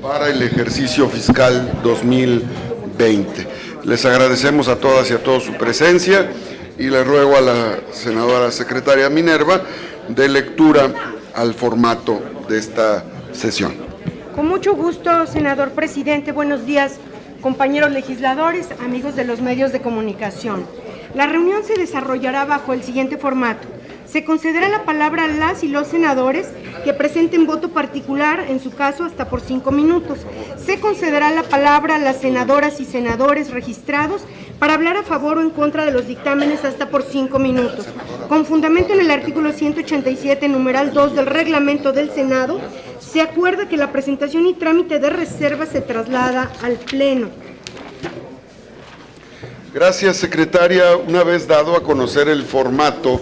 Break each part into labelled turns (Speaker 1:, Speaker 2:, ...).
Speaker 1: para el ejercicio fiscal 2020. Les agradecemos a todas y a todos su presencia y le ruego a la senadora secretaria Minerva de lectura al formato de esta sesión.
Speaker 2: Con mucho gusto, senador presidente. Buenos días, compañeros legisladores, amigos de los medios de comunicación. La reunión se desarrollará bajo el siguiente formato. Se concederá la palabra a las y los senadores que presenten voto particular, en su caso hasta por 5 minutos. Se concederá la palabra a las senadoras y senadores registrados para hablar a favor o en contra de los dictámenes hasta por 5 minutos. Con fundamento en el artículo 187, numeral 2 del reglamento del Senado, se acuerda que la presentación y trámite de reservas se traslada al Pleno.
Speaker 1: Gracias, secretaria. Una vez dado a conocer el formato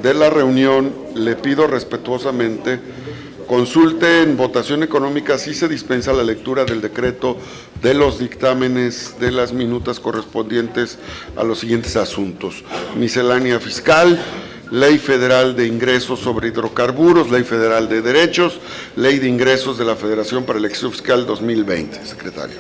Speaker 1: de la reunión, le pido respetuosamente consulte en votación económica si se dispensa la lectura del decreto de los dictámenes de las minutas correspondientes a los siguientes asuntos: miscelánea fiscal, Ley Federal de Ingresos sobre Hidrocarburos, Ley Federal de Derechos, Ley de Ingresos de la Federación para el Ejercicio Fiscal 2020. Secretario.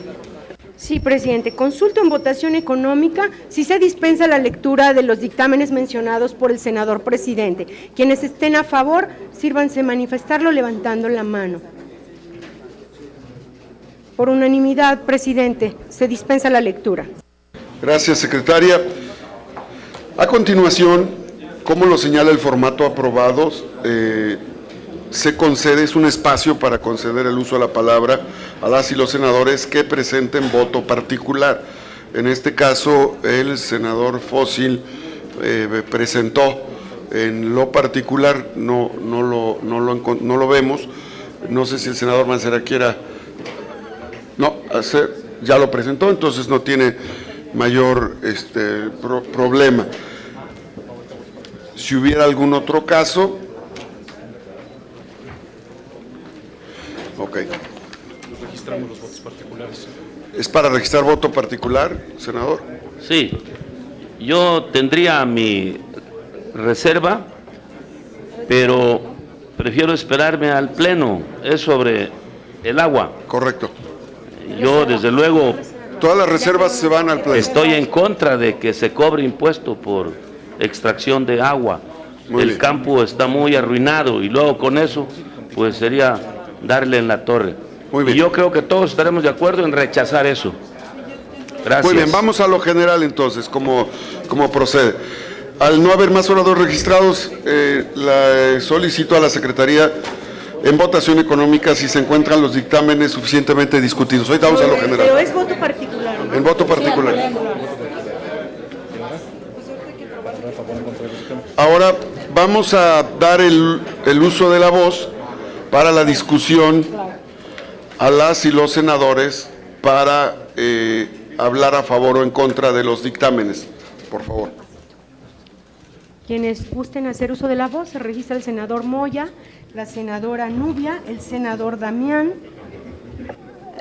Speaker 2: Sí, presidente. Consulto en votación económica si se dispensa la lectura de los dictámenes mencionados por el senador presidente. Quienes estén a favor, sírvanse manifestarlo levantando la mano. Por unanimidad, presidente, se dispensa la lectura.
Speaker 1: Gracias, secretaria. A continuación, como lo señala el formato aprobado, se concede, es un espacio para conceder el uso de la palabra a las y los senadores que presenten voto particular. En este caso, el senador Fósil presentó en lo particular, no lo vemos. No sé si el senador Mancera quiera, ya lo presentó, entonces no tiene mayor problema. Si hubiera algún otro caso. Ok.
Speaker 3: Registramos los votos particulares.
Speaker 1: ¿Es para registrar voto particular, senador?
Speaker 4: Sí, yo tendría mi reserva, pero prefiero esperarme al pleno, es sobre el agua.
Speaker 1: Correcto.
Speaker 4: Yo, desde luego,
Speaker 1: todas las reservas se van al pleno.
Speaker 4: Estoy en contra de que se cobre impuesto por extracción de agua. El campo está muy arruinado y luego con eso, pues sería darle en la torre.
Speaker 1: Muy bien.
Speaker 4: Y yo creo que todos estaremos de acuerdo en rechazar eso. Gracias.
Speaker 1: Muy bien, vamos a lo general entonces, ¿cómo procede? Al no haber más oradores registrados, solicito a la Secretaría en votación económica si se encuentran los dictámenes suficientemente discutidos. Ahorita vamos a lo general.
Speaker 2: Pero es voto particular, ¿no?
Speaker 1: En voto particular. Ahora vamos a dar el uso de la voz para la discusión a las y los senadores para hablar a favor o en contra de los dictámenes. Por favor.
Speaker 2: Quienes gusten hacer uso de la voz, se registra el senador Moya, la senadora Nubia, el senador Damián,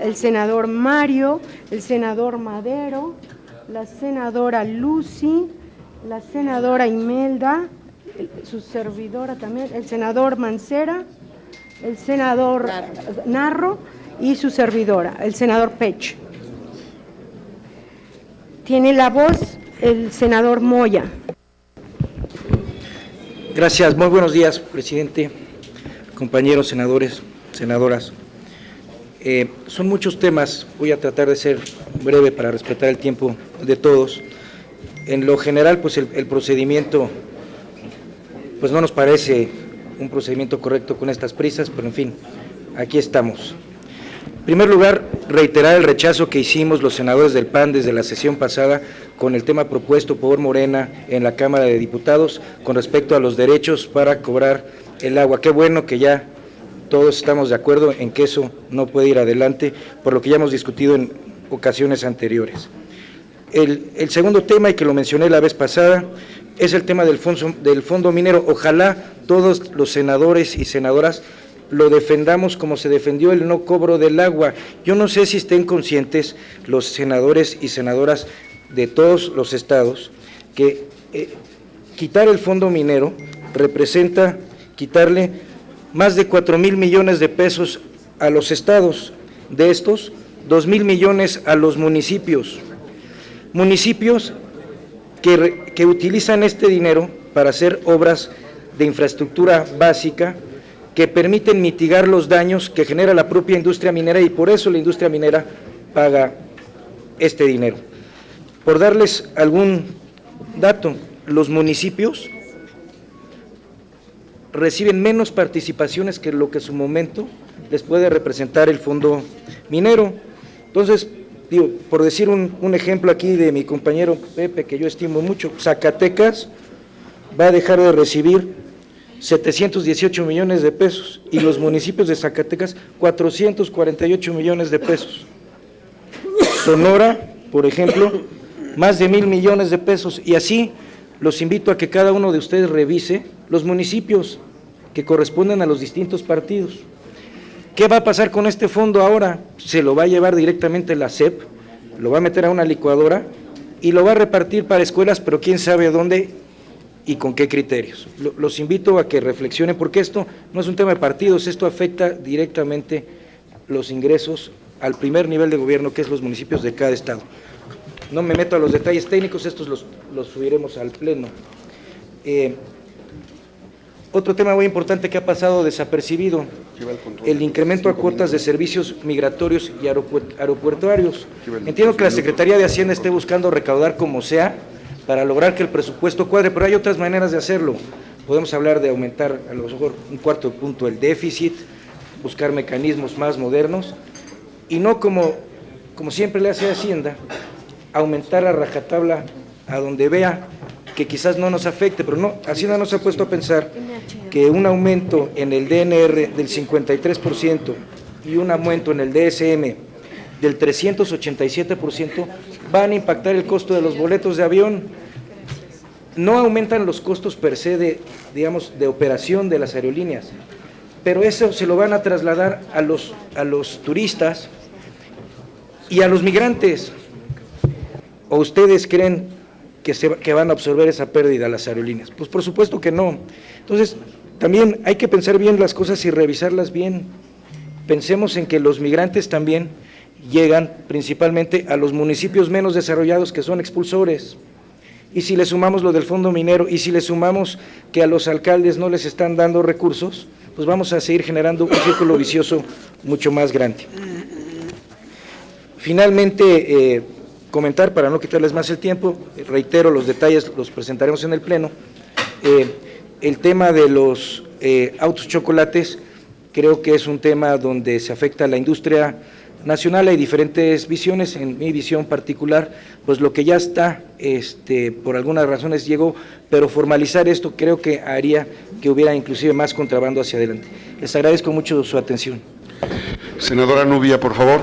Speaker 2: el senador Mario, el senador Madero, la senadora Lucy, la senadora Imelda, su servidora también, el senador Mancera, el senador Narro y su servidora, el senador Pech. Tiene la voz el senador Moya.
Speaker 5: Gracias, muy buenos días, presidente, compañeros senadores, senadoras. Son muchos temas, voy a tratar de ser breve para respetar el tiempo de todos. En lo general, pues el procedimiento, pues no nos parece un procedimiento correcto con estas prisas, pero en fin, aquí estamos. En primer lugar, reiterar el rechazo que hicimos los senadores del PAN desde la sesión pasada con el tema propuesto por Morena en la Cámara de Diputados con respecto a los derechos para cobrar el agua. Qué bueno que ya todos estamos de acuerdo en que eso no puede ir adelante, por lo que ya hemos discutido en ocasiones anteriores. El segundo tema, y que lo mencioné la vez pasada, es el tema del fondo minero. Ojalá todos los senadores y senadoras lo defendamos como se defendió el no cobro del agua. Yo no sé si estén conscientes los senadores y senadoras de todos los estados que quitar el fondo minero representa quitarle más de 4,000 millones de pesos a los estados. De estos, 2,000 millones a los municipios. Municipios que utilizan este dinero para hacer obras de infraestructura básica que permiten mitigar los daños que genera la propia industria minera, y por eso la industria minera paga este dinero. Por darles algún dato, los municipios reciben menos participaciones que lo que en su momento les puede representar el fondo minero. Entonces, digo, por decir un ejemplo aquí de mi compañero Pepe, que yo estimo mucho, Zacatecas va a dejar de recibir 718 millones de pesos y los municipios de Zacatecas 448 millones de pesos. Sonora, por ejemplo, más de 1,000 millones de pesos, y así los invito a que cada uno de ustedes revise los municipios que corresponden a los distintos partidos. ¿Qué va a pasar con este fondo ahora? Se lo va a llevar directamente la SEP, lo va a meter a una licuadora y lo va a repartir para escuelas, pero quién sabe dónde y con qué criterios. Los invito a que reflexionen, porque esto no es un tema de partidos, esto afecta directamente los ingresos al primer nivel de gobierno, que es los municipios de cada estado. No me meto a los detalles técnicos, estos los subiremos al pleno. Otro tema muy importante que ha pasado desapercibido, el incremento a cuotas de servicios migratorios y aeropuertuarios. Entiendo que la Secretaría de Hacienda esté buscando recaudar como sea para lograr que el presupuesto cuadre, pero hay otras maneras de hacerlo. Podemos hablar de aumentar a lo mejor 1/4 punto el déficit, buscar mecanismos más modernos, y no como siempre le hace Hacienda, aumentar a rajatabla a donde vea que quizás no nos afecte, pero no, Hacienda no se ha puesto a pensar que un aumento en el DNR del 53% y un aumento en el DSM del 387% van a impactar el costo de los boletos de avión. No aumentan los costos per se de operación de las aerolíneas, pero eso se lo van a trasladar a los turistas y a los migrantes. ¿O ustedes creen que van a absorber esa pérdida las aerolíneas? Pues por supuesto que no. Entonces, también hay que pensar bien las cosas y revisarlas bien. Pensemos en que los migrantes también llegan principalmente a los municipios menos desarrollados, que son expulsores. Y si le sumamos lo del fondo minero, y si le sumamos que a los alcaldes no les están dando recursos, pues vamos a seguir generando un círculo vicioso mucho más grande. Finalmente, comentar, para no quitarles más el tiempo, reitero, los detalles los presentaremos en el Pleno. El tema de los autos chocolates, creo que es un tema donde se afecta a la industria nacional. Hay diferentes visiones. En mi visión particular, pues lo que ya está, por algunas razones llegó, pero formalizar esto creo que haría que hubiera inclusive más contrabando hacia adelante. Les agradezco mucho su atención.
Speaker 1: Senadora Nubia, por favor.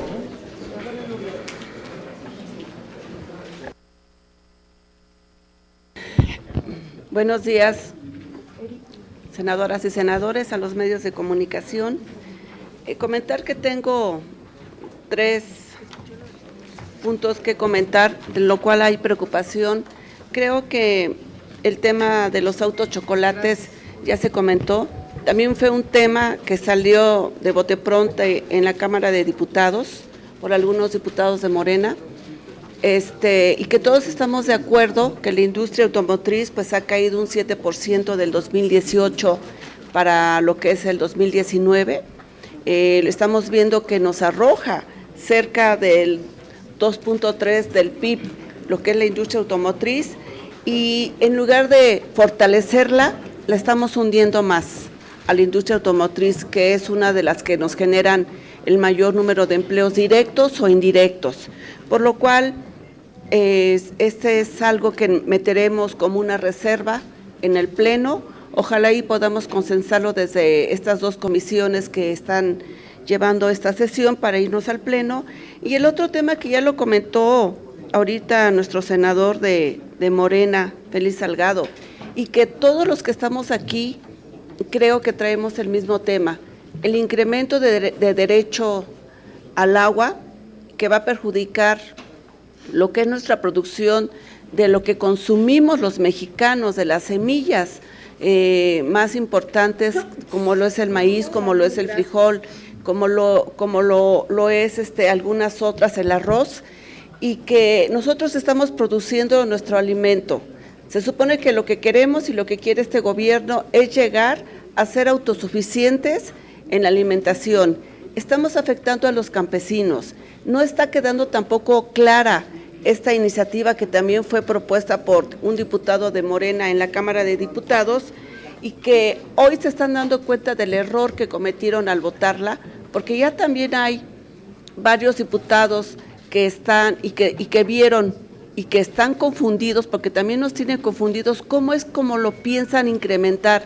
Speaker 6: Buenos días, senadoras y senadores, a los medios de comunicación. Comentar que tengo 3 puntos que comentar, de lo cual hay preocupación. Creo que el tema de los autos chocolates ya se comentó. También fue un tema que salió de bote pronto en la Cámara de Diputados por algunos diputados de Morena. Y que todos estamos de acuerdo que la industria automotriz pues ha caído un 7% del 2018 para lo que es el 2019. Estamos viendo que nos arroja cerca del 2.3 del PIB lo que es la industria automotriz, y en lugar de fortalecerla, la estamos hundiendo más a la industria automotriz, que es una de las que nos generan el mayor número de empleos directos o indirectos, por lo cual este es algo que meteremos como una reserva en el Pleno. Ojalá y podamos consensarlo desde estas 2 comisiones que están llevando esta sesión para irnos al Pleno. Y el otro tema que ya lo comentó ahorita nuestro senador de Morena, Félix Salgado, y que todos los que estamos aquí creo que traemos el mismo tema, el incremento de derecho al agua, que va a perjudicar lo que es nuestra producción, de lo que consumimos los mexicanos, de las semillas más importantes, como lo es el maíz, como lo es el frijol, como lo es algunas otras, el arroz, y que nosotros estamos produciendo nuestro alimento. Se supone que lo que queremos y lo que quiere este gobierno es llegar a ser autosuficientes en la alimentación. Estamos afectando a los campesinos. No está quedando tampoco clara esta iniciativa que también fue propuesta por un diputado de Morena en la Cámara de Diputados y que hoy se están dando cuenta del error que cometieron al votarla, porque ya también hay varios diputados que están y que vieron y que están confundidos, porque también nos tienen confundidos cómo es como lo piensan incrementar.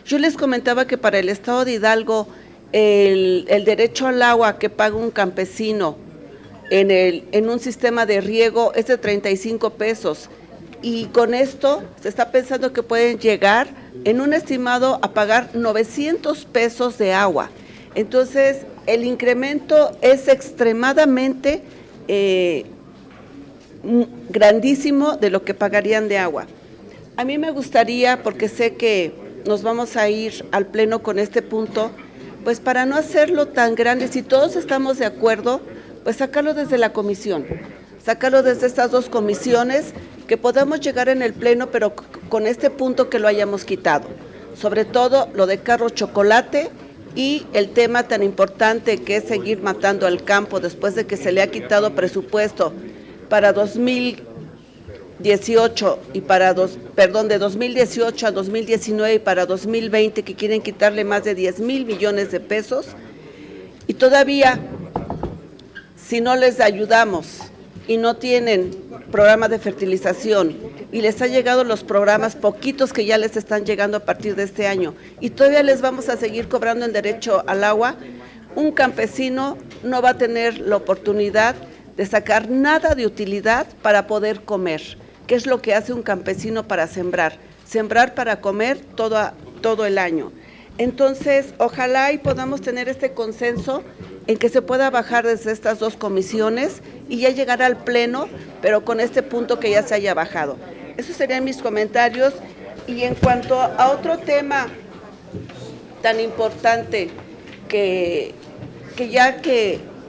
Speaker 6: Yo les comentaba que para el estado de Hidalgo el derecho al agua que paga un campesino en un sistema de riego es de 35 pesos y con esto se está pensando que pueden llegar en un estimado a pagar 900 pesos de agua. Entonces el incremento es extremadamente grandísimo de lo que pagarían de agua. A mí me gustaría, porque sé que nos vamos a ir al pleno con este punto, pues para no hacerlo tan grande, si todos estamos de acuerdo, pues sacarlo desde la comisión, sacarlo desde estas dos comisiones, que podamos llegar en el pleno, pero con este punto que lo hayamos quitado, sobre todo lo de carro chocolate y el tema tan importante que es seguir matando al campo después de que se le ha quitado presupuesto para 2018 y de 2018 a 2019 y para 2020 que quieren quitarle más de 10,000 millones de pesos y todavía si no les ayudamos y no tienen programa de fertilización y les han llegado los programas poquitos que ya les están llegando a partir de este año y todavía les vamos a seguir cobrando en derecho al agua, un campesino no va a tener la oportunidad de sacar nada de utilidad para poder comer. ¿Qué es lo que hace un campesino para sembrar? Sembrar para comer todo el año. Entonces, ojalá y podamos tener este consenso en que se pueda bajar desde estas dos comisiones y ya llegar al pleno, pero con este punto que ya se haya bajado. Esos serían mis comentarios. Y en cuanto a otro tema tan importante que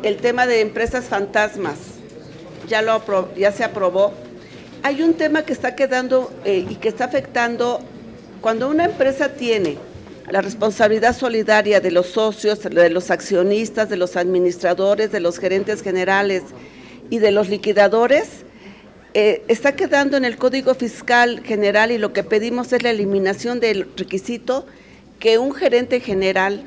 Speaker 6: el tema de empresas fantasmas ya se aprobó, hay un tema que está quedando y que está afectando cuando una empresa tiene la responsabilidad solidaria de los socios, de los accionistas, de los administradores, de los gerentes generales y de los liquidadores, está quedando en el Código Fiscal General y lo que pedimos es la eliminación del requisito que un gerente general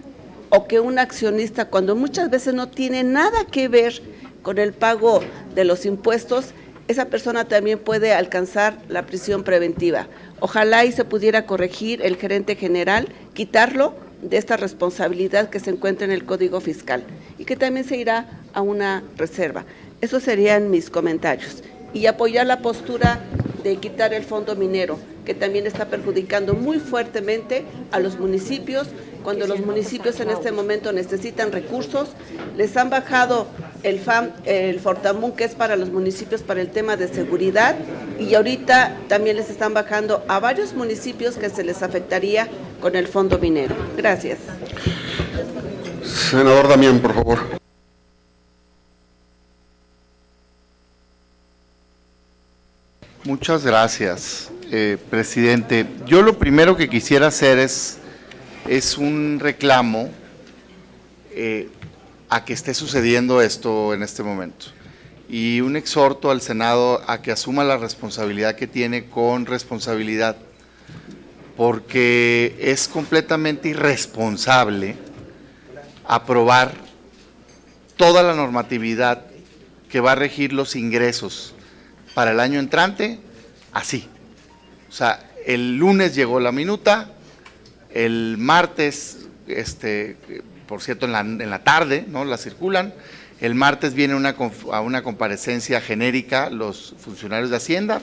Speaker 6: o que un accionista, cuando muchas veces no tiene nada que ver con el pago de los impuestos, esa persona también puede alcanzar la prisión preventiva. Ojalá y se pudiera corregir el gerente general, quitarlo de esta responsabilidad que se encuentra en el Código Fiscal y que también se irá a una reserva. Esos serían mis comentarios. Y apoyar la postura de quitar el fondo minero, que también está perjudicando muy fuertemente a los municipios, cuando los municipios en este momento necesitan recursos, les han bajado el Fortamun, que es para los municipios para el tema de seguridad, y ahorita también les están bajando a varios municipios que se les afectaría con el fondo minero. Gracias.
Speaker 1: Senador Damián, por favor.
Speaker 7: Muchas gracias, presidente. Yo lo primero que quisiera hacer es un reclamo a que esté sucediendo esto en este momento y un exhorto al Senado a que asuma la responsabilidad que tiene con responsabilidad, porque es completamente irresponsable aprobar toda la normatividad que va a regir los ingresos para el año entrante, así. O sea, el lunes llegó la minuta, el martes, por cierto, en la tarde, ¿no? La circulan, el martes viene a una comparecencia genérica los funcionarios de Hacienda,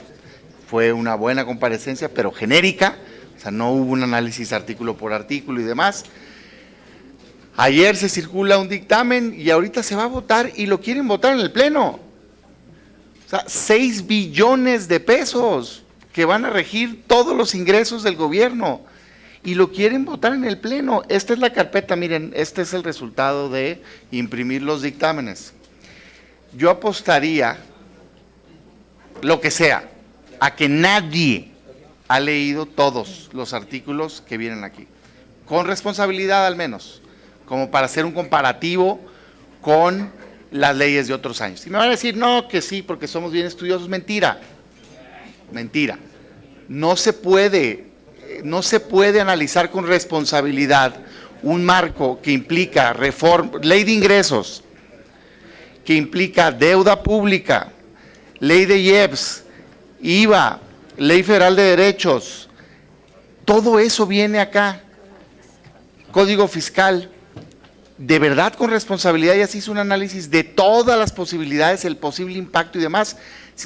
Speaker 7: fue una buena comparecencia, pero genérica, o sea, no hubo un análisis artículo por artículo y demás. Ayer se circula un dictamen y ahorita se va a votar y lo quieren votar en el Pleno. O sea, 6 billones de pesos que van a regir todos los ingresos del gobierno y lo quieren votar en el Pleno. Esta es la carpeta, miren, este es el resultado de imprimir los dictámenes. Yo apostaría, lo que sea, a que nadie ha leído todos los artículos que vienen aquí, con responsabilidad al menos, como para hacer un comparativo con las leyes de otros años. Y me van a decir, no, que sí, porque somos bien estudiosos. Mentira, mentira. No se puede analizar con responsabilidad un marco que implica ley de ingresos, que implica deuda pública, ley de IEPS, IVA, ley federal de derechos. Todo eso viene acá. Código fiscal. De verdad, con responsabilidad, ya se hizo un análisis de todas las posibilidades, el posible impacto y demás.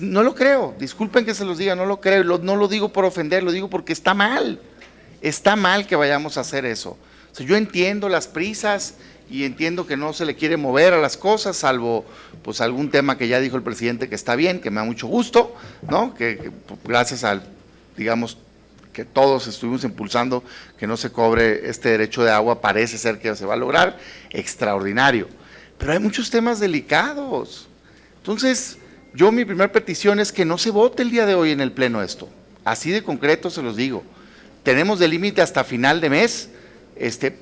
Speaker 7: No lo creo, disculpen que se los diga, no lo creo, no lo digo por ofender, lo digo porque está mal que vayamos a hacer eso. O sea, yo entiendo las prisas y entiendo que no se le quiere mover a las cosas, salvo pues algún tema que ya dijo el presidente que está bien, que me da mucho gusto, ¿no? Que gracias al, digamos, que todos estuvimos impulsando que no se cobre este derecho de agua, parece ser que se va a lograr, extraordinario. Pero hay muchos temas delicados. Entonces, mi primera petición es que no se vote el día de hoy en el Pleno esto. Así de concreto se los digo. Tenemos de límite hasta final de mes,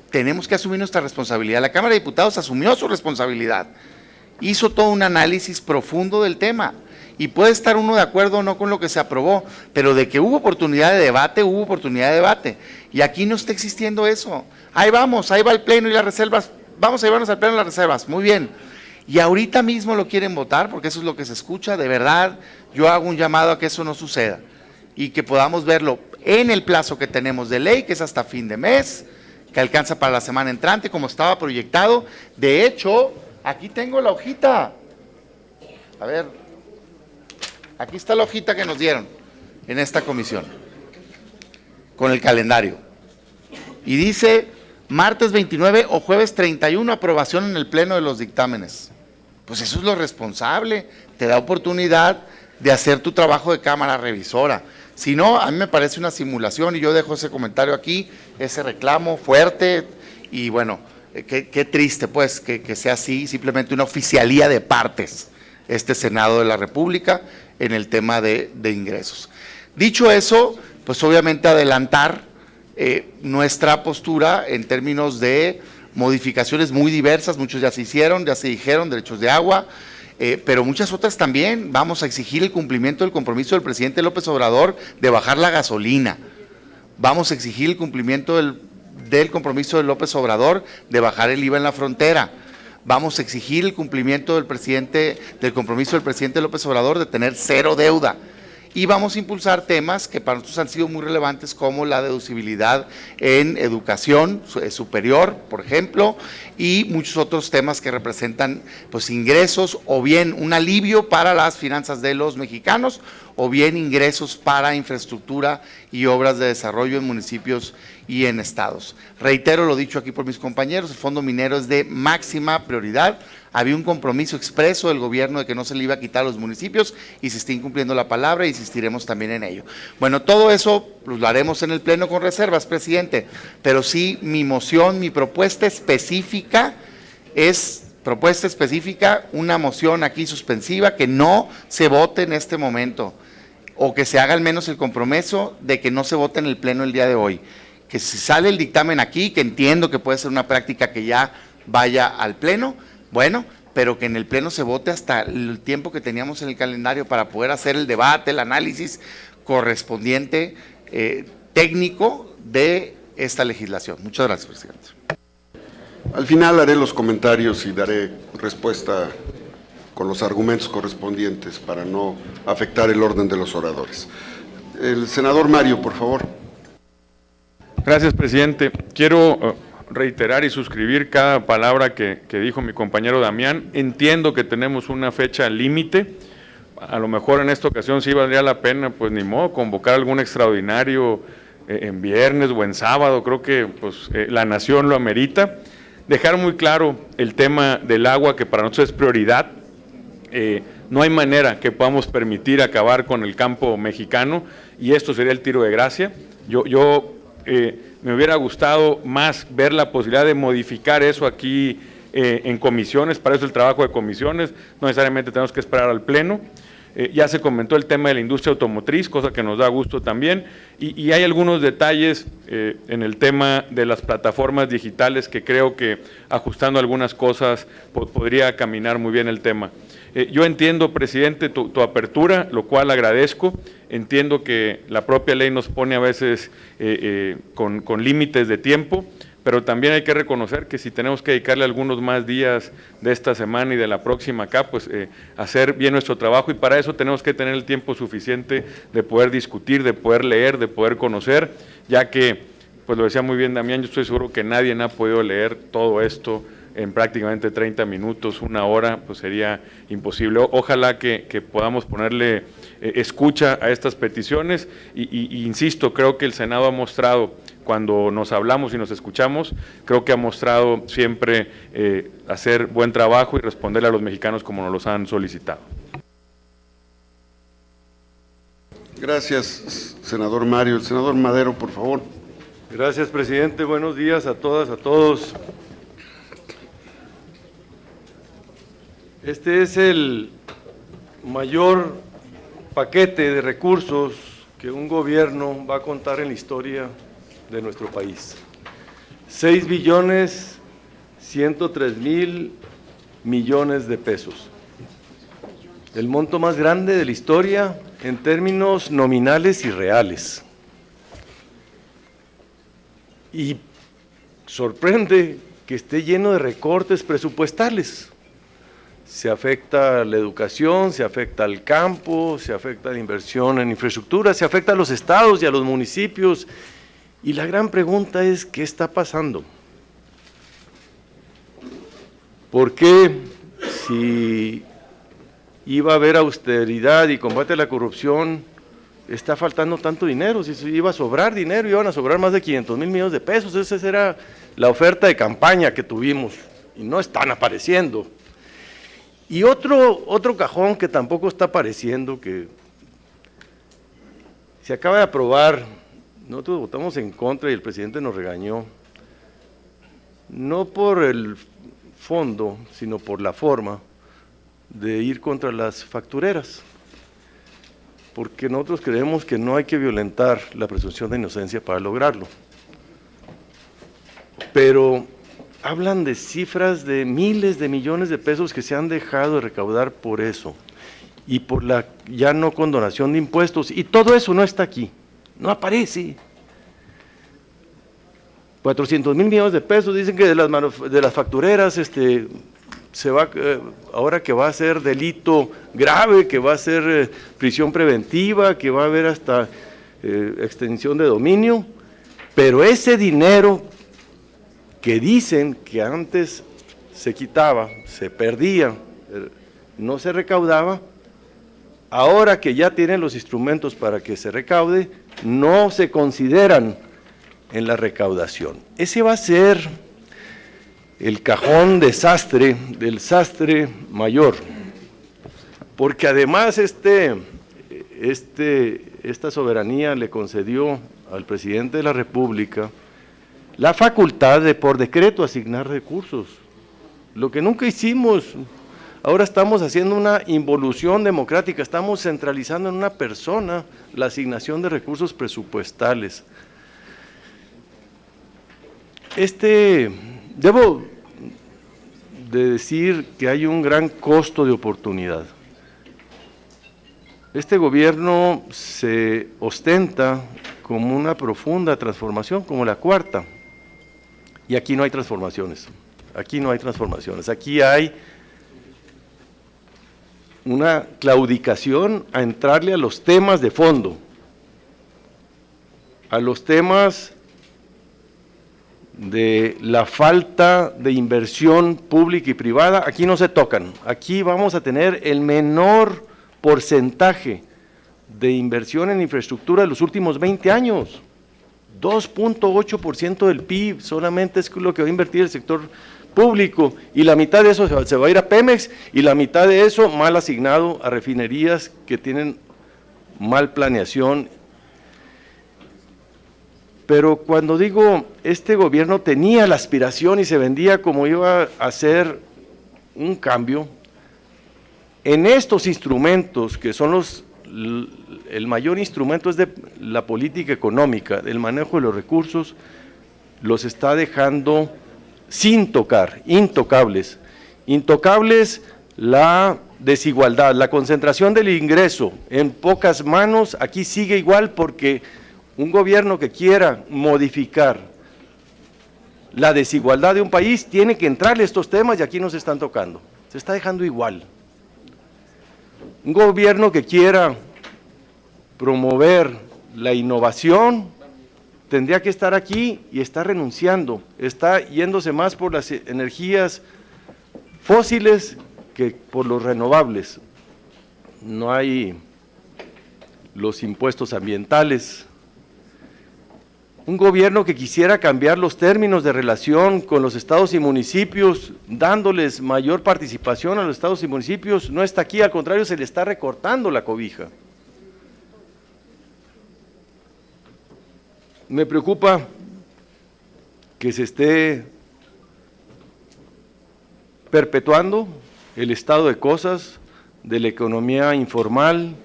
Speaker 7: tenemos que asumir nuestra responsabilidad. La Cámara de Diputados asumió su responsabilidad, hizo todo un análisis profundo del tema. Y puede estar uno de acuerdo o no con lo que se aprobó, pero de que hubo oportunidad de debate, hubo oportunidad de debate. Y aquí no está existiendo eso. Ahí vamos, ahí va el Pleno y las reservas, vamos a llevarnos al Pleno las reservas, muy bien. Y ahorita mismo lo quieren votar, porque eso es lo que se escucha, de verdad, yo hago un llamado a que eso no suceda. Y que podamos verlo en el plazo que tenemos de ley, que es hasta fin de mes, que alcanza para la semana entrante, como estaba proyectado. De hecho, aquí tengo la hojita. A ver. Aquí está la hojita que nos dieron en esta comisión, con el calendario. Y dice, martes 29 o jueves 31, aprobación en el Pleno de los dictámenes. Pues eso es lo responsable, te da oportunidad de hacer tu trabajo de cámara revisora. Si no, a mí me parece una simulación y yo dejo ese comentario aquí, ese reclamo fuerte y bueno, qué triste pues que sea así, simplemente una oficialía de partes, este Senado de la República, en el tema de ingresos. Dicho eso, pues obviamente adelantar nuestra postura en términos de modificaciones muy diversas, muchos ya se hicieron, ya se dijeron, derechos de agua, pero muchas otras también. Vamos a exigir el cumplimiento del compromiso del presidente López Obrador de bajar la gasolina, vamos a exigir el cumplimiento del compromiso de López Obrador de bajar el IVA en la frontera. Vamos a exigir el cumplimiento del compromiso del presidente López Obrador de tener cero deuda. Y vamos a impulsar temas que para nosotros han sido muy relevantes, como la deducibilidad en educación superior, por ejemplo, y muchos otros temas que representan pues ingresos o bien un alivio para las finanzas de los mexicanos o bien ingresos para infraestructura y obras de desarrollo en municipios y en estados. Reitero lo dicho aquí por mis compañeros, el Fondo Minero es de máxima prioridad. Había un compromiso expreso del gobierno de que no se le iba a quitar a los municipios y se está incumpliendo la palabra e insistiremos también en ello. Bueno, todo eso pues, lo haremos en el Pleno con reservas, presidente, pero sí mi moción, mi propuesta específica es una moción aquí suspensiva que no se vote en este momento o que se haga al menos el compromiso de que no se vote en el Pleno el día de hoy. Que si sale el dictamen aquí, que entiendo que puede ser una práctica que ya vaya al Pleno, bueno, pero que en el Pleno se vote hasta el tiempo que teníamos en el calendario para poder hacer el debate, el análisis correspondiente técnico de esta legislación. Muchas gracias, presidente.
Speaker 1: Al final haré los comentarios y daré respuesta con los argumentos correspondientes para no afectar el orden de los oradores. El senador Mario, por favor.
Speaker 3: Gracias, presidente. Quiero reiterar y suscribir cada palabra que dijo mi compañero Damián. Entiendo que tenemos una fecha límite. A lo mejor en esta ocasión sí valdría la pena, pues ni modo, convocar algún extraordinario en viernes o en sábado. Creo que pues, la nación lo amerita. Dejar muy claro el tema del agua, que para nosotros es prioridad. No hay manera que podamos permitir acabar con el campo mexicano y esto sería el tiro de gracia. Me hubiera gustado más ver la posibilidad de modificar eso aquí en comisiones, para eso el trabajo de comisiones, no necesariamente tenemos que esperar al Pleno. Ya se comentó el tema de la industria automotriz, cosa que nos da gusto también, y hay algunos detalles en el tema de las plataformas digitales que creo que ajustando algunas cosas podría caminar muy bien el tema. Yo entiendo, presidente, tu apertura, lo cual agradezco. Entiendo que la propia ley nos pone a veces con límites de tiempo, pero también hay que reconocer que si tenemos que dedicarle algunos más días de esta semana y de la próxima acá, pues hacer bien nuestro trabajo, y para eso tenemos que tener el tiempo suficiente de poder discutir, de poder leer, de poder conocer, ya que, pues lo decía muy bien Damián, yo estoy seguro que nadie ha podido leer todo esto en prácticamente 30 minutos, una hora, pues sería imposible. Ojalá que podamos ponerle escucha a estas peticiones y insisto, creo que el Senado ha mostrado, cuando nos hablamos y nos escuchamos, creo que ha mostrado siempre hacer buen trabajo y responderle a los mexicanos como nos los han solicitado.
Speaker 1: Gracias, senador Mario. El senador Madero, por favor.
Speaker 8: Gracias, presidente. Buenos días a todas, a todos. Este es el mayor paquete de recursos que un gobierno va a contar en la historia de nuestro país. 6.103.000.000.000 de pesos. El monto más grande de la historia en términos nominales y reales. Y sorprende que esté lleno de recortes presupuestales. Se afecta a la educación, se afecta al campo, se afecta a la inversión en infraestructura, se afecta a los estados y a los municipios. Y la gran pregunta es, ¿qué está pasando? ¿Por qué, si iba a haber austeridad y combate a la corrupción, está faltando tanto dinero? Si iba a sobrar dinero, iban a sobrar más de 500,000 millones de pesos. Esa era la oferta de campaña que tuvimos y no están apareciendo. Y otro cajón que tampoco está apareciendo, que se acaba de aprobar, nosotros votamos en contra y el presidente nos regañó, no por el fondo, sino por la forma de ir contra las factureras, porque nosotros creemos que no hay que violentar la presunción de inocencia para lograrlo. Pero hablan de cifras de miles de millones de pesos que se han dejado de recaudar por eso, y por la ya no condonación de impuestos, y todo eso no está aquí, no aparece. 400,000 millones de pesos, dicen que de las factureras, se va, ahora que va a ser delito grave, que va a ser prisión preventiva, que va a haber hasta extensión de dominio, pero ese dinero que dicen que antes se quitaba, se perdía, no se recaudaba, ahora que ya tienen los instrumentos para que se recaude, no se consideran en la recaudación. Ese va a ser el cajón desastre del sastre mayor, porque además esta soberanía le concedió al presidente de la República la facultad de por decreto asignar recursos, lo que nunca hicimos. Ahora estamos haciendo una involución democrática, estamos centralizando en una persona la asignación de recursos presupuestales. Debo de decir que hay un gran costo de oportunidad. Este gobierno se ostenta como una profunda transformación, como la cuarta, y aquí no hay transformaciones, aquí hay una claudicación a entrarle a los temas de fondo, a los temas de la falta de inversión pública y privada. Aquí no se tocan, aquí vamos a tener el menor porcentaje de inversión en infraestructura de los últimos 20 años, 2.8% del PIB solamente es lo que va a invertir el sector público, y la mitad de eso se va a ir a Pemex, y la mitad de eso mal asignado a refinerías que tienen mal planeación. Pero cuando digo, este gobierno tenía la aspiración y se vendía como iba a hacer un cambio, en estos instrumentos, que son el mayor instrumento es de la política económica, del manejo de los recursos, los está dejando sin tocar, intocables. Intocables la desigualdad, la concentración del ingreso en pocas manos, aquí sigue igual porque un gobierno que quiera modificar la desigualdad de un país tiene que entrarle a estos temas y aquí no se están tocando, se está dejando igual. Un gobierno que quiera promover la innovación tendría que estar aquí y está renunciando, está yéndose más por las energías fósiles que por los renovables. No hay los impuestos ambientales. Un gobierno que quisiera cambiar los términos de relación con los estados y municipios, dándoles mayor participación a los estados y municipios, no está aquí, al contrario, se le está recortando la cobija. Me preocupa que se esté perpetuando el estado de cosas de la economía informal,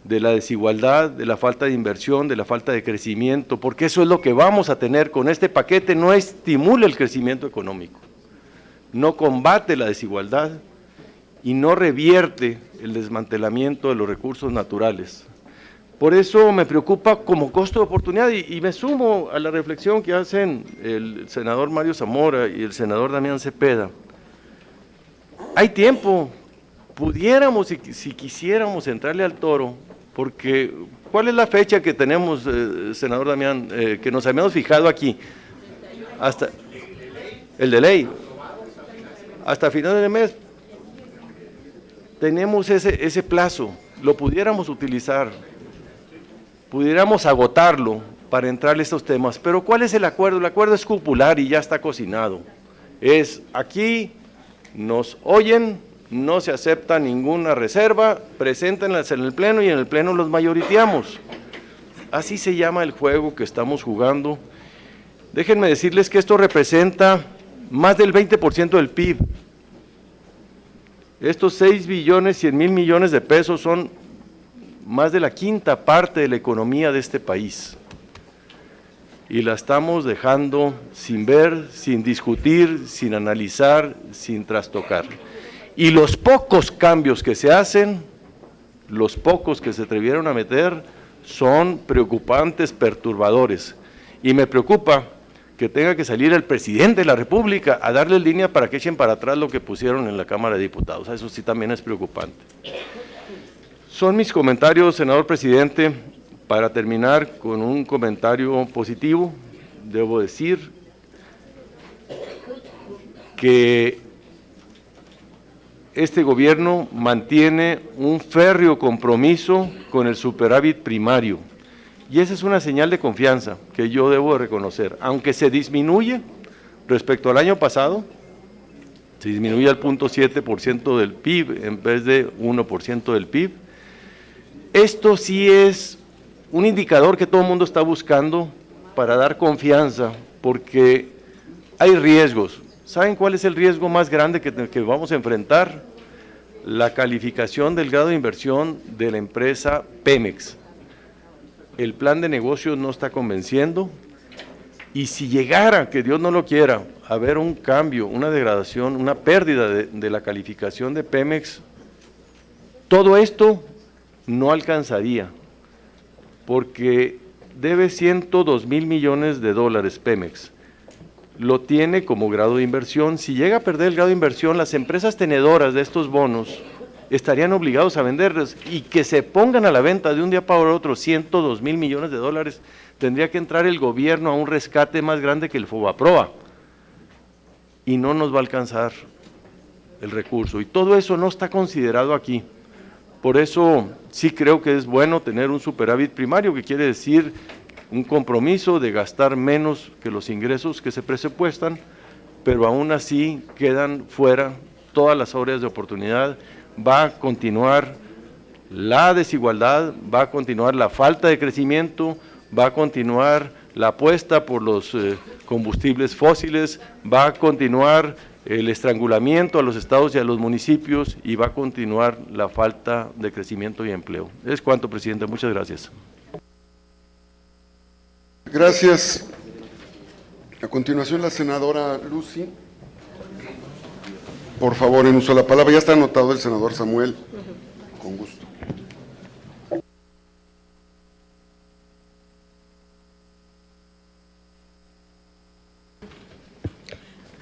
Speaker 8: de la desigualdad, de la falta de inversión, de la falta de crecimiento, porque eso es lo que vamos a tener con este paquete, no estimula el crecimiento económico, no combate la desigualdad y no revierte el desmantelamiento de los recursos naturales. Por eso me preocupa como costo de oportunidad y me sumo a la reflexión que hacen el senador Mario Zamora y el senador Damián Cepeda. Hay tiempo, pudiéramos, si quisiéramos entrarle al toro, porque ¿cuál es la fecha que tenemos, senador Damián, que nos habíamos fijado aquí? Hasta el de ley, hasta finales de mes, tenemos ese plazo, lo pudiéramos utilizar, pudiéramos agotarlo para entrarle a estos temas, pero ¿cuál es el acuerdo? El acuerdo es cupular y ya está cocinado, es aquí nos oyen, no se acepta ninguna reserva, preséntenlas en el Pleno y en el Pleno los mayoriteamos. Así se llama el juego que estamos jugando. Déjenme decirles que esto representa más del 20% del PIB. Estos 6.100.000.000.000 de pesos son más de la quinta parte de la economía de este país. Y la estamos dejando sin ver, sin discutir, sin analizar, sin trastocar. Y los pocos cambios que se hacen, los pocos que se atrevieron a meter, son preocupantes, perturbadores. Y me preocupa que tenga que salir el presidente de la República a darle línea para que echen para atrás lo que pusieron en la Cámara de Diputados. Eso sí también es preocupante. Son mis comentarios, senador presidente. Para terminar con un comentario positivo, debo decir que este gobierno mantiene un férreo compromiso con el superávit primario y esa es una señal de confianza que yo debo de reconocer, aunque se disminuye respecto al año pasado, se disminuye al 0.7% del PIB en vez de 1% del PIB, esto sí es un indicador que todo el mundo está buscando para dar confianza, porque hay riesgos. ¿Saben cuál es el riesgo más grande que vamos a enfrentar? La calificación del grado de inversión de la empresa Pemex. El plan de negocios no está convenciendo, y si llegara, que Dios no lo quiera, a haber un cambio, una degradación, una pérdida de la calificación de Pemex, todo esto no alcanzaría, porque debe 102.000 millones de dólares Pemex, lo tiene como grado de inversión. Si llega a perder el grado de inversión, las empresas tenedoras de estos bonos estarían obligados a venderlos y que se pongan a la venta de un día para otro 102.000 millones de dólares, tendría que entrar el gobierno a un rescate más grande que el Fobaproa y no nos va a alcanzar el recurso y todo eso no está considerado aquí. Por eso sí creo que es bueno tener un superávit primario, que quiere decir un compromiso de gastar menos que los ingresos que se presupuestan, pero aún así quedan fuera todas las áreas de oportunidad. Va a continuar la desigualdad, va a continuar la falta de crecimiento, va a continuar la apuesta por los combustibles fósiles, va a continuar el estrangulamiento a los estados y a los municipios y va a continuar la falta de crecimiento y empleo. Es cuanto, presidente. Muchas gracias.
Speaker 1: Gracias. A continuación, la senadora Lucy. Por favor, en uso de la palabra. Ya está anotado el senador Samuel. Con gusto.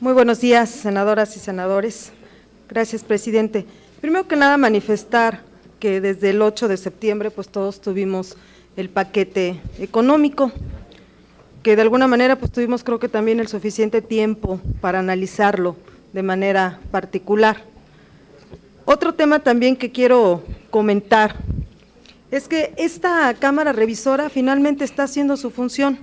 Speaker 9: Muy buenos días, senadoras y senadores. Gracias, presidente. Primero que nada, manifestar que desde el 8 de septiembre pues todos tuvimos el paquete económico, que de alguna manera pues tuvimos creo que también el suficiente tiempo para analizarlo de manera particular. Otro tema también que quiero comentar es que esta Cámara Revisora finalmente está haciendo su función,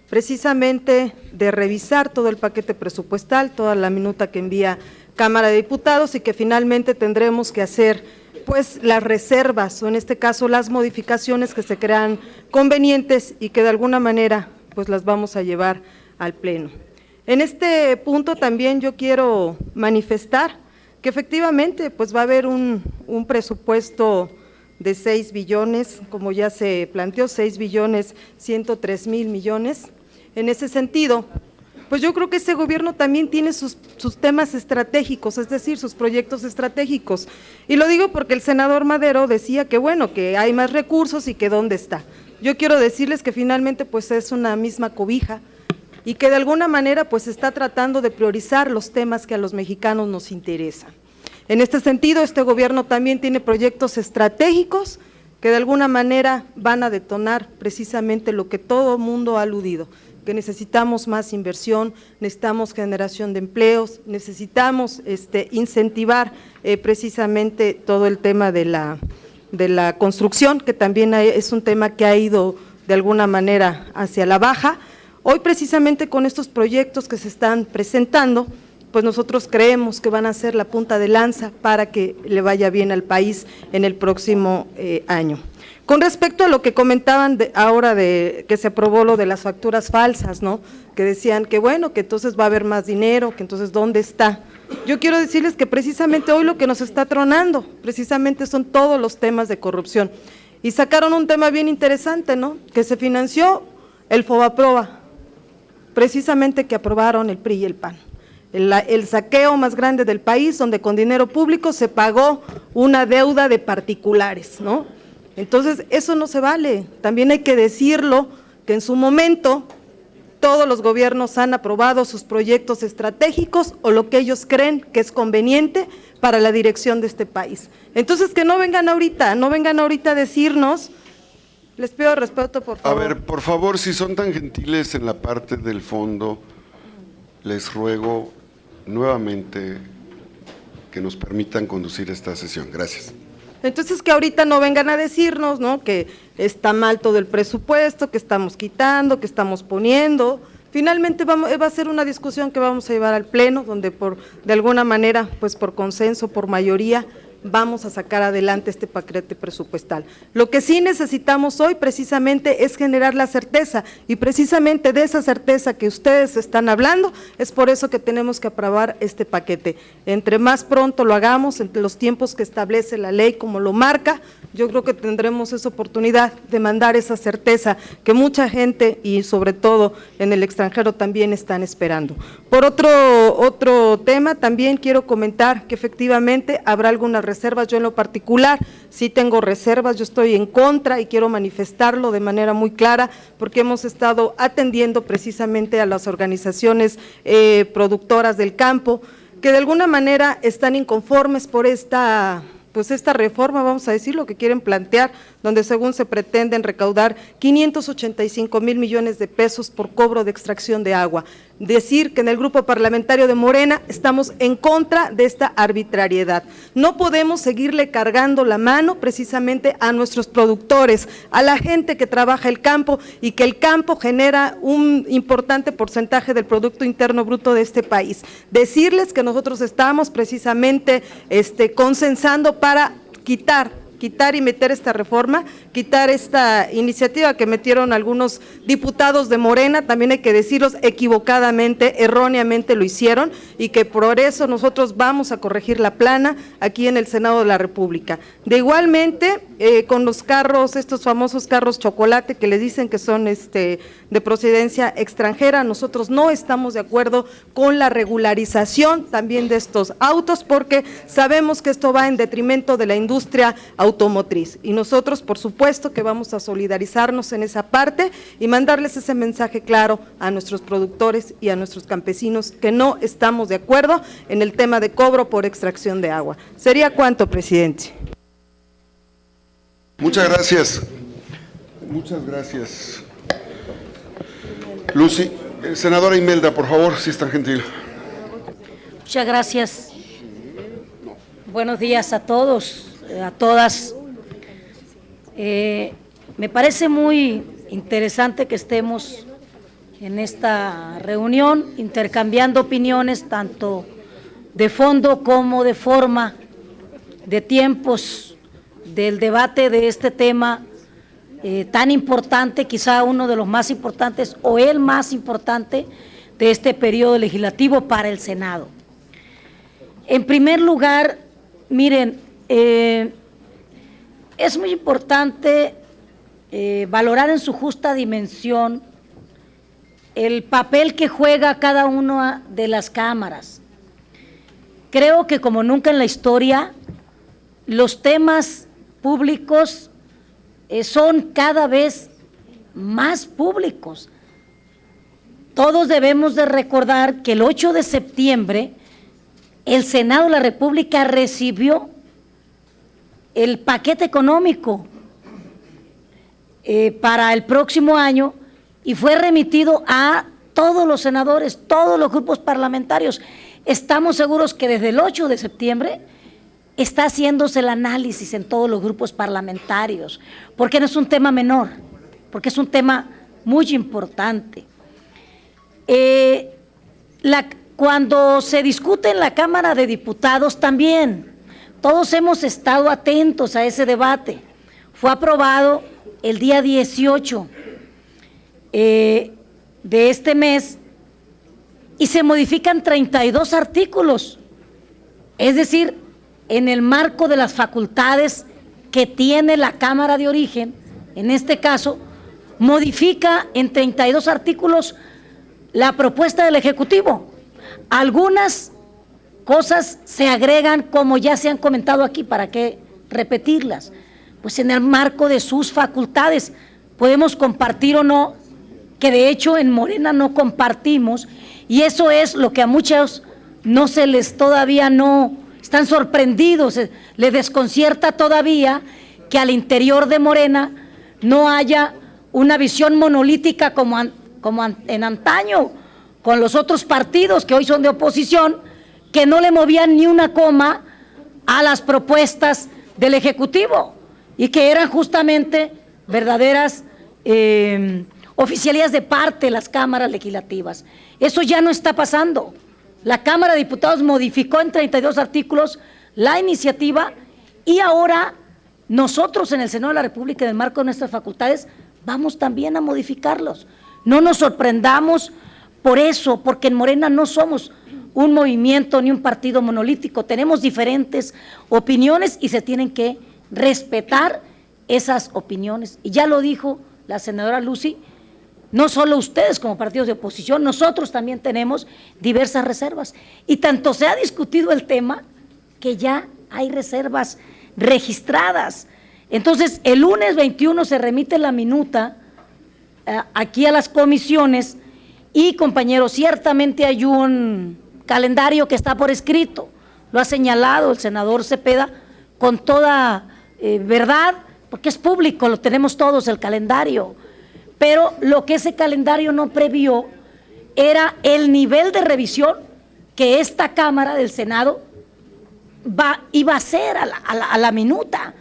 Speaker 9: precisamente de revisar todo el paquete presupuestal, toda la minuta que envía Cámara de Diputados y que finalmente tendremos que hacer pues las reservas o en este caso las modificaciones que se crean convenientes y que de alguna manera pues las vamos a llevar al Pleno. En este punto también yo quiero manifestar que efectivamente pues va a haber un presupuesto de 6 billones, como ya se planteó, 6.103.000.000.000. En ese sentido, pues yo creo que ese gobierno también tiene sus temas estratégicos, es decir, sus proyectos estratégicos. Y lo digo porque el senador Madero decía que bueno, que hay más recursos y que dónde está. Yo quiero decirles que finalmente pues es una misma cobija y que de alguna manera pues está tratando de priorizar los temas que a los mexicanos nos interesan. En este sentido, este gobierno también tiene proyectos estratégicos que de alguna manera van a detonar precisamente lo que todo mundo ha aludido, que necesitamos más inversión, necesitamos generación de empleos, necesitamos incentivar precisamente todo el tema de la construcción, que también es un tema que ha ido de alguna manera hacia la baja. Hoy precisamente con estos proyectos que se están presentando, pues nosotros creemos que van a ser la punta de lanza para que le vaya bien al país en el próximo año. Con respecto a lo que comentaban ahora de que se aprobó lo de las facturas falsas, ¿no? Que decían que bueno, que entonces va a haber más dinero, que entonces ¿dónde está? Yo quiero decirles que precisamente hoy lo que nos está tronando, precisamente son todos los temas de corrupción. Y sacaron un tema bien interesante, ¿no? Que se financió el FOBAPROA, precisamente que aprobaron el PRI y el PAN. El saqueo más grande del país, donde con dinero público se pagó una deuda de particulares, ¿no? Entonces, eso no se vale. También hay que decirlo, que en su momento todos los gobiernos han aprobado sus proyectos estratégicos o lo que ellos creen que es conveniente para la dirección de este país. Entonces, que no vengan ahorita a decirnos, les pido respeto, por favor.
Speaker 1: A ver, por favor, si son tan gentiles en la parte del fondo, les ruego nuevamente que nos permitan conducir esta sesión. Gracias.
Speaker 9: Entonces, que ahorita no vengan a decirnos, ¿no?, que está mal todo el presupuesto, que estamos quitando, que estamos poniendo. Finalmente va a ser una discusión que vamos a llevar al Pleno, donde de alguna manera, pues por consenso, por mayoría, vamos a sacar adelante este paquete presupuestal. Lo que sí necesitamos hoy precisamente es generar la certeza, y precisamente de esa certeza que ustedes están hablando, es por eso que tenemos que aprobar este paquete. Entre más pronto lo hagamos, entre los tiempos que establece la ley como lo marca, yo creo que tendremos esa oportunidad de mandar esa certeza que mucha gente y sobre todo en el extranjero también están esperando. Por otro tema, también quiero comentar que efectivamente habrá algunas reservas. Yo en lo particular sí tengo reservas, yo estoy en contra y quiero manifestarlo de manera muy clara, porque hemos estado atendiendo precisamente a las organizaciones productoras del campo, que de alguna manera están inconformes por esta reforma, vamos a decir, lo que quieren plantear, donde según se pretenden recaudar 585,000 millones de pesos por cobro de extracción de agua. Decir que en el grupo parlamentario de Morena estamos en contra de esta arbitrariedad. No podemos seguirle cargando la mano precisamente a nuestros productores, a la gente que trabaja el campo y que el campo genera un importante porcentaje del Producto Interno Bruto de este país. Decirles que nosotros estamos precisamente consensando para quitar quitar y meter esta reforma, quitar esta iniciativa que metieron algunos diputados de Morena, también hay que decirlos, equivocadamente, erróneamente lo hicieron, y que por eso nosotros vamos a corregir la plana aquí en el Senado de la República. De igualmente, con los carros, estos famosos carros chocolate que les dicen que son de procedencia extranjera, nosotros no estamos de acuerdo con la regularización también de estos autos, porque sabemos que esto va en detrimento de la industria automotriz, y nosotros por supuesto que vamos a solidarizarnos en esa parte y mandarles ese mensaje claro a nuestros productores y a nuestros campesinos que no estamos de acuerdo en el tema de cobro por extracción de agua. ¿Sería cuánto, presidente?
Speaker 1: Muchas gracias. Muchas gracias. Lucy, senadora Imelda, por favor, si es tan gentil.
Speaker 10: Muchas gracias. Buenos días a todos, a todas. Me parece muy interesante que estemos en esta reunión intercambiando opiniones tanto de fondo como de forma, de tiempos del debate de este tema tan importante, quizá uno de los más importantes o el más importante de este periodo legislativo para el Senado. En primer lugar, miren, es muy importante valorar en su justa dimensión el papel que juega cada una de las cámaras. Creo que como nunca en la historia, los temas públicos son cada vez más públicos. Todos debemos de recordar que el 8 de septiembre el Senado de la República recibió el paquete económico para el próximo año y fue remitido a todos los senadores, todos los grupos parlamentarios. Estamos seguros que desde el 8 de septiembre está haciéndose el análisis en todos los grupos parlamentarios, porque no es un tema menor, porque es un tema muy importante. Cuando se discute en la Cámara de Diputados también, todos hemos estado atentos a ese debate. Fue aprobado el día 18 de este mes y se modifican 32 artículos, es decir, en el marco de las facultades que tiene la Cámara de Origen, en este caso, modifica en 32 artículos la propuesta del Ejecutivo. Algunas cosas se agregan, como ya se han comentado aquí, ¿para qué repetirlas? Pues en el marco de sus facultades, podemos compartir o no, que de hecho en Morena no compartimos, y eso es lo que a muchos no se les todavía no están sorprendidos, les desconcierta todavía que al interior de Morena no haya una visión monolítica como en antaño, con los otros partidos que hoy son de oposición, que no le movían ni una coma a las propuestas del Ejecutivo y que eran justamente verdaderas oficialías de parte de las cámaras legislativas. Eso ya no está pasando. La Cámara de Diputados modificó en 32 artículos la iniciativa y ahora nosotros en el Senado de la República, en el marco de nuestras facultades, vamos también a modificarlos. No nos sorprendamos por eso, porque en Morena no somos un movimiento ni un partido monolítico, tenemos diferentes opiniones y se tienen que respetar esas opiniones. Y ya lo dijo la senadora Lucy, no solo ustedes como partidos de oposición, nosotros también tenemos diversas reservas. Y tanto se ha discutido el tema que ya hay reservas registradas. Entonces, el lunes 21 se remite la minuta aquí a las comisiones y, compañeros, ciertamente hay un calendario que está por escrito, lo ha señalado el senador Cepeda con toda verdad, porque es público, lo tenemos todos el calendario, pero lo que ese calendario no previó era el nivel de revisión que esta Cámara del Senado iba a hacer a la minuta.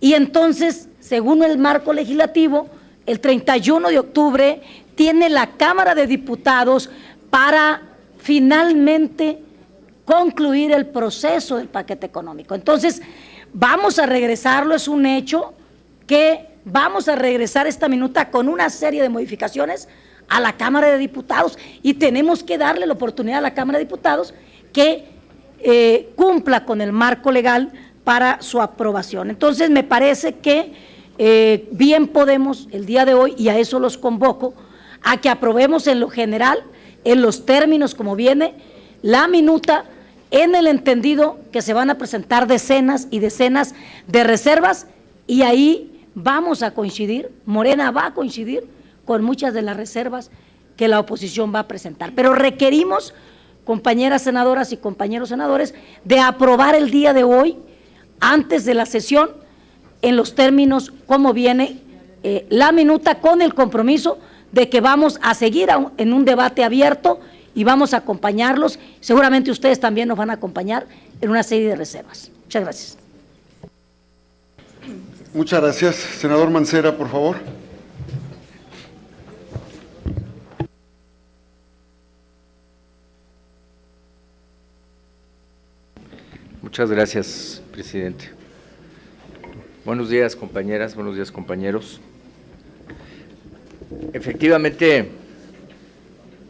Speaker 10: Y entonces, según el marco legislativo, el 31 de octubre tiene la Cámara de Diputados para finalmente concluir el proceso del paquete económico. Entonces, Vamos a regresarlo, es un hecho que vamos a regresar esta minuta con una serie de modificaciones a la Cámara de Diputados y tenemos que darle la oportunidad a la Cámara de Diputados que cumpla con el marco legal para su aprobación. Entonces, me parece que bien podemos el día de hoy, y a eso los convoco, a que aprobemos en lo general, en los términos como viene, la minuta, en el entendido que se van a presentar decenas y decenas de reservas, y ahí vamos a coincidir, Morena va a coincidir con muchas de las reservas que la oposición va a presentar. Pero requerimos, compañeras senadoras y compañeros senadores, de aprobar el día de hoy, antes de la sesión, en los términos como viene la minuta, con el compromiso de que vamos a seguir en un debate abierto y vamos a acompañarlos. Seguramente ustedes también nos van a acompañar en una serie de reservas. Muchas gracias.
Speaker 1: Muchas gracias. Senador Mancera, por favor.
Speaker 11: Muchas gracias, presidente. Buenos días, compañeras, buenos días, compañeros. Efectivamente,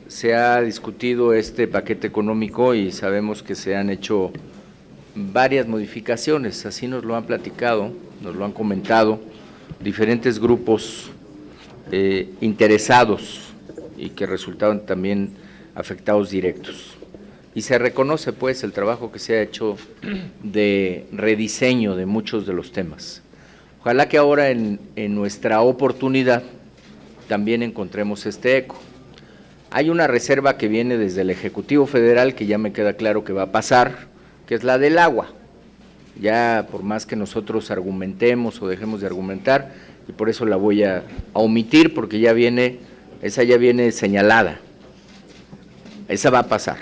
Speaker 11: se ha discutido este paquete económico y sabemos que se han hecho varias modificaciones, así nos lo han platicado, nos lo han comentado diferentes grupos interesados y que resultaron también afectados directos. Y se reconoce pues el trabajo que se ha hecho de rediseño de muchos de los temas. Ojalá que ahora en nuestra oportunidad también encontremos este eco. Hay una reserva que viene desde el Ejecutivo Federal que ya me queda claro que va a pasar, que es la del agua. Ya por más que nosotros argumentemos o dejemos de argumentar, y por eso la voy a omitir porque ya viene, esa ya viene señalada. Esa va a pasar.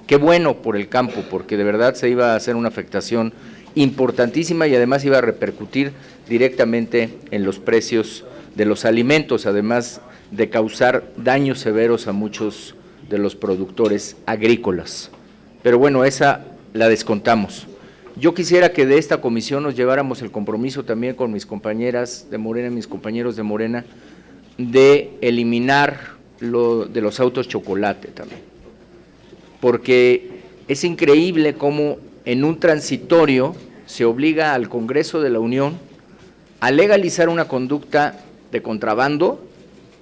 Speaker 11: Qué bueno por el campo, porque de verdad se iba a hacer una afectación importantísima y además iba a repercutir directamente en los precios de los alimentos, además de causar daños severos a muchos de los productores agrícolas. Pero bueno, esa la descontamos. Yo quisiera que de esta comisión nos lleváramos el compromiso también con mis compañeras de Morena, mis compañeros de Morena, de eliminar lo de los autos chocolate también. Porque es increíble cómo en un transitorio se obliga al Congreso de la Unión a legalizar una conducta de contrabando,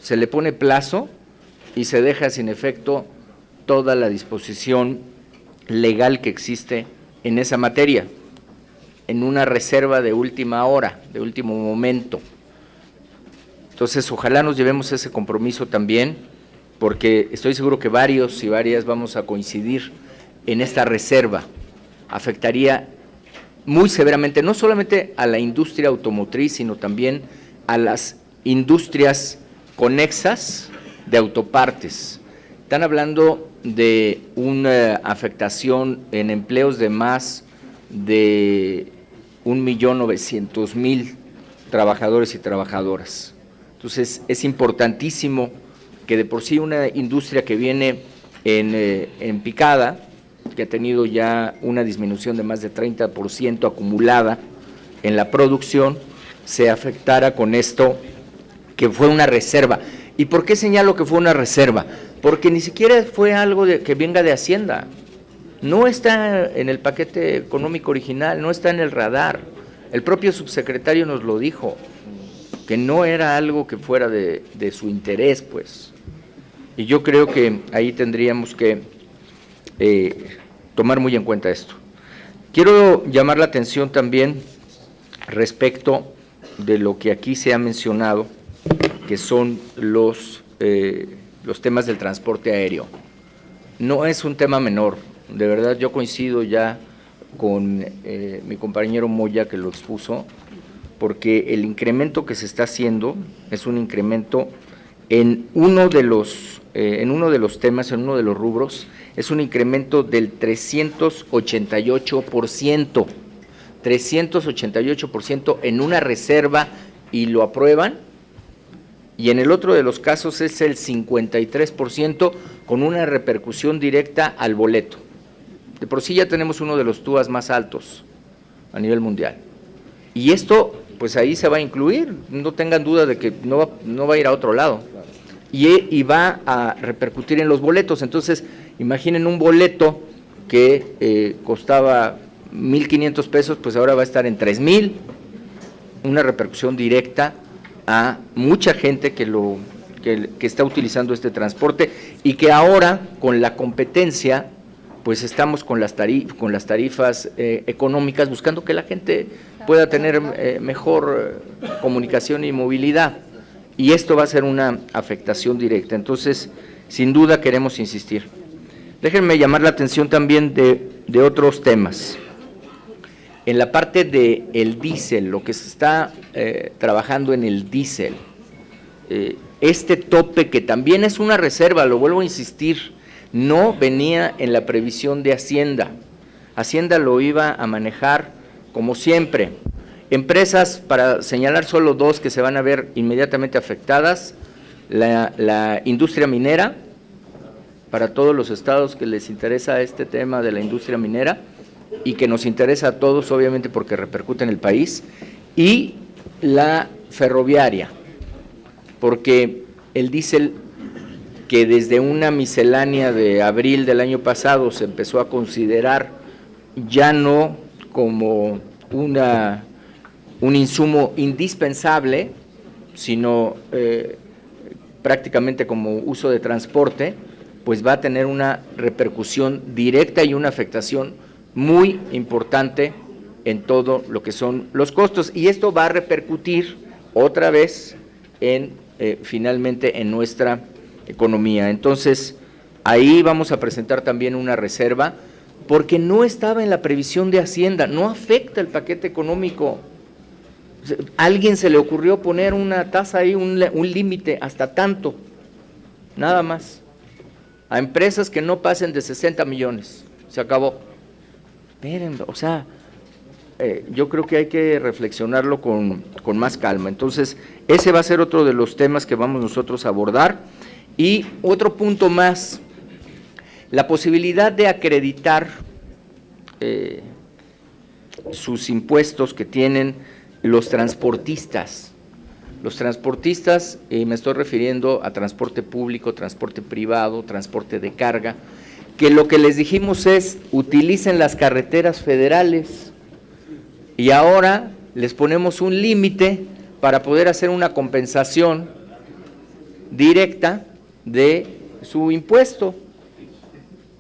Speaker 11: se le pone plazo y se deja sin efecto toda la disposición legal que existe en esa materia, en una reserva de última hora, de último momento. Entonces, ojalá nos llevemos ese compromiso también, porque estoy seguro que varios y varias vamos a coincidir en esta reserva. Afectaría muy severamente, no solamente a la industria automotriz, sino también a las industrias conexas de autopartes. Están hablando de una afectación en empleos de más de 1.900.000 trabajadores y trabajadoras. Entonces, es importantísimo que de por sí una industria que viene en picada, que ha tenido ya una disminución de más de 30% acumulada en la producción, se afectara con esto, que fue una reserva. ¿Y por qué señalo que fue una reserva? Porque ni siquiera fue algo que venga de Hacienda, no está en el paquete económico original, no está en el radar. El propio subsecretario nos lo dijo, que no era algo que fuera de su interés, pues. Y yo creo que ahí tendríamos que tomar muy en cuenta esto. Quiero llamar la atención también respecto de lo que aquí se ha mencionado, que son los temas del transporte aéreo. No es un tema menor, de verdad yo coincido ya con mi compañero Moya que lo expuso, porque el incremento que se está haciendo es un incremento en uno de los temas, en uno de los rubros, es un incremento del 388%, 388% en una reserva y lo aprueban, y en el otro de los casos es el 53% con una repercusión directa al boleto. De por sí ya tenemos uno de los TUAs más altos a nivel mundial. Y esto, pues ahí se va a incluir, no tengan duda de que no va a ir a otro lado. Y va a repercutir en los boletos. Entonces, imaginen un boleto que costaba 1,500 pesos, pues ahora va a estar en 3,000, una repercusión directa a mucha gente que está utilizando este transporte y que ahora, con la competencia, pues estamos con las tarifas económicas, buscando que la gente pueda tener mejor comunicación y movilidad. Y esto va a ser una afectación directa. Entonces, sin duda queremos insistir. Déjenme llamar la atención también de otros temas. En la parte del diésel, lo que se está trabajando en el diésel, este tope que también es una reserva, lo vuelvo a insistir, no venía en la previsión de Hacienda. Hacienda lo iba a manejar como siempre. Empresas, para señalar solo dos que se van a ver inmediatamente afectadas, la industria minera, para todos los estados que les interesa este tema de la industria minera y que nos interesa a todos, obviamente, porque repercute en el país, y la ferroviaria, porque el diésel, que desde una miscelánea de abril del año pasado se empezó a considerar ya no como un insumo indispensable, sino prácticamente como uso de transporte, pues va a tener una repercusión directa y una afectación muy importante en todo lo que son los costos, y esto va a repercutir otra vez finalmente en nuestra economía. Entonces, ahí vamos a presentar también una reserva, porque no estaba en la previsión de Hacienda, no afecta el paquete económico. ¿A alguien se le ocurrió poner una tasa ahí, un límite hasta tanto? Nada más. A empresas que no pasen de 60 millones. Se acabó. Esperen, o sea, yo creo que hay que reflexionarlo con más calma. Entonces, ese va a ser otro de los temas que vamos nosotros a abordar. Y otro punto más, la posibilidad de acreditar sus impuestos que tienen los transportistas. Los transportistas, me estoy refiriendo a transporte público, transporte privado, transporte de carga, que lo que les dijimos es, utilicen las carreteras federales, y ahora les ponemos un límite para poder hacer una compensación directa de su impuesto,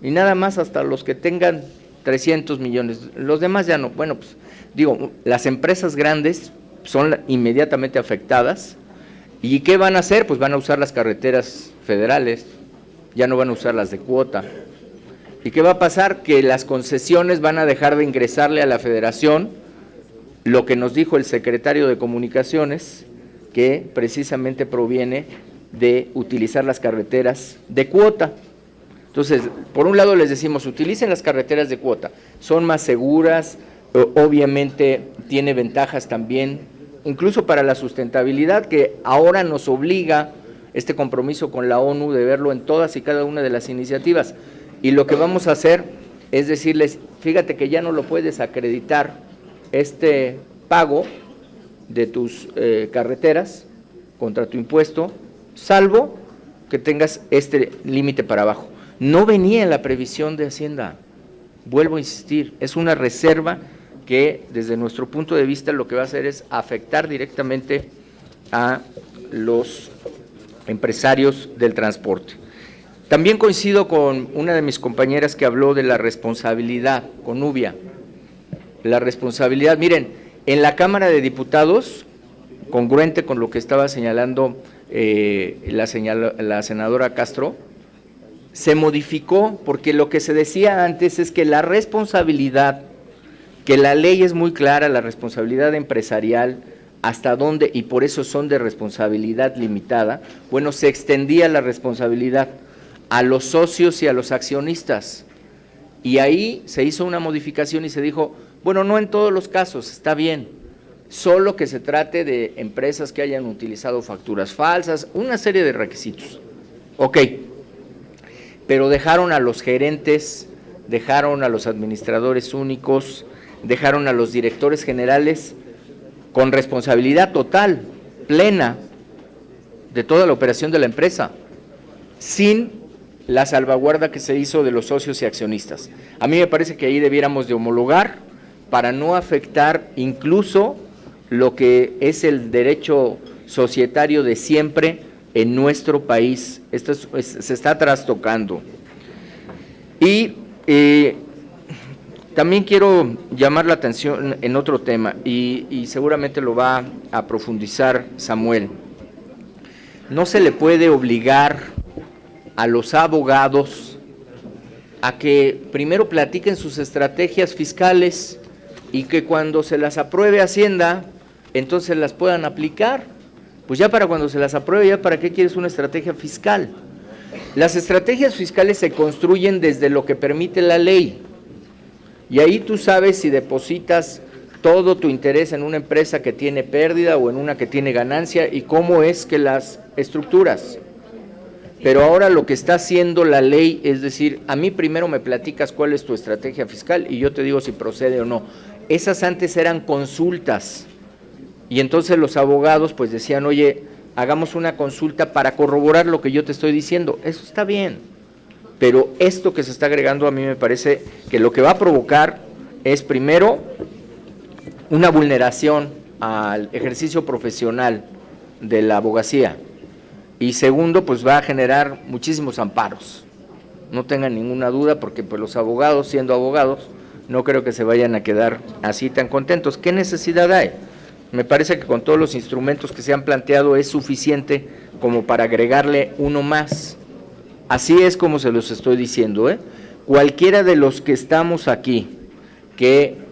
Speaker 11: y nada más hasta los que tengan 300 millones, los demás ya no. Bueno, pues digo, las empresas grandes son inmediatamente afectadas, ¿y qué van a hacer? Pues van a usar las carreteras federales, ya no van a usar las de cuota. ¿Y qué va a pasar? Que las concesiones van a dejar de ingresarle a la federación, lo que nos dijo el secretario de Comunicaciones, que precisamente proviene de utilizar las carreteras de cuota. Entonces, por un lado les decimos, utilicen las carreteras de cuota, son más seguras, obviamente tiene ventajas también, incluso para la sustentabilidad, que ahora nos obliga este compromiso con la ONU de verlo en todas y cada una de las iniciativas. Y lo que vamos a hacer es decirles, fíjate que ya no lo puedes acreditar este pago de tus carreteras contra tu impuesto, salvo que tengas este límite para abajo. No venía en la previsión de Hacienda, vuelvo a insistir, es una reserva que desde nuestro punto de vista lo que va a hacer es afectar directamente a los empresarios del transporte. También coincido con una de mis compañeras que habló de la responsabilidad, con Nubia. La responsabilidad, miren, en la Cámara de Diputados, congruente con lo que estaba señalando la senadora Castro, se modificó porque lo que se decía antes es que la responsabilidad, que la ley es muy clara, la responsabilidad empresarial, hasta dónde, y por eso son de responsabilidad limitada, bueno, se extendía la responsabilidad a los socios y a los accionistas, y ahí se hizo una modificación y se dijo, bueno, no en todos los casos, está bien, solo que se trate de empresas que hayan utilizado facturas falsas, una serie de requisitos. Ok, pero dejaron a los gerentes, dejaron a los administradores únicos, dejaron a los directores generales con responsabilidad total, plena, de toda la operación de la empresa, sin la salvaguarda que se hizo de los socios y accionistas. A mí me parece que ahí debiéramos de homologar para no afectar incluso lo que es el derecho societario de siempre en nuestro país. Esto se está trastocando. Y también quiero llamar la atención en otro tema, y seguramente lo va a profundizar Samuel. No se le puede obligar a los abogados a que primero platiquen sus estrategias fiscales y que cuando se las apruebe Hacienda, entonces las puedan aplicar. Pues ya para cuando se las apruebe, ¿ya para qué quieres una estrategia fiscal? Las estrategias fiscales se construyen desde lo que permite la ley. Y ahí tú sabes si depositas todo tu interés en una empresa que tiene pérdida o en una que tiene ganancia y cómo es que las estructuras. Pero ahora lo que está haciendo la ley es decir, a mí primero me platicas cuál es tu estrategia fiscal y yo te digo si procede o no. Esas antes eran consultas y entonces los abogados pues decían, oye, hagamos una consulta para corroborar lo que yo te estoy diciendo. Eso está bien, pero esto que se está agregando a mí me parece que lo que va a provocar es primero una vulneración al ejercicio profesional de la abogacía y segundo, pues va a generar muchísimos amparos. No tengan ninguna duda porque pues los abogados, siendo abogados, no creo que se vayan a quedar así tan contentos. ¿Qué necesidad hay? Me parece que con todos los instrumentos que se han planteado es suficiente como para agregarle uno más. Así es como se los estoy diciendo, ¿eh? Cualquiera de los que estamos aquí que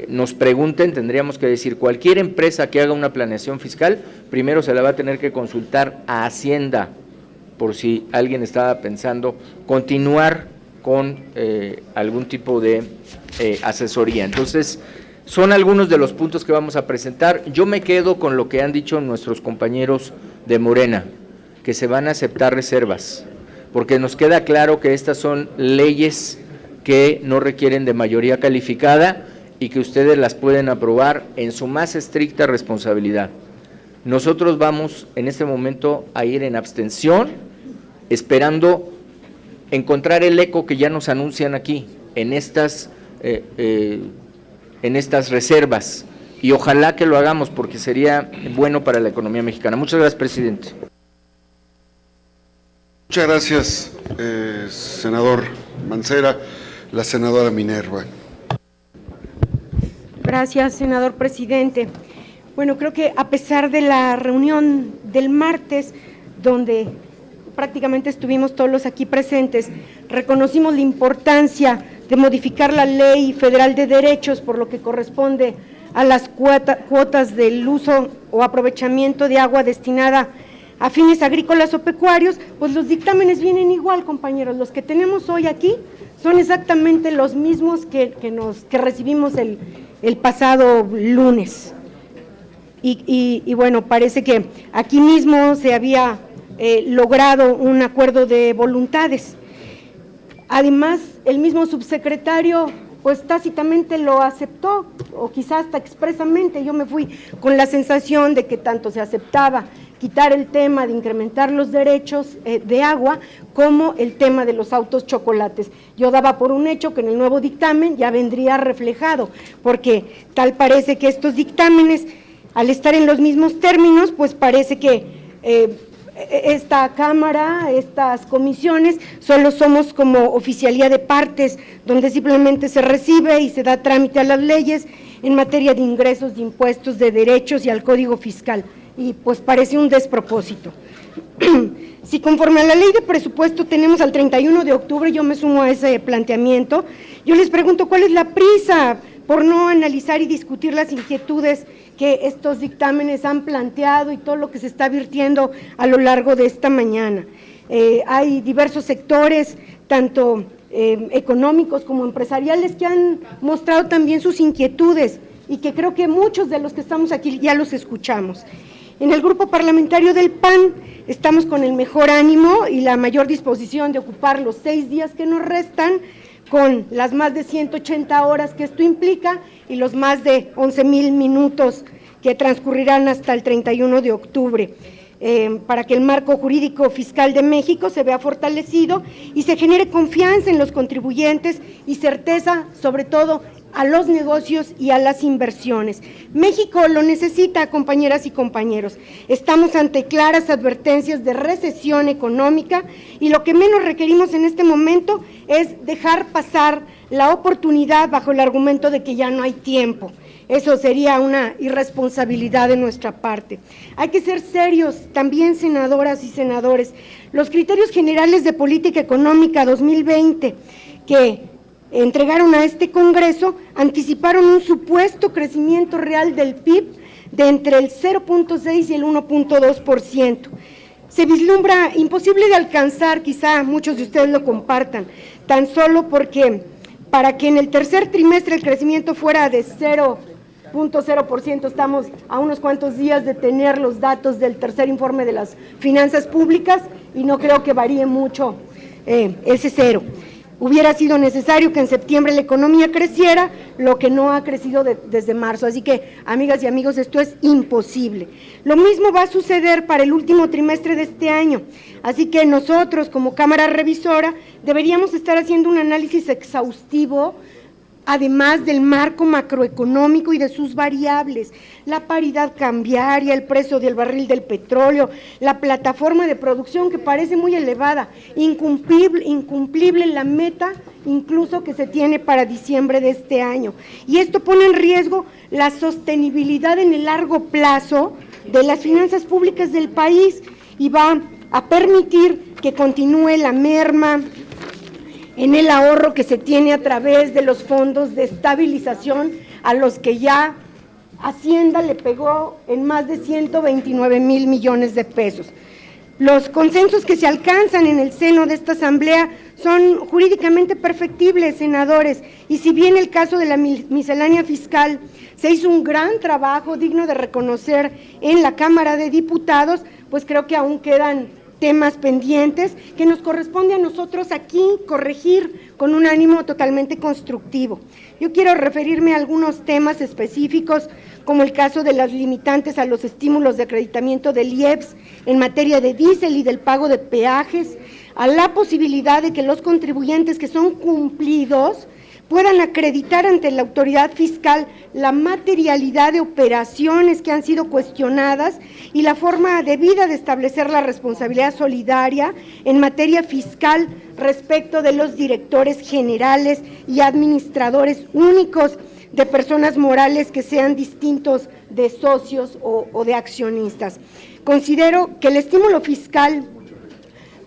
Speaker 11: nos pregunten, tendríamos que decir, cualquier empresa que haga una planeación fiscal, primero se la va a tener que consultar a Hacienda, por si alguien estaba pensando continuar con algún tipo de asesoría. Entonces, son algunos de los puntos que vamos a presentar. Yo me quedo con lo que han dicho nuestros compañeros de Morena, que se van a aceptar reservas, porque nos queda claro que estas son leyes que no requieren de mayoría calificada y que ustedes las pueden aprobar en su más estricta responsabilidad. Nosotros vamos en este momento a ir en abstención, esperando encontrar el eco que ya nos anuncian aquí, en estas reservas, y ojalá que lo hagamos porque sería bueno para la economía mexicana. Muchas gracias, presidente.
Speaker 1: Muchas gracias, senador Mancera. La senadora Minerva.
Speaker 2: Gracias, senador presidente. Bueno, creo que a pesar de la reunión del martes, donde prácticamente estuvimos todos los aquí presentes, reconocimos la importancia de modificar la Ley Federal de Derechos por lo que corresponde a las cuotas del uso o aprovechamiento de agua destinada a fines agrícolas o pecuarios, pues los dictámenes vienen igual, compañeros. Los que tenemos hoy aquí son exactamente los mismos que recibimos el pasado lunes. Y bueno, parece que aquí mismo se había logrado un acuerdo de voluntades. Además, el mismo subsecretario pues tácitamente lo aceptó, o quizás hasta expresamente. Yo me fui con la sensación de que tanto se aceptaba quitar el tema de incrementar los derechos de agua, como el tema de los autos chocolates. Yo daba por un hecho que en el nuevo dictamen ya vendría reflejado, porque tal parece que estos dictámenes, al estar en los mismos términos, pues parece que esta Cámara, estas comisiones, solo somos como oficialía de partes, donde simplemente se recibe y se da trámite a las leyes en materia de ingresos, de impuestos, de derechos y al Código Fiscal. Y pues parece un despropósito. Si conforme a la ley de presupuesto tenemos al 31 de octubre, yo me sumo a ese planteamiento, yo les pregunto cuál es la prisa por no analizar y discutir las inquietudes que estos dictámenes han planteado y todo lo que se está virtiendo a lo largo de esta mañana. Hay diversos sectores, tanto económicos como empresariales, que han mostrado también sus inquietudes y que creo que muchos de los que estamos aquí ya los escuchamos. En el grupo parlamentario del PAN estamos con el mejor ánimo y la mayor disposición de ocupar los 6 días que nos restan con las más de 180 horas que esto implica y los más de 11,000 minutos que transcurrirán hasta el 31 de octubre. Para que el marco jurídico fiscal de México se vea fortalecido y se genere confianza en los contribuyentes y certeza, sobre todo, a los negocios y a las inversiones. México lo necesita, compañeras y compañeros. Estamos ante claras advertencias de recesión económica y lo que menos requerimos en este momento es dejar pasar la oportunidad bajo el argumento de que ya no hay tiempo. Eso sería una irresponsabilidad de nuestra parte. Hay que ser serios también, senadoras y senadores. Los criterios generales de política económica 2020 que entregaron a este Congreso anticiparon un supuesto crecimiento real del PIB de entre el 0.6 y el 1.2%. Se vislumbra imposible de alcanzar, quizá muchos de ustedes lo compartan, tan solo porque para que en el tercer trimestre el crecimiento fuera de 0.0%, estamos a unos cuantos días de tener los datos del tercer informe de las finanzas públicas y no creo que varíe mucho ese cero. Hubiera sido necesario que en septiembre la economía creciera, lo que no ha crecido desde marzo. Así que, amigas y amigos, esto es imposible. Lo mismo va a suceder para el último trimestre de este año. Así que nosotros, como Cámara Revisora, deberíamos estar haciendo un análisis exhaustivo, además del marco macroeconómico y de sus variables, la paridad cambiaria, el precio del barril del petróleo, la plataforma de producción que parece muy elevada, incumplible la meta incluso que se tiene para diciembre de este año. Y esto pone en riesgo la sostenibilidad en el largo plazo de las finanzas públicas del país y va a permitir que continúe la merma en el ahorro que se tiene a través de los fondos de estabilización a los que ya Hacienda le pegó en más de 129,000 millones de pesos. Los consensos que se alcanzan en el seno de esta asamblea son jurídicamente perfectibles, senadores, y si bien el caso de la miscelánea fiscal se hizo un gran trabajo digno de reconocer en la Cámara de Diputados, pues creo que aún quedan temas pendientes que nos corresponde a nosotros aquí corregir con un ánimo totalmente constructivo. Yo quiero referirme a algunos temas específicos, como el caso de las limitantes a los estímulos de acreditamiento del IEPS en materia de diésel y del pago de peajes, a la posibilidad de que los contribuyentes que son cumplidos puedan acreditar ante la autoridad fiscal la materialidad de operaciones que han sido cuestionadas y la forma debida de establecer la responsabilidad solidaria en materia fiscal respecto de los directores generales y administradores únicos de personas morales que sean distintos de socios o de accionistas. Considero que el estímulo fiscal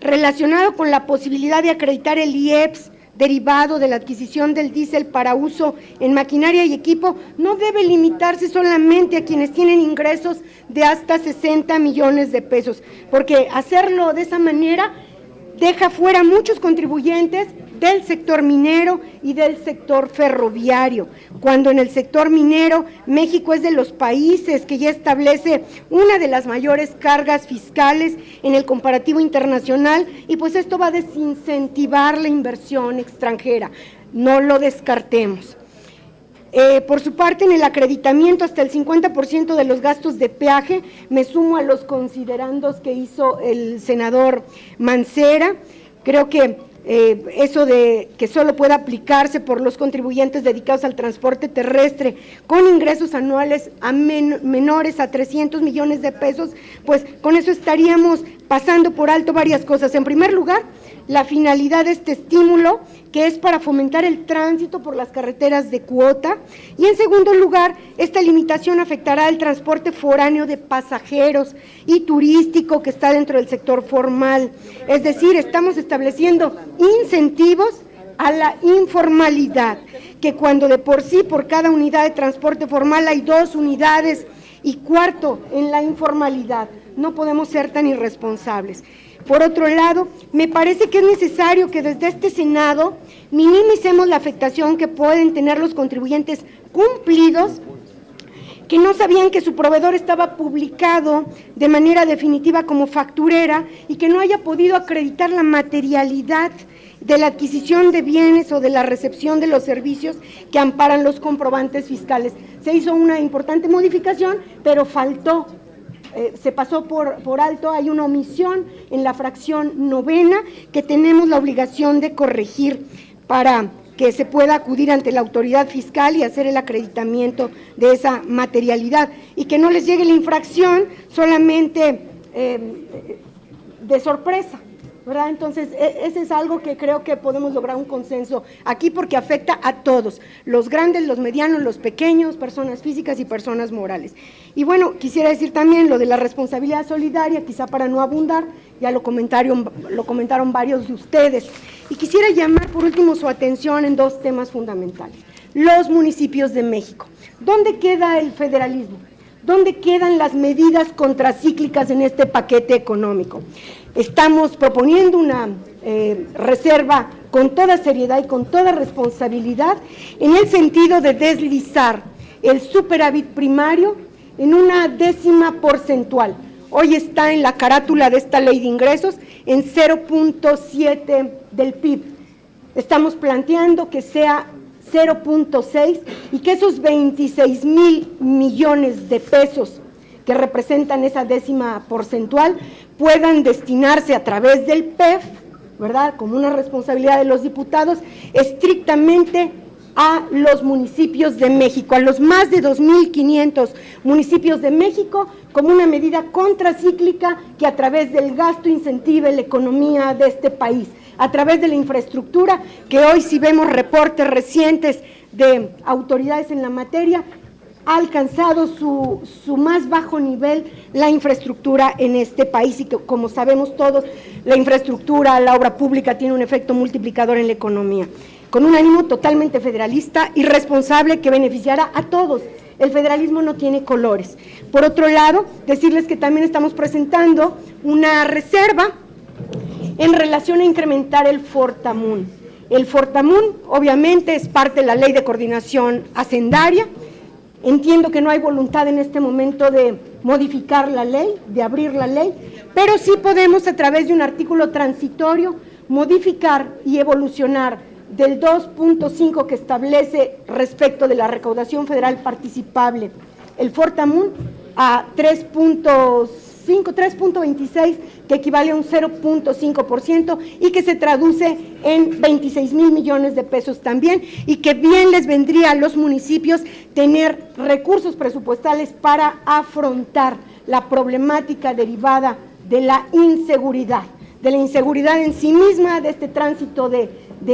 Speaker 2: relacionado con la posibilidad de acreditar el IEPS derivado de la adquisición del diésel para uso en maquinaria y equipo no debe limitarse solamente a quienes tienen ingresos de hasta 60 millones de pesos, porque hacerlo de esa manera deja fuera muchos contribuyentes del sector minero y del sector ferroviario, cuando en el sector minero México es de los países que ya establece una de las mayores cargas fiscales en el comparativo internacional y pues esto va a desincentivar la inversión extranjera, no lo descartemos. Por su parte, en el acreditamiento hasta el 50% de los gastos de peaje, me sumo a los considerandos que hizo el senador Mancera. Creo que eso de que solo pueda aplicarse por los contribuyentes dedicados al transporte terrestre con ingresos anuales menores a 300 millones de pesos, pues con eso estaríamos pasando por alto varias cosas. En primer lugar, la finalidad de este estímulo, que es para fomentar el tránsito por las carreteras de cuota, y en segundo lugar, esta limitación afectará el transporte foráneo de pasajeros y turístico que está dentro del sector formal, es decir, estamos estableciendo incentivos a la informalidad, que cuando de por sí por cada unidad de transporte formal hay 2 unidades y cuarto en la informalidad, no podemos ser tan irresponsables. Por otro lado, me parece que es necesario que desde este Senado minimicemos la afectación que pueden tener los contribuyentes cumplidos que no sabían que su proveedor estaba publicado de manera definitiva como facturera y que no haya podido acreditar la materialidad de la adquisición de bienes o de la recepción de los servicios que amparan los comprobantes fiscales. Se hizo una importante modificación, pero faltó, se pasó por alto, hay una omisión en la fracción 9ª que tenemos la obligación de corregir para que se pueda acudir ante la autoridad fiscal y hacer el acreditamiento de esa materialidad, y que no les llegue la infracción solamente de sorpresa, ¿verdad? Entonces, ese es algo que creo que podemos lograr un consenso aquí, porque afecta a todos, los grandes, los medianos, los pequeños, personas físicas y personas morales. Y bueno, quisiera decir también lo de la responsabilidad solidaria, quizá para no abundar, ya lo comentaron varios de ustedes. Y quisiera llamar por último su atención en dos temas fundamentales. Los municipios de México. ¿Dónde queda el federalismo? ¿Dónde quedan las medidas contracíclicas en este paquete económico? Estamos proponiendo una reserva con toda seriedad y con toda responsabilidad en el sentido de deslizar el superávit primario en una décima porcentual. Hoy está en la carátula de esta ley de ingresos en 0.7 del PIB. Estamos planteando que sea 0.6 y que esos 26,000 millones de pesos que representan esa décima porcentual puedan destinarse a través del PEF, ¿verdad?, como una responsabilidad de los diputados, estrictamente a los municipios de México, a los más de 2.500 municipios de México, como una medida contracíclica que a través del gasto incentive la economía de este país, a través de la infraestructura, que hoy si vemos reportes recientes de autoridades en la materia, ha alcanzado su más bajo nivel la infraestructura en este país, y que, como sabemos todos, la infraestructura, la obra pública tiene un efecto multiplicador en la economía, con un ánimo totalmente federalista y responsable que beneficiará a todos. El federalismo no tiene colores. Por otro lado, decirles que también estamos presentando una reserva en relación a incrementar el Fortamun. El Fortamun, obviamente, es parte de la Ley de Coordinación Hacendaria. Entiendo que no hay voluntad en este momento de modificar la ley, de abrir la ley, pero sí podemos, a través de un artículo transitorio, modificar y evolucionar del 2.5 que establece respecto de la recaudación federal participable el Fortamun a 3.26, que equivale a un 0.5% y que se traduce en 26,000 millones de pesos también, y que bien les vendría a los municipios tener recursos presupuestales para afrontar la problemática derivada de la inseguridad en sí misma, de este tránsito de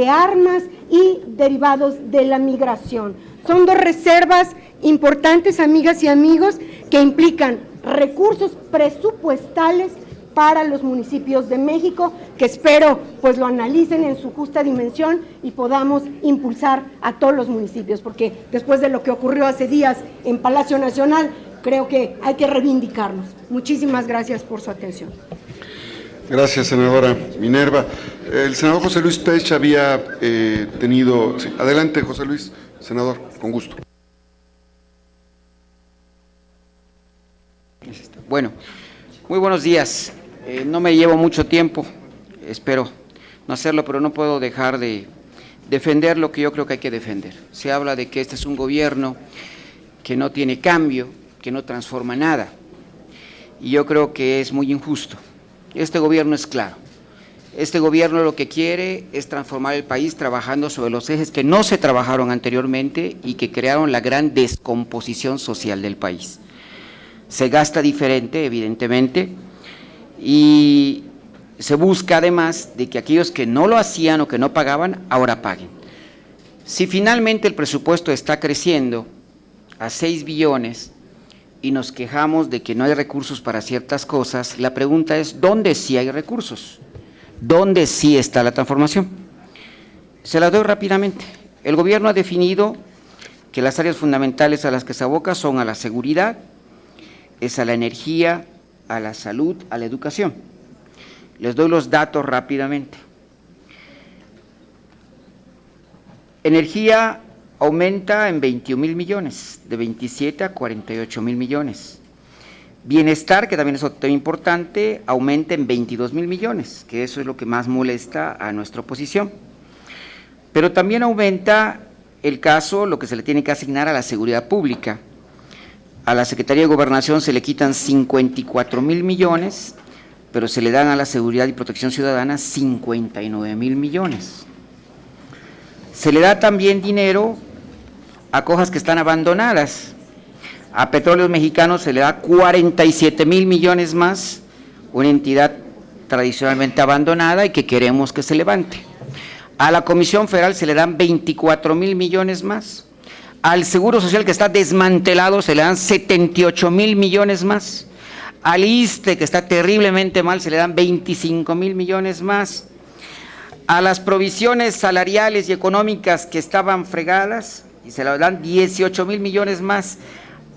Speaker 2: armas y derivados de la migración. Son dos reservas importantes, amigas y amigos, que implican recursos presupuestales para los municipios de México, que espero pues lo analicen en su justa dimensión y podamos impulsar a todos los municipios, porque después de lo que ocurrió hace días en Palacio Nacional, creo que hay que reivindicarnos. Muchísimas gracias por su atención.
Speaker 1: Gracias, senadora Minerva. El senador José Luis Pech había tenido... Sí, adelante, José Luis, senador, con gusto.
Speaker 12: Bueno, muy buenos días. No me llevo mucho tiempo, espero no hacerlo, pero no puedo dejar de defender lo que yo creo que hay que defender. Se habla de que este es un gobierno que no tiene cambio, que no transforma nada, y yo creo que es muy injusto. Este gobierno es claro. Este gobierno lo que quiere es transformar el país trabajando sobre los ejes que no se trabajaron anteriormente y que crearon la gran descomposición social del país. Se gasta diferente, evidentemente, y se busca además de que aquellos que no lo hacían o que no pagaban, ahora paguen. Si finalmente el presupuesto está creciendo a 6 billones y nos quejamos de que no hay recursos para ciertas cosas, la pregunta es, ¿dónde sí hay recursos? ¿Dónde sí está la transformación? Se la doy rápidamente. El gobierno ha definido que las áreas fundamentales a las que se aboca son a la seguridad, es a la energía, a la salud, a la educación. Les doy los datos rápidamente. Energía aumenta en 21,000 millones, de 27 a 48,000 millones. Bienestar, que también es otro tema importante, aumenta en 22,000 millones, que eso es lo que más molesta a nuestra oposición. Pero también aumenta el caso, lo que se le tiene que asignar a la seguridad pública. A la Secretaría de Gobernación se le quitan 54,000 millones, pero se le dan a la Seguridad y Protección Ciudadana 59,000 millones. Se le da también dinero a cosas que están abandonadas. A Petróleos Mexicanos se le da 47,000 millones más, una entidad tradicionalmente abandonada y que queremos que se levante. A la Comisión Federal se le dan 24,000 millones más. Al Seguro Social, que está desmantelado, se le dan 78,000 millones más. Al ISSSTE, que está terriblemente mal, se le dan 25,000 millones más. A las provisiones salariales y económicas que estaban fregadas, y se le dan 18,000 millones más.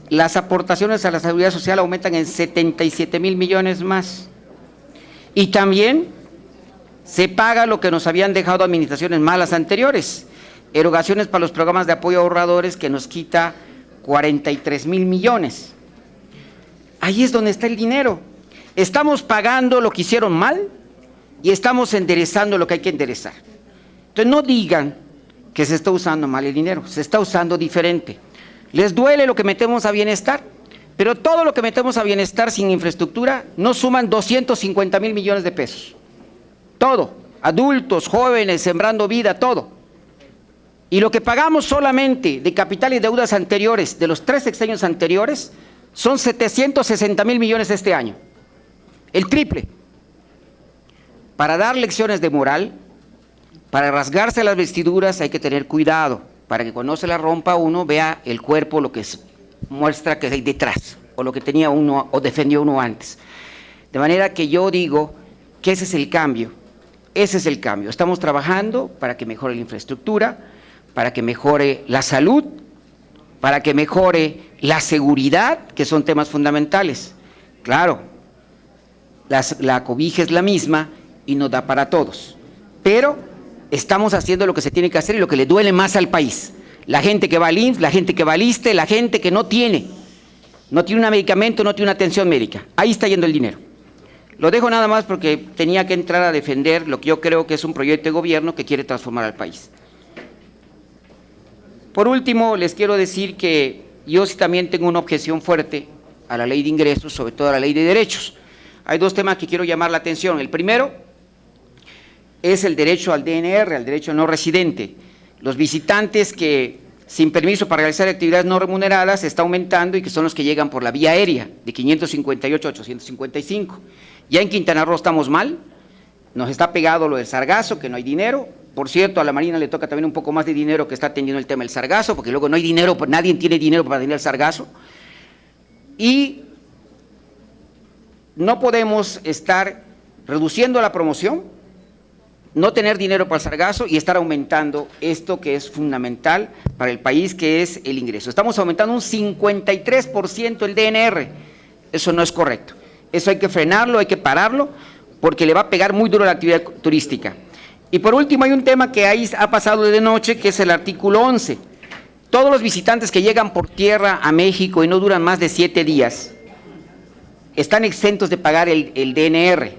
Speaker 12: Las aportaciones a la Seguridad Social aumentan en 77,000 millones más. Y también se paga lo que nos habían dejado administraciones malas anteriores, erogaciones para los programas de apoyo a ahorradores, que nos quita 43,000 millones. Ahí es donde está el dinero. Estamos pagando lo que hicieron mal y estamos enderezando lo que hay que enderezar. Entonces no digan que se está usando mal el dinero, se está usando diferente. Les duele lo que metemos a bienestar, pero todo lo que metemos a bienestar sin infraestructura nos suman 250,000 millones de pesos. Todo, adultos, jóvenes, sembrando vida, todo. Y lo que pagamos solamente de capital y deudas anteriores, de los 3 sexenios anteriores, son 760,000 millones este año, el triple. Para dar lecciones de moral, para rasgarse las vestiduras hay que tener cuidado, para que cuando se la rompa uno vea el cuerpo, lo que muestra que hay detrás, o lo que tenía uno o defendió uno antes. De manera que yo digo que ese es el cambio, ese es el cambio. Estamos trabajando para que mejore la infraestructura, para que mejore la salud, para que mejore la seguridad, que son temas fundamentales. Claro, la cobija es la misma y nos da para todos, pero estamos haciendo lo que se tiene que hacer y lo que le duele más al país. La gente que va al IMSS, la gente que va al ISSSTE, la gente que no tiene un medicamento, no tiene una atención médica. Ahí está yendo el dinero. Lo dejo nada más porque tenía que entrar a defender lo que yo creo que es un proyecto de gobierno que quiere transformar al país. Por último, les quiero decir que yo sí también tengo una objeción fuerte a la ley de ingresos, sobre todo a la ley de derechos. Hay 2 temas que quiero llamar la atención. El primero es el derecho al DNR, al derecho no residente. Los visitantes que sin permiso para realizar actividades no remuneradas está aumentando y que son los que llegan por la vía aérea, de 558 a 855. Ya en Quintana Roo estamos mal, nos está pegado lo del sargazo, que no hay dinero. Por cierto, a la Marina le toca también un poco más de dinero que está atendiendo el tema del sargazo, porque luego no hay dinero, nadie tiene dinero para atender el sargazo. Y no podemos estar reduciendo la promoción, no tener dinero para el sargazo y estar aumentando esto que es fundamental para el país, que es el ingreso. Estamos aumentando un 53% el DNR, eso no es correcto. Eso hay que frenarlo, hay que pararlo, porque le va a pegar muy duro a la actividad turística. Y por último hay un tema que ahí ha pasado de noche, que es el artículo 11. Todos los visitantes que llegan por tierra a México y no duran más de 7 días, están exentos de pagar el DNR.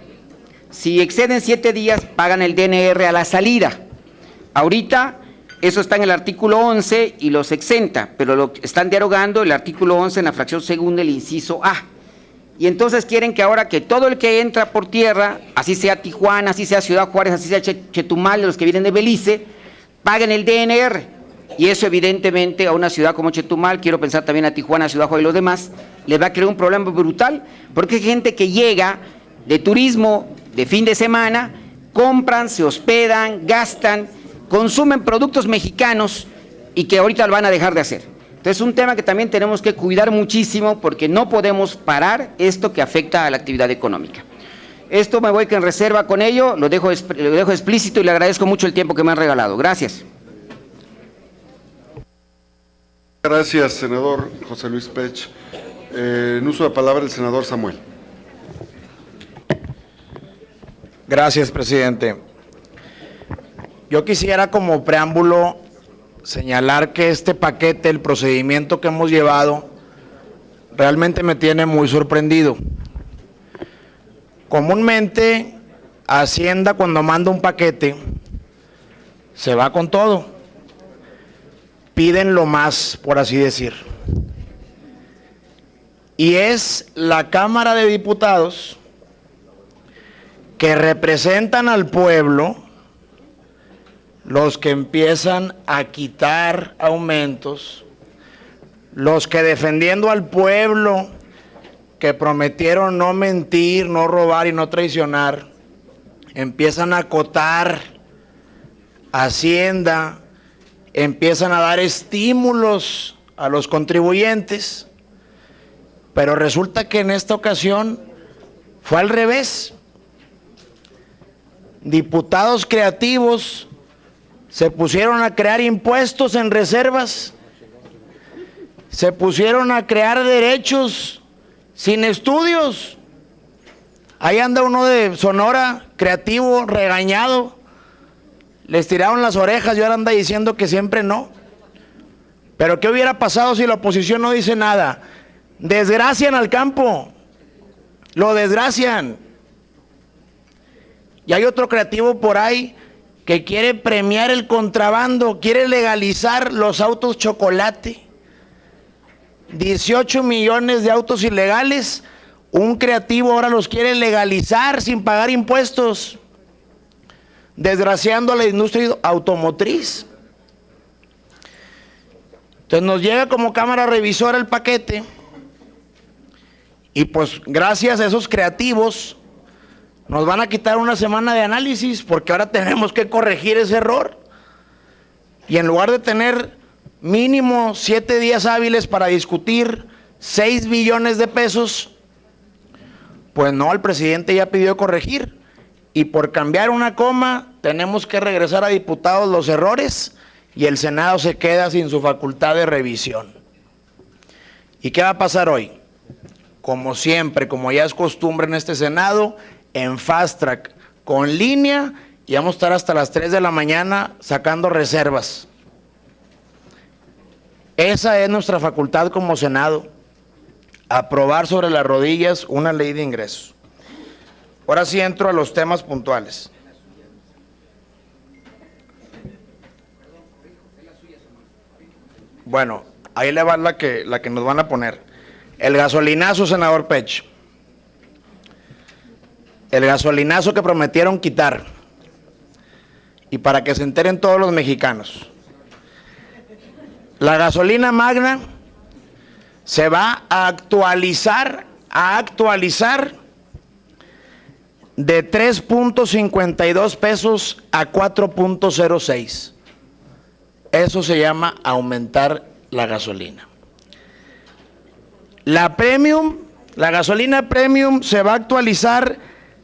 Speaker 12: Si exceden 7 días, pagan el DNR a la salida. Ahorita, eso está en el artículo 11 y los exenta, pero lo están derogando el artículo 11 en la fracción segunda, el inciso A. Y entonces quieren que ahora que todo el que entra por tierra, así sea Tijuana, así sea Ciudad Juárez, así sea Chetumal, los que vienen de Belice, paguen el DNR. Y eso evidentemente a una ciudad como Chetumal, quiero pensar también a Tijuana, Ciudad Juárez y los demás, les va a crear un problema brutal, porque hay gente que llega de turismo de fin de semana, compran, se hospedan, gastan, consumen productos mexicanos y que ahorita lo van a dejar de hacer. Entonces es un tema que también tenemos que cuidar muchísimo porque no podemos parar esto que afecta a la actividad económica. Esto me voy en reserva con ello, lo dejo explícito y le agradezco mucho el tiempo que me han regalado. Gracias.
Speaker 1: Gracias, senador José Luis Pech. En uso de palabra el senador Samuel.
Speaker 13: Gracias, presidente. Yo quisiera como preámbulo señalar que este paquete, el procedimiento que hemos llevado, realmente me tiene muy sorprendido. Comúnmente, Hacienda cuando manda un paquete, se va con todo. Piden lo más, por así decir. Y es la Cámara de Diputados que representan al pueblo los que empiezan a quitar aumentos, los que defendiendo al pueblo que prometieron no mentir, no robar y no traicionar, empiezan a acotar Hacienda, empiezan a dar estímulos a los contribuyentes, pero resulta que en esta ocasión fue al revés. Diputados creativos se pusieron a crear impuestos en reservas, se pusieron a crear derechos sin estudios. Ahí anda uno de Sonora, creativo, regañado. Les tiraron las orejas y ahora anda diciendo que siempre no. Pero ¿qué hubiera pasado si la oposición no dice nada? Desgracian al campo, lo desgracian. Y hay otro creativo por ahí que quiere premiar el contrabando, quiere legalizar los autos chocolate. 18 millones de autos ilegales, un creativo ahora los quiere legalizar sin pagar impuestos, desgraciando a la industria automotriz. Entonces nos llega como Cámara Revisora el paquete y pues gracias a esos creativos nos van a quitar una semana de análisis porque ahora tenemos que corregir ese error. Y en lugar de tener mínimo 7 días hábiles para discutir 6 billones de pesos, pues no, el presidente ya pidió corregir. Y por cambiar una coma tenemos que regresar a diputados los errores y el Senado se queda sin su facultad de revisión. ¿Y qué va a pasar hoy? Como siempre, como ya es costumbre en este Senado, en fast track, con línea, y vamos a estar hasta las 3 de la mañana sacando reservas. Esa es nuestra facultad como Senado, aprobar sobre las rodillas una ley de ingresos. Ahora sí entro a los temas puntuales. Bueno, ahí le va la que nos van a poner. El gasolinazo, senador Pech. El gasolinazo que prometieron quitar. Y para que se enteren todos los mexicanos. La gasolina magna se va a actualizar de 3.52 pesos a 4.06. Eso se llama aumentar la gasolina. La premium, la gasolina premium se va a actualizar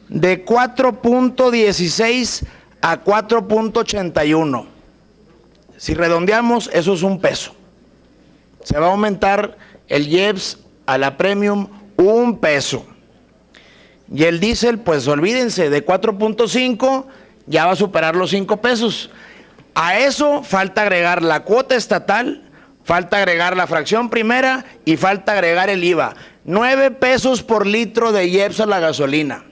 Speaker 13: de 4.16 a 4.81. Si redondeamos, eso es un peso. Se va a aumentar el IEPS a la premium un peso. Y el diésel, pues olvídense, de 4.5 ya va a superar los 5 pesos. A eso falta agregar la cuota estatal, falta agregar la fracción primera y falta agregar el IVA. 9 pesos por litro de IEPS a la gasolina.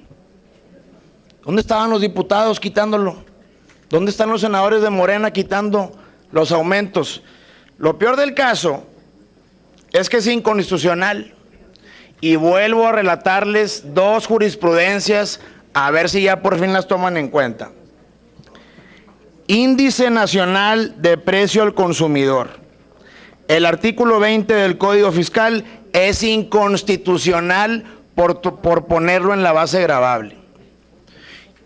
Speaker 13: ¿Dónde estaban los diputados quitándolo? ¿Dónde están los senadores de Morena quitando los aumentos? Lo peor del caso es que es inconstitucional. Y vuelvo a relatarles 2 jurisprudencias a ver si ya por fin las toman en cuenta. Índice Nacional de Precio al Consumidor. El artículo 20 del Código Fiscal es inconstitucional por ponerlo en la base gravable.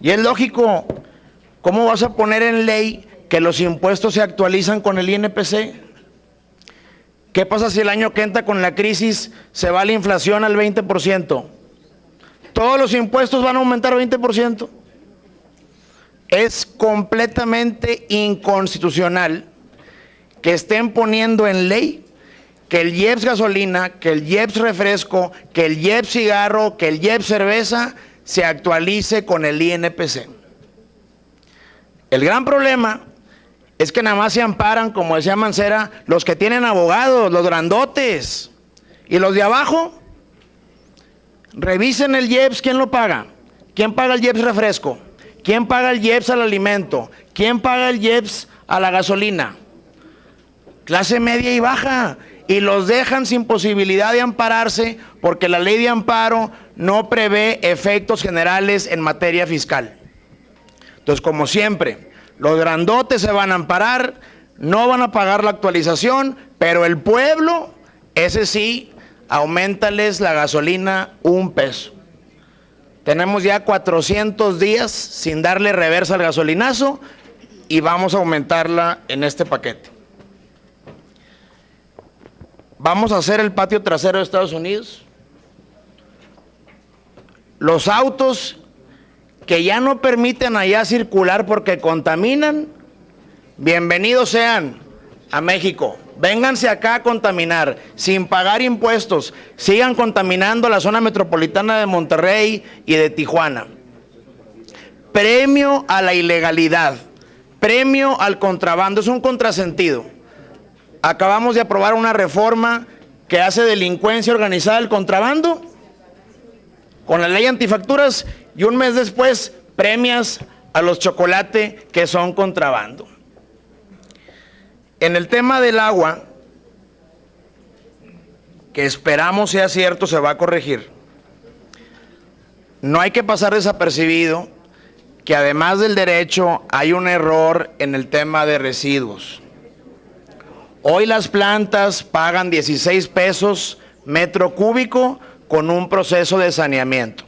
Speaker 13: Y es lógico, ¿cómo vas a poner en ley que los impuestos se actualizan con el INPC? ¿Qué pasa si el año que entra con la crisis se va la inflación al 20%? Todos los impuestos van a aumentar 20%. Es completamente inconstitucional que estén poniendo en ley que el IEPS gasolina, que el IEPS refresco, que el IEPS cigarro, que el IEPS cerveza se actualice con el INPC. El gran problema es que nada más se amparan, como decía Mancera, los que tienen abogados, los grandotes. ¿Y los de abajo? Revisen el IEPS, ¿quién lo paga? ¿Quién paga el IEPS refresco? ¿Quién paga el IEPS al alimento? ¿Quién paga el IEPS a la gasolina? Clase media y baja. Y los dejan sin posibilidad de ampararse porque la ley de amparo no prevé efectos generales en materia fiscal. Entonces, como siempre, los grandotes se van a amparar, no van a pagar la actualización, pero el pueblo, ese sí, auméntales la gasolina 1 peso. Tenemos ya 400 días sin darle reversa al gasolinazo y vamos a aumentarla en este paquete. Vamos a hacer el patio trasero de Estados Unidos. Los autos que ya no permiten allá circular porque contaminan, bienvenidos sean a México. Vénganse acá a contaminar, sin pagar impuestos, sigan contaminando la zona metropolitana de Monterrey y de Tijuana. Premio a la ilegalidad, premio al contrabando, es un contrasentido. Acabamos de aprobar una reforma que hace delincuencia organizada el contrabando, con la ley antifacturas, y un mes después premias a los chocolate que son contrabando. En el tema del agua, que esperamos sea cierto, se va a corregir. No hay que pasar desapercibido que además del derecho hay un error en el tema de residuos. Hoy las plantas pagan 16 pesos metro cúbico con un proceso de saneamiento.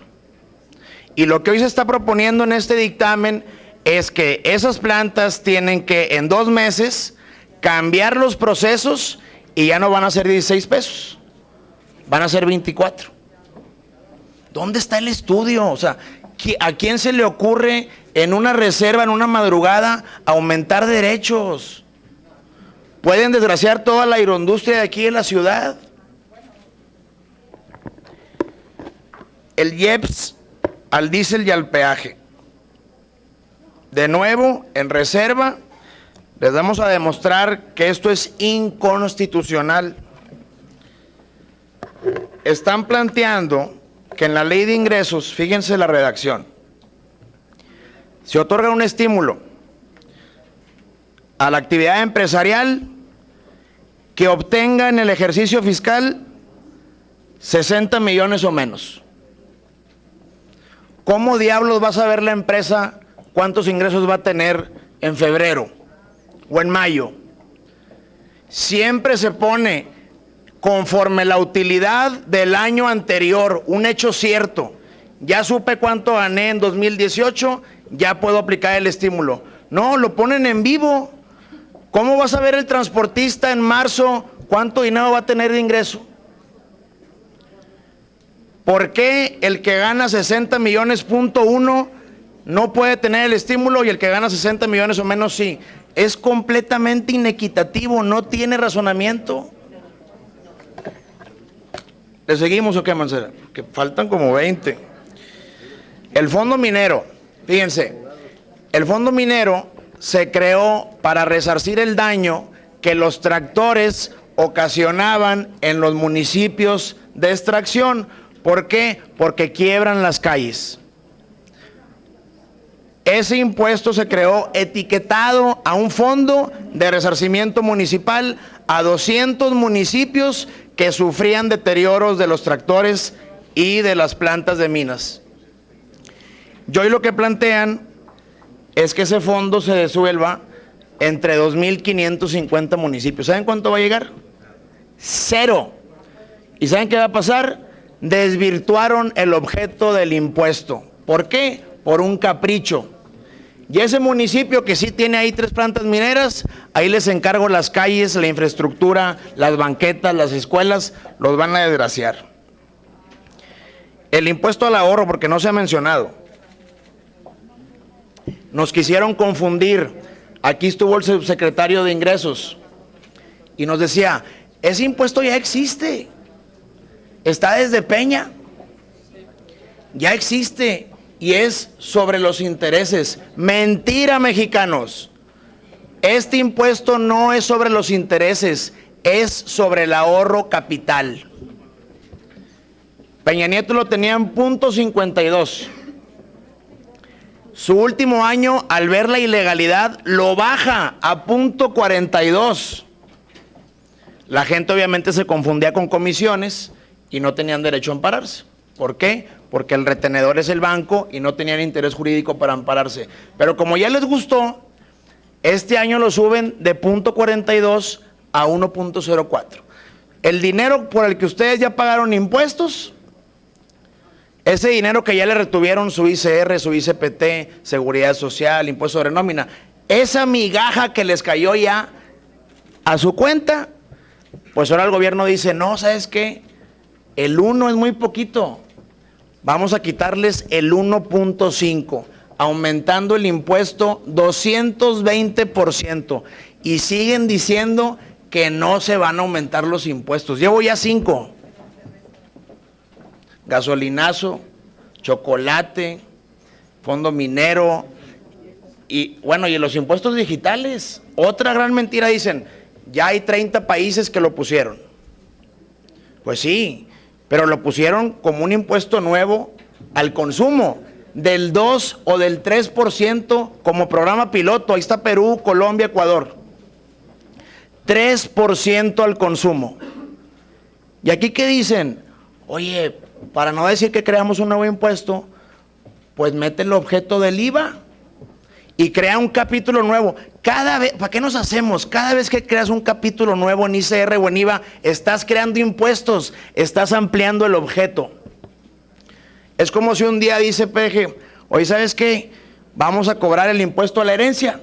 Speaker 13: Y lo que hoy se está proponiendo en este dictamen es que esas plantas tienen que en 2 meses cambiar los procesos y ya no van a ser 16 pesos, van a ser 24. ¿Dónde está el estudio? O sea, ¿a quién se le ocurre en una reserva, en una madrugada, aumentar derechos? Pueden desgraciar toda la agroindustria de aquí en la ciudad. El IEPS al diésel y al peaje. De nuevo, en reserva, les vamos a demostrar que esto es inconstitucional. Están planteando que en la ley de ingresos, fíjense la redacción, se otorga un estímulo a la actividad empresarial que obtenga en el ejercicio fiscal 60 millones o menos. ¿Cómo diablos va a saber la empresa cuántos ingresos va a tener en febrero o en mayo? Siempre se pone conforme la utilidad del año anterior, un hecho cierto. Ya supe cuánto gané en 2018, ya puedo aplicar el estímulo. No, lo ponen en vivo. ¿Cómo va a saber el transportista en marzo cuánto dinero va a tener de ingreso? ¿Por qué el que gana 60 millones punto uno no puede tener el estímulo y el que gana 60 millones o menos sí? Es completamente inequitativo, no tiene razonamiento. ¿Le seguimos o qué, Mancera? Que faltan como 20. El fondo minero, fíjense, el fondo minero se creó para resarcir el daño que los tractores ocasionaban en los municipios de extracción. ¿Por qué? Porque quiebran las calles. Ese impuesto se creó etiquetado a un fondo de resarcimiento municipal a 200 municipios que sufrían deterioros de los tractores y de las plantas de minas. Y hoy lo que plantean es que ese fondo se desuelva entre 2.550 municipios. ¿Saben cuánto va a llegar? 0. ¿Y saben qué va a pasar? Desvirtuaron el objeto del impuesto. ¿Por qué? Por un capricho. Y ese municipio que sí tiene ahí 3 plantas mineras, ahí les encargo las calles, la infraestructura, las banquetas, las escuelas, los van a desgraciar. El impuesto al ahorro, porque no se ha mencionado. Nos quisieron confundir. Aquí estuvo el subsecretario de Ingresos y nos decía, ese impuesto ya existe. Está desde Peña, ya existe y es sobre los intereses. Mentira, mexicanos. Este impuesto no es sobre los intereses, es sobre el ahorro capital. Peña Nieto lo tenía en .52. Su último año, al ver la ilegalidad, lo baja a .42. La gente obviamente se confundía con comisiones y no tenían derecho a ampararse. ¿Por qué? Porque el retenedor es el banco y no tenían interés jurídico para ampararse. Pero como ya les gustó, este año lo suben de .42 a 1.04. El dinero por el que ustedes ya pagaron impuestos, ese dinero que ya le retuvieron su ICR, su ICPT, Seguridad Social, impuesto sobre nómina, esa migaja que les cayó ya a su cuenta, pues ahora el gobierno dice, no, ¿sabes qué? El 1 es muy poquito, vamos a quitarles el 1.5, aumentando el impuesto 220%, y siguen diciendo que no se van a aumentar los impuestos. Llevo ya 5. Gasolinazo, chocolate, fondo minero, y bueno, y los impuestos digitales, otra gran mentira, dicen, ya hay 30 países que lo pusieron. Pues sí, pero lo pusieron como un impuesto nuevo al consumo, del 2 o del 3% como programa piloto. Ahí está Perú, Colombia, Ecuador. 3% al consumo. ¿Y aquí qué dicen? Oye, para no decir que creamos un nuevo impuesto, pues mete el objeto del IVA y crea un capítulo nuevo. Cada vez, ¿para qué nos hacemos? Cada vez que creas un capítulo nuevo en ICR o en IVA, estás creando impuestos, estás ampliando el objeto. Es como si un día dice PG, oye, ¿sabes qué? Vamos a cobrar el impuesto a la herencia.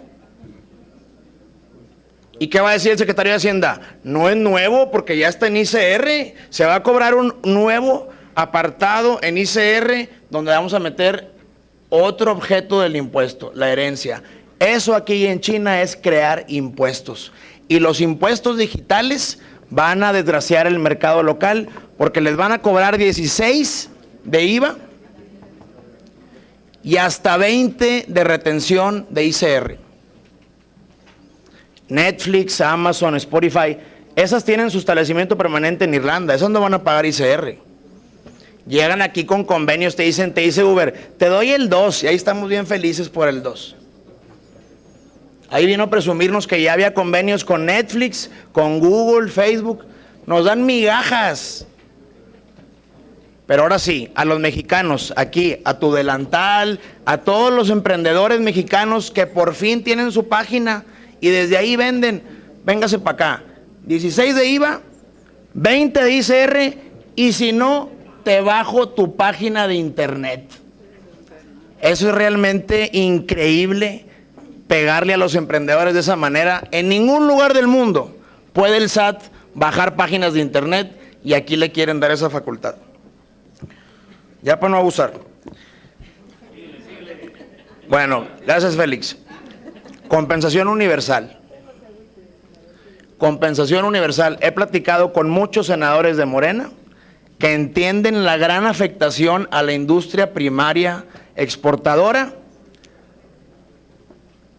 Speaker 13: ¿Y qué va a decir el secretario de Hacienda? No es nuevo porque ya está en ICR. Se va a cobrar un nuevo apartado en ICR donde vamos a meter otro objeto del impuesto, la herencia. Eso aquí en China es crear impuestos. Y los impuestos digitales van a desgraciar el mercado local porque les van a cobrar 16 de IVA y hasta 20 de retención de ICR. Netflix, Amazon, Spotify, esas tienen su establecimiento permanente en Irlanda, esas no van a pagar ICR. Llegan aquí con convenios, te dice Uber, te doy el 2, y ahí estamos bien felices por el 2. Ahí vino a presumirnos que ya había convenios con Netflix, con Google, Facebook, nos dan migajas. Pero ahora sí, a los mexicanos, aquí, a tu delantal, a todos los emprendedores mexicanos que por fin tienen su página y desde ahí venden, véngase para acá, 16 de IVA, 20 de ICR, y si no, te bajo tu página de internet. Eso es realmente increíble, pegarle a los emprendedores de esa manera. En ningún lugar del mundo puede el SAT bajar páginas de internet y aquí le quieren dar esa facultad. Ya para no abusar. Bueno, gracias Félix. Compensación universal. Compensación universal. He platicado con muchos senadores de Morena que entienden la gran afectación a la industria primaria exportadora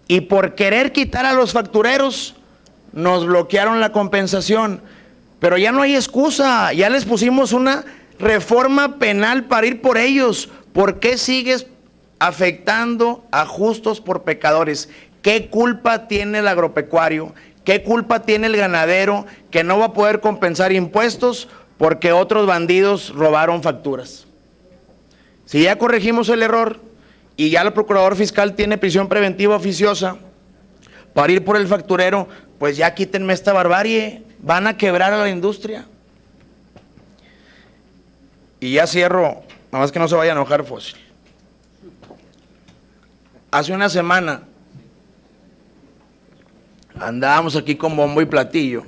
Speaker 13: y por querer quitar a los factureros nos bloquearon la compensación. Pero ya no hay excusa, ya les pusimos una reforma penal para ir por ellos. ¿Por qué sigues afectando a justos por pecadores? ¿Qué culpa tiene el agropecuario? ¿Qué culpa tiene el ganadero que no va a poder compensar impuestos porque otros bandidos robaron facturas? Si ya corregimos el error y ya el procurador fiscal tiene prisión preventiva oficiosa para ir por el facturero, pues ya quítenme esta barbarie, van a quebrar a la industria. Y ya cierro, nada más que no se vaya a enojar Fósil. Hace una semana andábamos aquí con bombo y platillo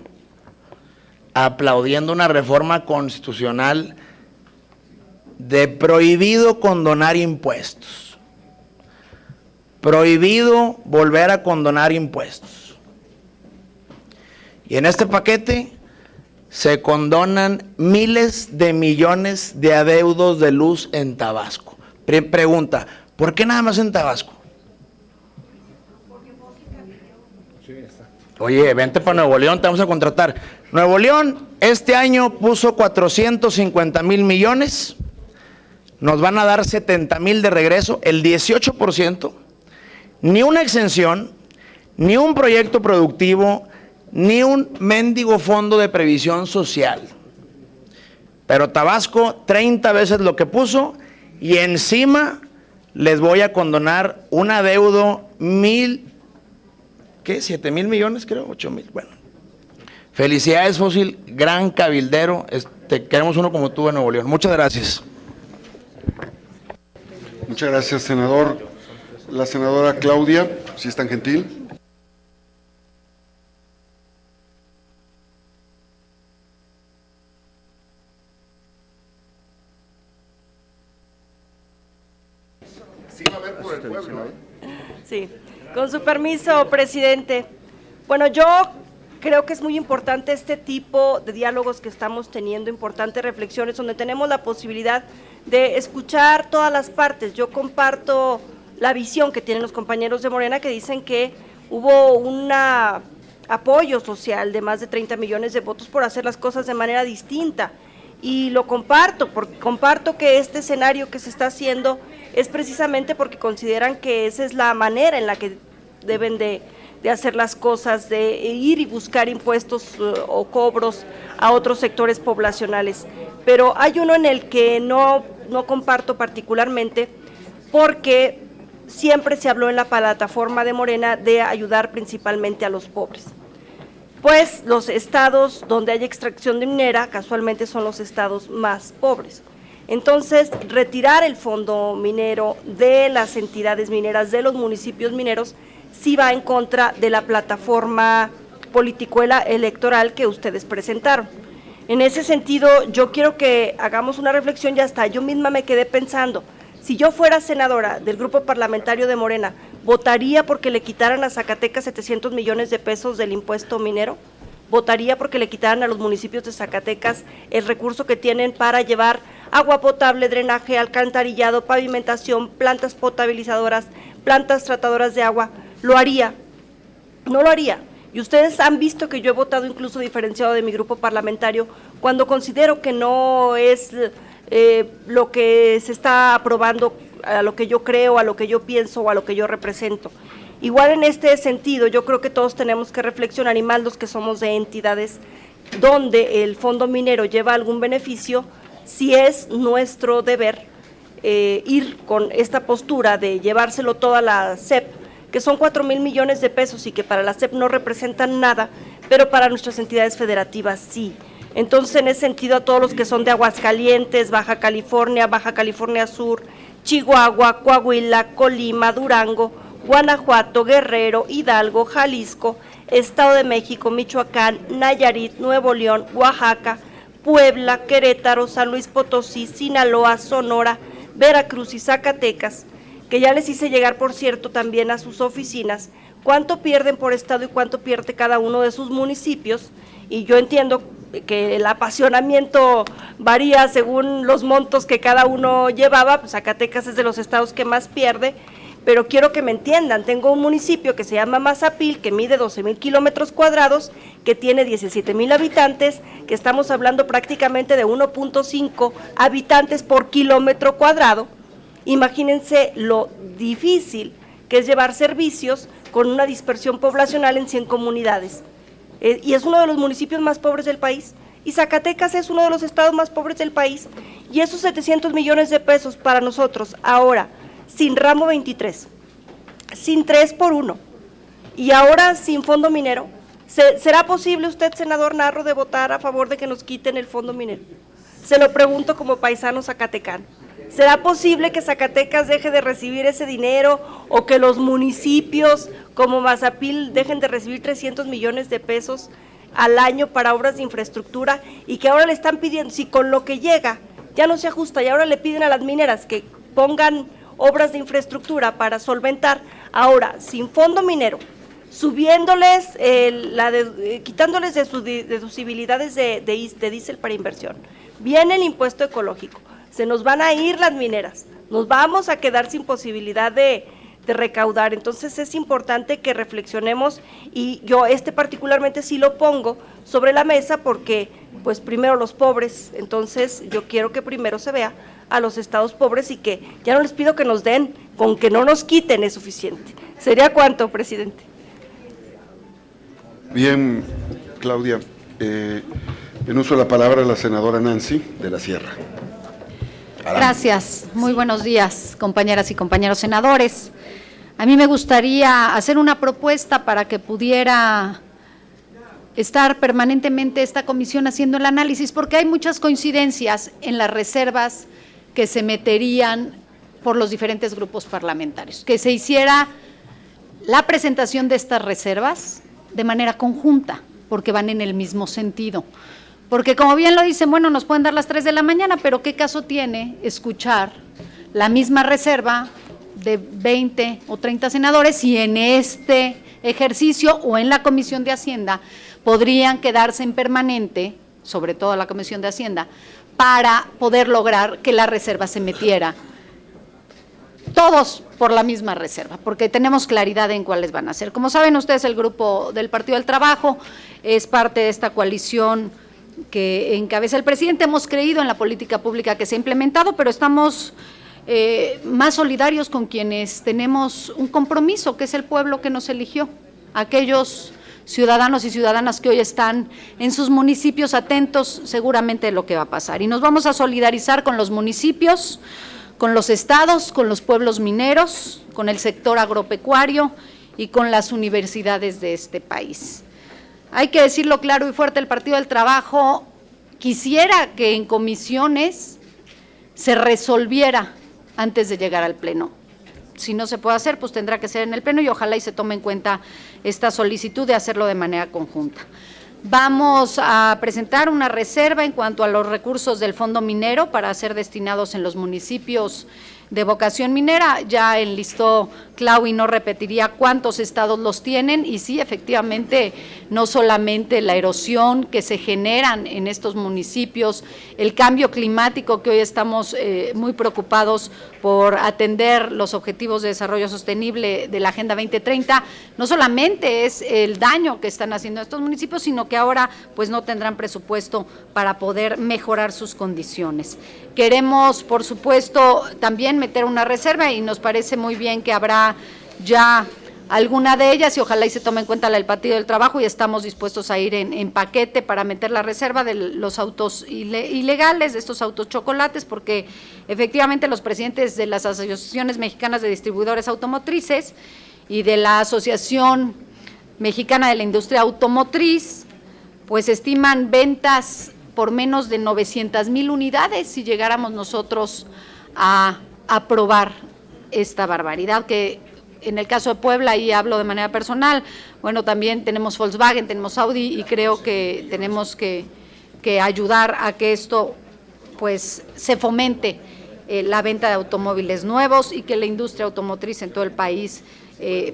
Speaker 13: aplaudiendo una reforma constitucional de prohibido condonar impuestos, prohibido volver a condonar impuestos. Y en este paquete se condonan miles de millones de adeudos de luz en Tabasco. Pregunta, ¿por qué nada más en Tabasco? Oye, vente para Nuevo León, te vamos a contratar. Nuevo León este año puso 450,000 millones nos van a dar 70,000 de regreso, el 18%, ni una exención, ni un proyecto productivo, ni un mendigo fondo de previsión social. Pero Tabasco 30 veces lo que puso y encima les voy a condonar un adeudo 7,000 millones, creo, 8,000, bueno. Felicidades, Fósil, gran cabildero, queremos uno como tú en Nuevo León. Muchas gracias.
Speaker 1: Muchas gracias, senador. La senadora Claudia, si es tan gentil.
Speaker 2: Sí, va a haber por el pueblo. Sí, con su permiso, presidente. Bueno, yo creo que es muy importante este tipo de diálogos que estamos teniendo, importantes reflexiones, donde tenemos la posibilidad de escuchar todas las partes. Yo comparto la visión que tienen los compañeros de Morena, que dicen que hubo un apoyo social de más de 30 millones de votos por hacer las cosas de manera distinta. Y lo comparto, porque comparto que este escenario que se está haciendo es precisamente porque consideran que esa es la manera en la que deben de hacer las cosas, de ir y buscar impuestos o cobros a otros sectores poblacionales. Pero hay uno en el que no comparto particularmente, porque siempre se habló en la plataforma de Morena de ayudar principalmente a los pobres. Pues los estados donde hay extracción de minera casualmente son los estados más pobres. Entonces, retirar el fondo minero de las entidades mineras, de los municipios mineros, sí va en contra de la plataforma político electoral que ustedes presentaron. En ese sentido, yo quiero que hagamos una reflexión, y hasta yo misma me quedé pensando, si yo fuera senadora del grupo parlamentario de Morena, ¿votaría porque le quitaran a Zacatecas 700 millones de pesos del impuesto minero? ¿Votaría porque le quitaran a los municipios de Zacatecas el recurso que tienen para llevar agua potable, drenaje, alcantarillado, pavimentación, plantas potabilizadoras, plantas tratadoras de agua? ¿Lo haría? No lo haría. Y ustedes han visto que yo he votado incluso diferenciado de mi grupo parlamentario cuando considero que no es lo que se está aprobando a lo que yo creo, a lo que yo pienso o a lo que yo represento. Igual en este sentido, yo creo que todos tenemos que reflexionar, y más los que somos de entidades donde el fondo minero lleva algún beneficio, si es nuestro deber ir con esta postura de llevárselo toda la SEP, que son 4,000 millones de pesos y que para la SEP no representan nada, pero para nuestras entidades federativas sí. Entonces, en ese sentido, a todos los que son de Aguascalientes, Baja California Sur, Chihuahua, Coahuila, Colima, Durango, Guanajuato, Guerrero, Hidalgo, Jalisco, Estado de México, Michoacán, Nayarit, Nuevo León, Oaxaca, Puebla, Querétaro, San Luis Potosí, Sinaloa, Sonora, Veracruz y Zacatecas, que ya les hice llegar, por cierto, también a sus oficinas, cuánto pierden por estado y cuánto pierde cada uno de sus municipios, y yo entiendo que el apasionamiento varía según los montos que cada uno llevaba. Pues Zacatecas es de los estados que más pierde, pero quiero que me entiendan, tengo un municipio que se llama Mazapil, que mide 12,000 kilómetros cuadrados, que tiene 17,000 habitantes, que estamos hablando prácticamente de 1.5 habitantes por kilómetro cuadrado. Imagínense lo difícil que es llevar servicios con una dispersión poblacional en 100 comunidades. Y es uno de los municipios más pobres del país, y Zacatecas es uno de los estados más pobres del país, y esos 700 millones de pesos para nosotros, ahora, sin ramo 23, sin 3x1, y ahora sin fondo minero, ¿será posible usted, senador Narro, de votar a favor de que nos quiten el fondo minero? Se lo pregunto como paisano zacatecano. ¿Será posible que Zacatecas deje de recibir ese dinero, o que los municipios como Mazapil dejen de recibir 300 millones de pesos al año para obras de infraestructura, y que ahora le están pidiendo, si con lo que llega ya no se ajusta, y ahora le piden a las mineras que pongan obras de infraestructura para solventar, ahora sin fondo minero, subiéndoles, quitándoles de sus deducibilidades de diésel para inversión, viene el impuesto ecológico, se nos van a ir las mineras, nos vamos a quedar sin posibilidad de recaudar. Entonces es importante que reflexionemos, y yo particularmente sí lo pongo sobre la mesa, porque
Speaker 14: pues primero los pobres. Entonces yo quiero que primero se vea a los estados pobres y que ya no les pido que nos den, con que no nos quiten es suficiente. ¿Sería cuánto, presidente?
Speaker 1: Bien, Claudia. En uso de la palabra la senadora Nancy de la Sierra.
Speaker 15: Gracias. Muy buenos días, compañeras y compañeros senadores. A mí me gustaría hacer una propuesta para que pudiera estar permanentemente esta comisión haciendo el análisis, porque hay muchas coincidencias en las reservas que se meterían por los diferentes grupos parlamentarios, que se hiciera la presentación de estas reservas de manera conjunta, porque van en el mismo sentido. Porque como bien lo dicen, bueno, nos pueden dar las 3 de la mañana, pero ¿qué caso tiene escuchar la misma reserva de 20 o 30 senadores si en este ejercicio o en la Comisión de Hacienda podrían quedarse en permanente, sobre todo la Comisión de Hacienda, para poder lograr que la reserva se metiera todos por la misma reserva, porque tenemos claridad en cuáles van a ser. Como saben ustedes, el grupo del Partido del Trabajo es parte de esta coalición que encabeza el presidente. Hemos creído en la política pública que se ha implementado, pero estamos más solidarios con quienes tenemos un compromiso, que es el pueblo que nos eligió, aquellos ciudadanos y ciudadanas que hoy están en sus municipios atentos seguramente de lo que va a pasar. Y nos vamos a solidarizar con los municipios, con los estados, con los pueblos mineros, con el sector agropecuario y con las universidades de este país. Hay que decirlo claro y fuerte, el Partido del Trabajo quisiera que en comisiones se resolviera antes de llegar al Pleno. Si no se puede hacer, pues tendrá que ser en el Pleno y ojalá y se tome en cuenta esta solicitud de hacerlo de manera conjunta. Vamos a presentar una reserva en cuanto a los recursos del Fondo Minero para ser destinados en los municipios de vocación minera. Ya enlistó Clau y no repetiría cuántos estados los tienen, y sí, efectivamente, no solamente la erosión que se generan en estos municipios, el cambio climático que hoy estamos muy preocupados por atender los objetivos de desarrollo sostenible de la Agenda 2030, no solamente es el daño que están haciendo estos municipios, sino que ahora pues no tendrán presupuesto para poder mejorar sus condiciones. Queremos, por supuesto, también meter una reserva y nos parece muy bien que habrá ya alguna de ellas y ojalá y se tome en cuenta la del Partido del Trabajo y estamos dispuestos a ir en paquete para meter la reserva de los autos ilegales, de estos autos chocolates, porque efectivamente los presidentes de las asociaciones mexicanas de distribuidores automotrices y de la Asociación Mexicana de la Industria Automotriz pues estiman ventas por menos de 900,000 unidades si llegáramos nosotros a aprobar esta barbaridad, que en el caso de Puebla, y hablo de manera personal, bueno, también tenemos Volkswagen, tenemos Audi y creo que tenemos que ayudar a que esto pues se fomente la venta de automóviles nuevos y que la industria automotriz en todo el país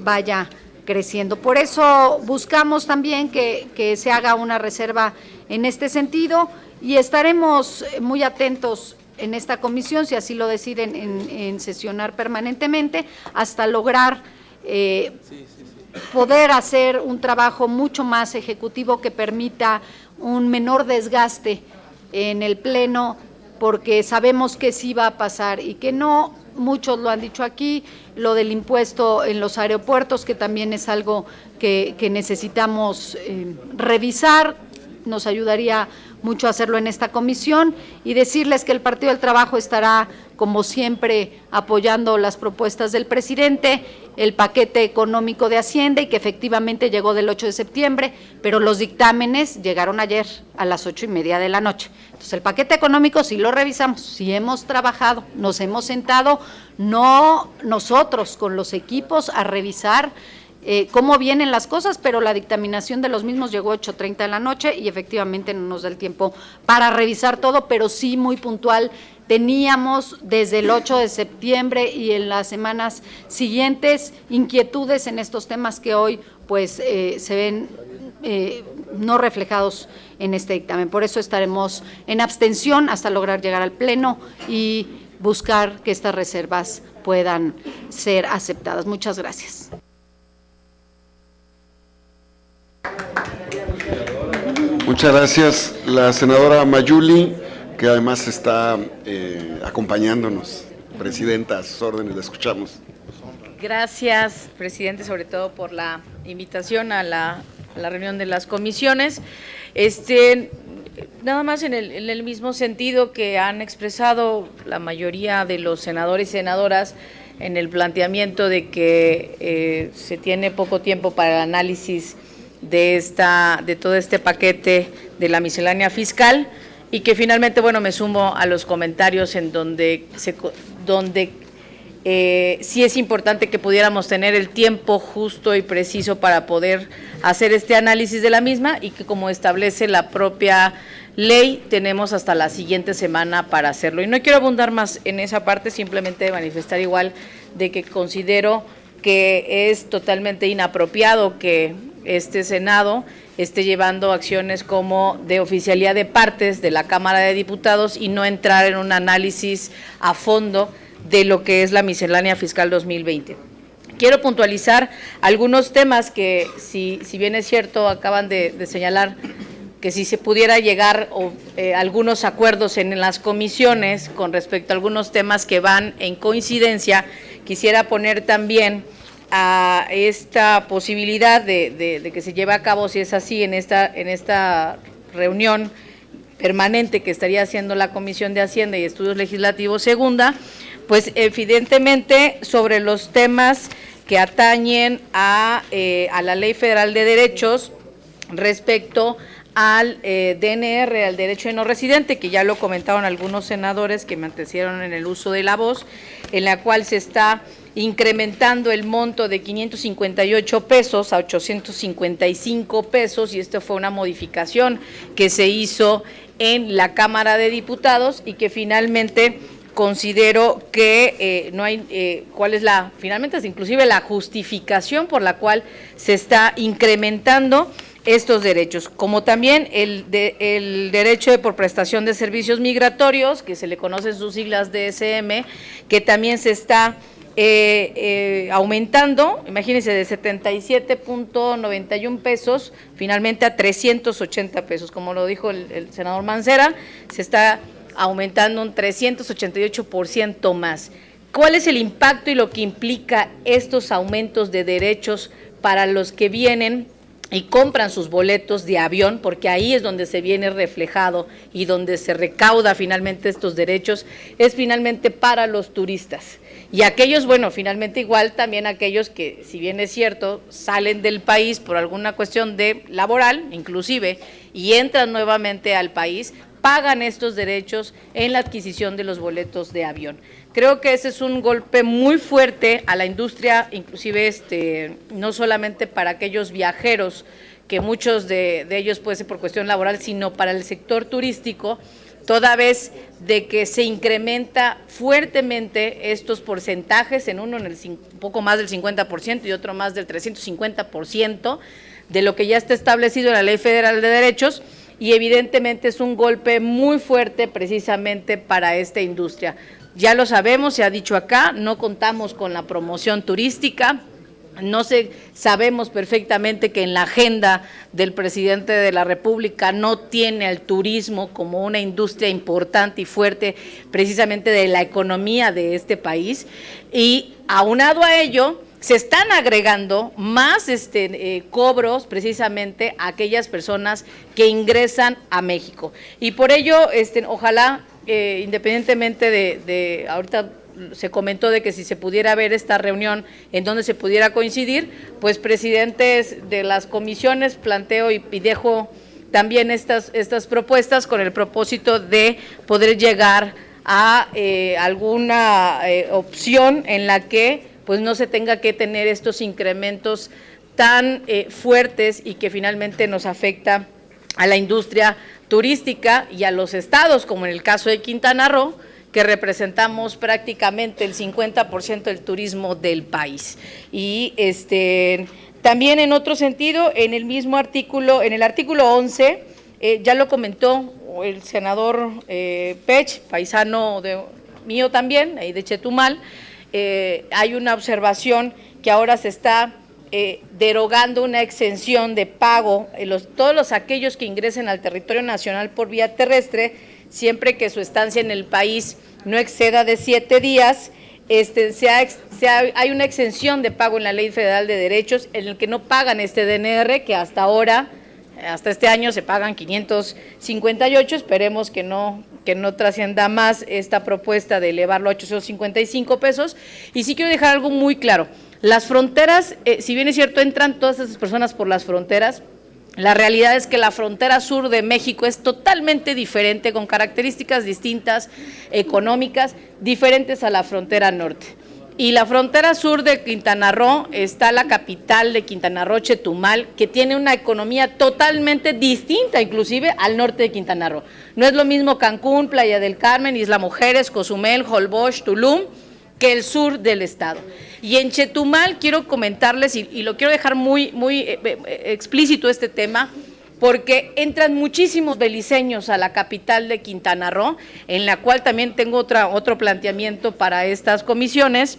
Speaker 15: vaya creciendo. Por eso buscamos también que se haga una reserva en este sentido y estaremos muy atentos en esta comisión, si así lo deciden, en sesionar permanentemente, hasta lograr poder hacer un trabajo mucho más ejecutivo que permita un menor desgaste en el Pleno, porque sabemos que sí va a pasar y que no, muchos lo han dicho aquí, lo del impuesto en los aeropuertos, que también es algo que necesitamos revisar, nos ayudaría mucho hacerlo en esta comisión y decirles que el Partido del Trabajo estará, como siempre, apoyando las propuestas del presidente, el paquete económico de Hacienda y que efectivamente llegó del 8 de septiembre, pero los dictámenes llegaron ayer a las 8:30 de la noche. Entonces el paquete económico sí lo revisamos, sí hemos trabajado, nos hemos sentado, no nosotros con los equipos a revisar cómo vienen las cosas, pero la dictaminación de los mismos llegó a 8:30 de la noche y efectivamente no nos da el tiempo para revisar todo, pero sí muy puntual. Teníamos desde el 8 de septiembre y en las semanas siguientes inquietudes en estos temas que hoy pues se ven no reflejados en este dictamen. Por eso estaremos en abstención hasta lograr llegar al Pleno y buscar que estas reservas puedan ser aceptadas. Muchas gracias.
Speaker 1: Muchas gracias. La senadora Mayuli, que además está acompañándonos. Presidenta, a sus órdenes, la escuchamos.
Speaker 16: Gracias, presidente, sobre todo por la invitación a la reunión de las comisiones. Nada más en el mismo sentido que han expresado la mayoría de los senadores y senadoras en el planteamiento de que se tiene poco tiempo para el análisis de todo este paquete de la miscelánea fiscal, y que finalmente, bueno, me sumo a los comentarios en donde sí es importante que pudiéramos tener el tiempo justo y preciso para poder hacer este análisis de la misma, y que, como establece la propia ley, tenemos hasta la siguiente semana para hacerlo. Y no quiero abundar más en esa parte, simplemente manifestar igual de que considero que es totalmente inapropiado que este Senado esté llevando acciones como de oficialía de partes de la Cámara de Diputados y no entrar en un análisis a fondo de lo que es la miscelánea fiscal 2020. Quiero puntualizar algunos temas que, si bien es cierto, acaban de señalar que si se pudiera llegar a algunos acuerdos en las comisiones con respecto a algunos temas que van en coincidencia, quisiera poner también a esta posibilidad de que se lleve a cabo, si es así, en esta reunión permanente que estaría haciendo la Comisión de Hacienda y Estudios Legislativos segunda, pues evidentemente sobre los temas que atañen a la Ley Federal de Derechos respecto al DNR, al derecho de no residente, que ya lo comentaron algunos senadores que me antecedieron en el uso de la voz, en la cual se está incrementando el monto de 558 pesos a 855 pesos, y esto fue una modificación que se hizo en la Cámara de Diputados y que finalmente considero que no hay, cuál es finalmente es inclusive la justificación por la cual se está incrementando estos derechos, como también el derecho por prestación de servicios migratorios, que se le conocen sus siglas DSM, que también se está aumentando, imagínense, de 77.91 pesos finalmente a 380 pesos, como lo dijo el senador Mancera, se está aumentando un 388% más. ¿Cuál es el impacto y lo que implica estos aumentos de derechos para los que vienen y compran sus boletos de avión? Porque ahí es donde se viene reflejado y donde se recauda finalmente estos derechos, es finalmente para los turistas. Y aquellos, bueno, finalmente igual también aquellos que, si bien es cierto, salen del país por alguna cuestión laboral, inclusive, y entran nuevamente al país, pagan estos derechos en la adquisición de los boletos de avión. Creo que ese es un golpe muy fuerte a la industria, inclusive no solamente para aquellos viajeros, que muchos de ellos puede ser por cuestión laboral, sino para el sector turístico, toda vez de que se incrementa fuertemente estos porcentajes, en uno un poco más del 50% y otro más del 350% de lo que ya está establecido en la Ley Federal de Derechos, y evidentemente es un golpe muy fuerte precisamente para esta industria. Ya lo sabemos, se ha dicho acá, no contamos con la promoción turística. Sabemos perfectamente que en la agenda del presidente de la República no tiene al turismo como una industria importante y fuerte precisamente de la economía de este país, y aunado a ello se están agregando más cobros precisamente a aquellas personas que ingresan a México, y por ello ojalá independientemente de ahorita se comentó de que si se pudiera ver esta reunión en donde se pudiera coincidir, pues presidentes de las comisiones planteo y dejo también estas propuestas con el propósito de poder llegar a alguna opción en la que pues no se tenga que tener estos incrementos tan fuertes y que finalmente nos afecta a la industria turística y a los estados, como en el caso de Quintana Roo, que representamos prácticamente el 50% del turismo del país. Y también en otro sentido, en el mismo artículo, en el artículo 11, ya lo comentó el senador Pech, paisano mío también, ahí de Chetumal, hay una observación que ahora se está derogando una exención de pago, todos aquellos que ingresen al territorio nacional por vía terrestre, siempre que su estancia en el país no exceda de 7 días, hay una exención de pago en la Ley Federal de Derechos en el que no pagan este DNR, que hasta ahora, hasta este año se pagan 558, esperemos que no trascienda más esta propuesta de elevarlo a 855 pesos. Y sí quiero dejar algo muy claro, las fronteras, si bien es cierto, entran todas esas personas por las fronteras, la realidad es que la frontera sur de México es totalmente diferente, con características distintas, económicas, diferentes a la frontera norte. Y la frontera sur de Quintana Roo está la capital de Quintana Roo, Chetumal, que tiene una economía totalmente distinta, inclusive al norte de Quintana Roo. No es lo mismo Cancún, Playa del Carmen, Isla Mujeres, Cozumel, Holbox, Tulum, que el sur del estado. Y en Chetumal quiero comentarles, y lo quiero dejar muy explícito este tema, porque entran muchísimos beliceños a la capital de Quintana Roo, en la cual también tengo otro planteamiento para estas comisiones,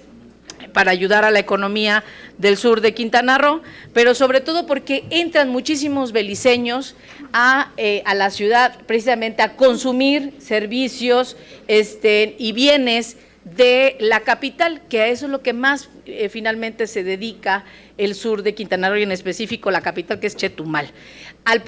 Speaker 16: para ayudar a la economía del sur de Quintana Roo, pero sobre todo porque entran muchísimos beliceños a la ciudad precisamente a consumir servicios y bienes de la capital, que a eso es lo que más finalmente se dedica el sur de Quintana Roo y en específico la capital, que es Chetumal. Al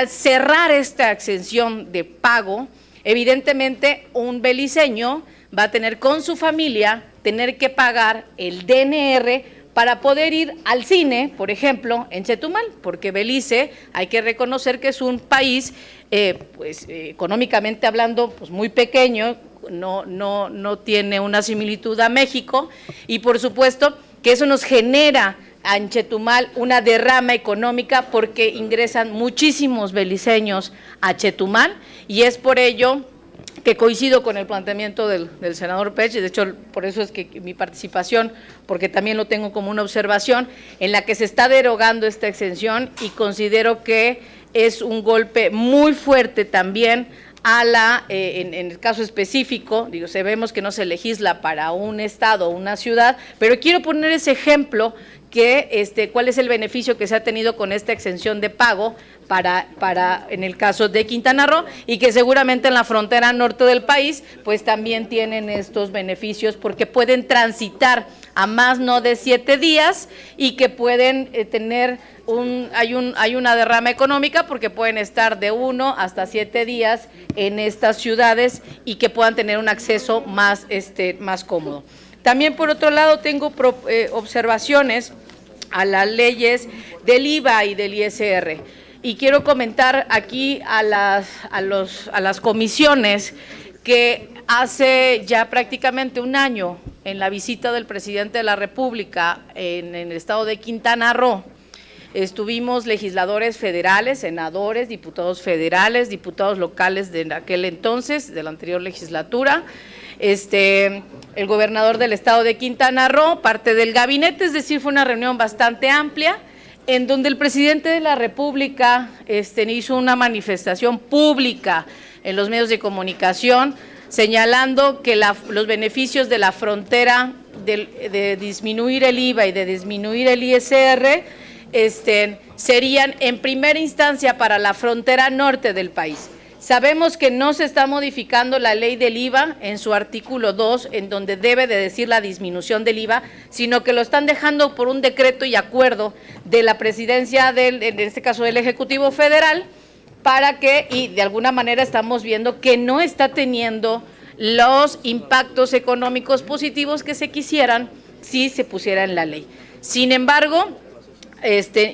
Speaker 16: cerrar esta exención de pago, evidentemente un beliceño va a tener con su familia tener que pagar el DNR para poder ir al cine, por ejemplo, en Chetumal, porque Belice hay que reconocer que es un país, económicamente hablando, pues muy pequeño, no tiene una similitud a México, y por supuesto que eso nos genera en Chetumal una derrama económica porque ingresan muchísimos beliceños a Chetumal, y es por ello que coincido con el planteamiento del senador Pech, de hecho por eso es que mi participación, porque también lo tengo como una observación, en la que se está derogando esta exención, y considero que es un golpe muy fuerte también a en el caso específico, sabemos que no se legisla para un estado o una ciudad, pero quiero poner ese ejemplo que cuál es el beneficio que se ha tenido con esta exención de pago para en el caso de Quintana Roo, y que seguramente en la frontera norte del país pues también tienen estos beneficios porque pueden transitar a más no de 7 días y que pueden tener hay una derrama económica porque pueden estar de 1 hasta 7 días en estas ciudades y que puedan tener un acceso más cómodo. También por otro lado tengo observaciones a las leyes del IVA y del ISR, y quiero comentar aquí a las comisiones que hace ya prácticamente un año, en la visita del presidente de la República en el estado de Quintana Roo, estuvimos legisladores federales, senadores, diputados federales, diputados locales de aquel entonces, de la anterior legislatura, el gobernador del estado de Quintana Roo, parte del gabinete, es decir, fue una reunión bastante amplia, en donde el presidente de la República hizo una manifestación pública en los medios de comunicación, señalando que los beneficios de la frontera de disminuir el IVA y de disminuir el ISR serían en primera instancia para la frontera norte del país. Sabemos que no se está modificando la ley del IVA en su artículo 2, en donde debe de decir la disminución del IVA, sino que lo están dejando por un decreto y acuerdo de la presidencia, en este caso del Ejecutivo Federal, y de alguna manera estamos viendo que no está teniendo los impactos económicos positivos que se quisieran si se pusiera en la ley. Sin embargo,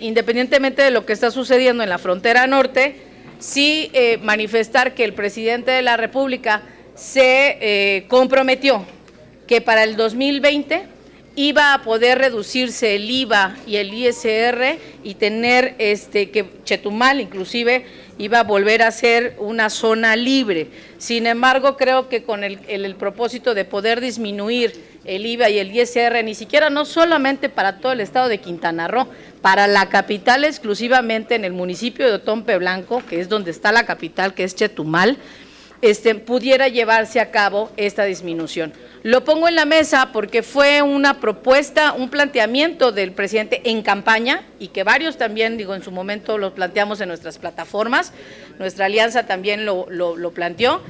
Speaker 16: independientemente de lo que está sucediendo en la frontera norte, sí manifestar que el presidente de la República se comprometió que para el 2020 iba a poder reducirse el IVA y el ISR y tener que Chetumal inclusive iba a volver a ser una zona libre. Sin embargo, creo que con el propósito de poder disminuir el IVA y el ISR, ni siquiera, no solamente para todo el estado de Quintana Roo, para la capital exclusivamente en el municipio de Otompe Blanco, que es donde está la capital, que es Chetumal, pudiera llevarse a cabo esta disminución. Lo pongo en la mesa porque fue una propuesta, un planteamiento del presidente en campaña y que varios también, digo, en su momento lo planteamos en nuestras plataformas, nuestra alianza también lo planteó.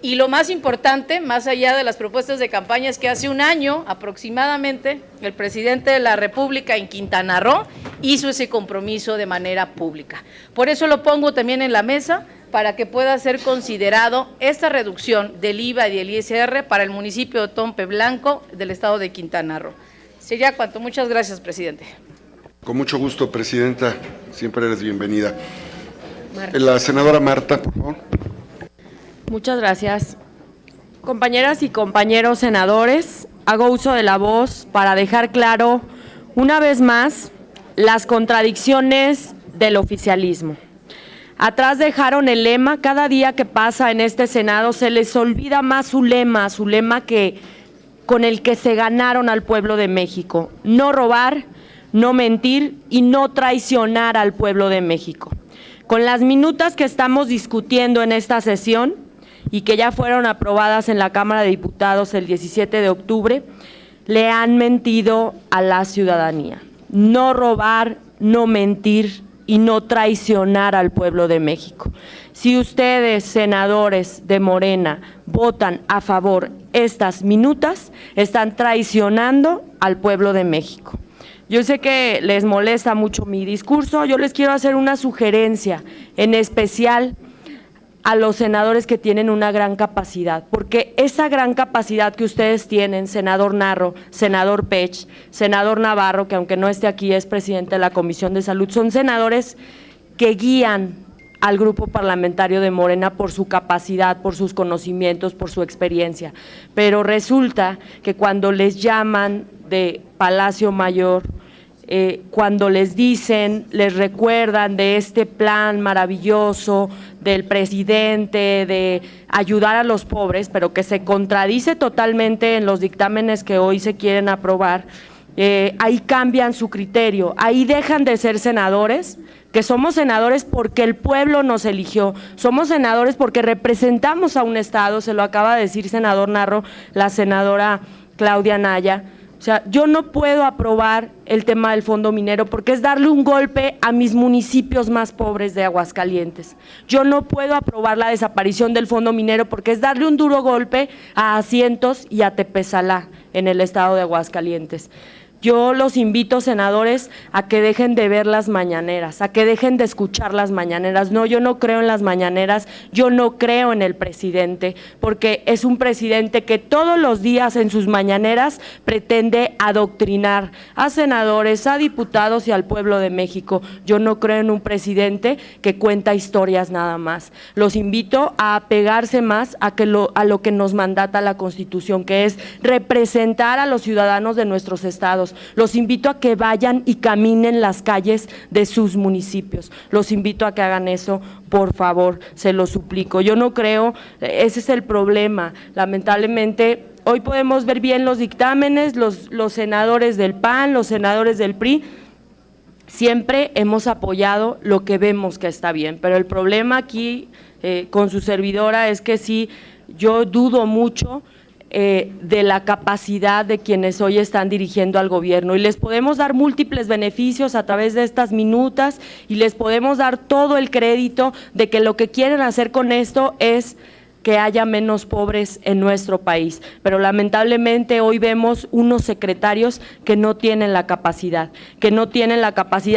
Speaker 16: Y lo más importante, más allá de las propuestas de campaña, es que hace un año aproximadamente el presidente de la República en Quintana Roo hizo ese compromiso de manera pública. Por eso lo pongo también en la mesa, para que pueda ser considerado esta reducción del IVA y del ISR para el municipio de Tompe Blanco del estado de Quintana Roo. Sería cuanto. Muchas gracias, presidente.
Speaker 1: Con mucho gusto, presidenta. Siempre eres bienvenida. La senadora Marta, por favor.
Speaker 17: Muchas gracias. Compañeras y compañeros senadores, hago uso de la voz para dejar claro una vez más las contradicciones del oficialismo. Atrás dejaron el lema, cada día que pasa en este Senado se les olvida más su lema que con el que se ganaron al pueblo de México: no robar, no mentir y no traicionar al pueblo de México. Con las minutas que estamos discutiendo en esta sesión y que ya fueron aprobadas en la Cámara de Diputados el 17 de octubre, le han mentido a la ciudadanía. No robar, no mentir y no traicionar al pueblo de México. Si ustedes, senadores de Morena, votan a favor estas minutas, están traicionando al pueblo de México. Yo sé que les molesta mucho mi discurso, yo les quiero hacer una sugerencia, en especial a los senadores que tienen una gran capacidad, porque esa gran capacidad que ustedes tienen, senador Narro, senador Pech, senador Navarro, que aunque no esté aquí es presidente de la Comisión de Salud, son senadores que guían al grupo parlamentario de Morena por su capacidad, por sus conocimientos, por su experiencia, pero resulta que cuando les llaman de Palacio Mayor, cuando les dicen, les recuerdan de este plan maravilloso del presidente de ayudar a los pobres, pero que se contradice totalmente en los dictámenes que hoy se quieren aprobar, ahí cambian su criterio, ahí dejan de ser senadores, que somos senadores porque el pueblo nos eligió, somos senadores porque representamos a un estado, se lo acaba de decir senador Narro, la senadora Claudia Naya. O sea, yo no puedo aprobar el tema del fondo minero porque es darle un golpe a mis municipios más pobres de Aguascalientes. Yo no puedo aprobar la desaparición del fondo minero porque es darle un duro golpe a Asientos y a Tepesalá en el estado de Aguascalientes. Yo los invito, senadores, a que dejen de ver las mañaneras, a que dejen de escuchar las mañaneras. No, yo no creo en las mañaneras, yo no creo en el presidente, porque es un presidente que todos los días en sus mañaneras pretende adoctrinar a senadores, a diputados y al pueblo de México. Yo no creo en un presidente que cuenta historias nada más. Los invito a apegarse más a lo que nos mandata la Constitución, que es representar a los ciudadanos de nuestros estados. Los invito a que vayan y caminen las calles de sus municipios. Los invito a que hagan eso, por favor, se lo suplico. Yo no creo, ese es el problema. Lamentablemente, hoy podemos ver bien los dictámenes, los senadores del PAN, los senadores del PRI, siempre hemos apoyado lo que vemos que está bien, pero el problema aquí con su servidora es que sí, yo dudo mucho de la capacidad de quienes hoy están dirigiendo al gobierno, y les podemos dar múltiples beneficios a través de estas minutas y les podemos dar todo el crédito de que lo que quieren hacer con esto es que haya menos pobres en nuestro país, pero lamentablemente hoy vemos unos secretarios que no tienen la capacidad,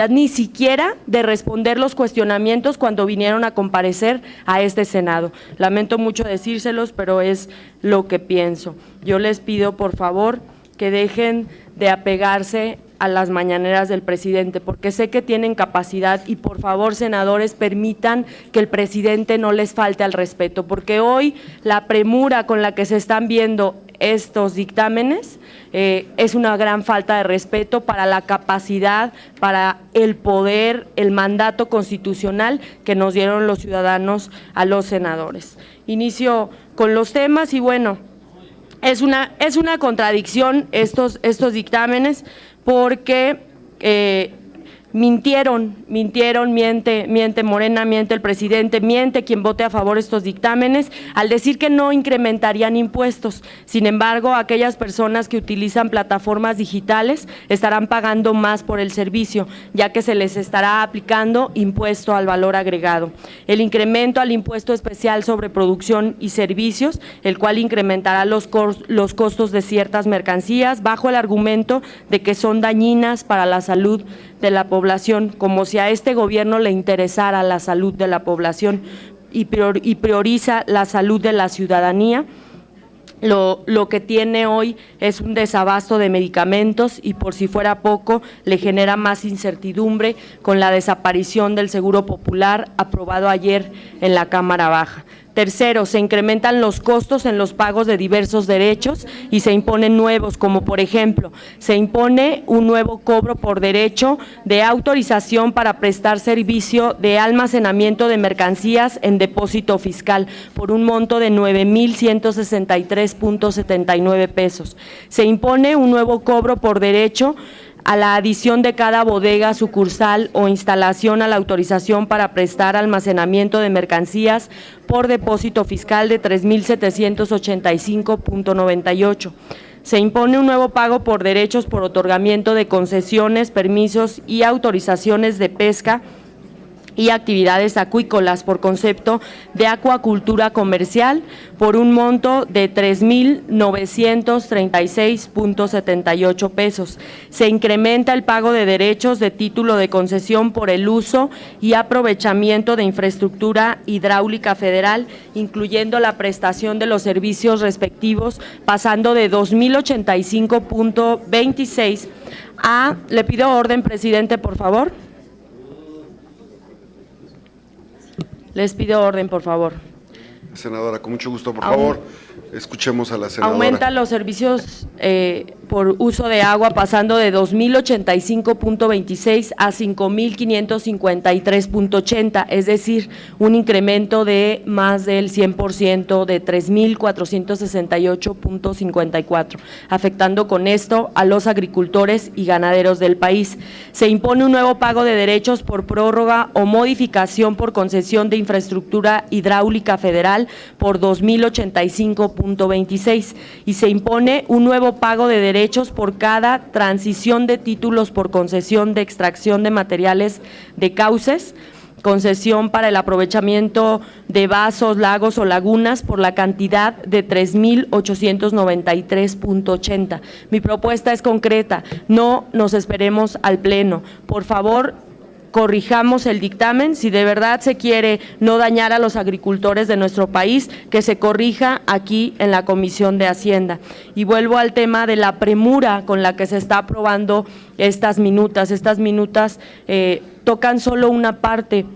Speaker 17: ni siquiera de responder los cuestionamientos cuando vinieron a comparecer a este Senado. Lamento mucho decírselos, pero es lo que pienso. Yo les pido, por favor, que dejen de apegarse a las mañaneras del presidente, porque sé que tienen capacidad y por favor, senadores, permitan que el presidente no les falte al respeto, porque hoy la premura con la que se están viendo estos dictámenes es una gran falta de respeto para la capacidad, para el poder, el mandato constitucional que nos dieron los ciudadanos a los senadores. Inicio con los temas y bueno, es una contradicción estos dictámenes, porque Miente Morena, miente el presidente, miente quien vote a favor de estos dictámenes al decir que no incrementarían impuestos. Sin embargo, aquellas personas que utilizan plataformas digitales estarán pagando más por el servicio, ya que se les estará aplicando impuesto al valor agregado. El incremento al impuesto especial sobre producción y servicios, el cual incrementará los costos de ciertas mercancías bajo el argumento de que son dañinas para la salud de la población, como si a este gobierno le interesara la salud de la población y prioriza la salud de la ciudadanía. Lo que tiene hoy es un desabasto de medicamentos y, por si fuera poco, le genera más incertidumbre con la desaparición del Seguro Popular aprobado ayer en la Cámara Baja. Tercero, se incrementan los costos en los pagos de diversos derechos y se imponen nuevos, como por ejemplo, se impone un nuevo cobro por derecho de autorización para prestar servicio de almacenamiento de mercancías en depósito fiscal por un monto de 9,163.79 pesos. Se impone un nuevo cobro por derecho a la adición de cada bodega, sucursal o instalación a la autorización para prestar almacenamiento de mercancías por depósito fiscal de 3,785.98. Se impone un nuevo pago por derechos por otorgamiento de concesiones, permisos y autorizaciones de pesca y actividades acuícolas por concepto de acuacultura comercial por un monto de 3,936.78 pesos. Se incrementa el pago de derechos de título de concesión por el uso y aprovechamiento de infraestructura hidráulica federal, incluyendo la prestación de los servicios respectivos, pasando de 2,085.26 a… Le pido orden, presidente, por favor. Les pido orden, por favor.
Speaker 1: Senadora, con mucho gusto, por favor, escuchemos a la senadora.
Speaker 17: Aumenta los servicios por uso de agua pasando de 2,085.26 a 5,553.80, es decir, un incremento de más del 100%, de 3,468.54, afectando con esto a los agricultores y ganaderos del país. Se impone un nuevo pago de derechos por prórroga o modificación por concesión de infraestructura hidráulica federal por 2,085.26 y se impone un nuevo pago de derechos por cada transición de títulos por concesión de extracción de materiales de cauces, concesión para el aprovechamiento de vasos, lagos o lagunas por la cantidad de 3,893.80. Mi propuesta es concreta, no nos esperemos al Pleno. Por favor, corrijamos el dictamen. Si de verdad se quiere no dañar a los agricultores de nuestro país, que se corrija aquí en la Comisión de Hacienda. Y vuelvo al tema de la premura con la que se está aprobando estas minutas. Estas minutas tocan solo una parte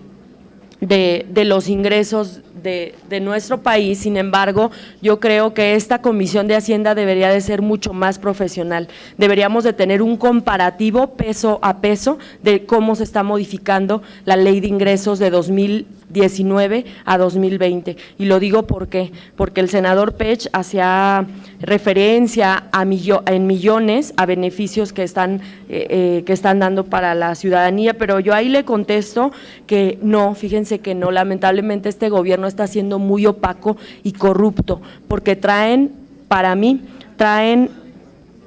Speaker 17: de los ingresos de nuestro país. Sin embargo, yo creo que esta Comisión de Hacienda debería de ser mucho más profesional. Deberíamos de tener un comparativo peso a peso de cómo se está modificando la Ley de Ingresos de 2019 a 2020. Y lo digo porque el senador Pech hacía referencia en millones a beneficios que están dando para la ciudadanía, pero yo ahí le contesto que no, fíjense que no, lamentablemente este gobierno está siendo muy opaco y corrupto, porque traen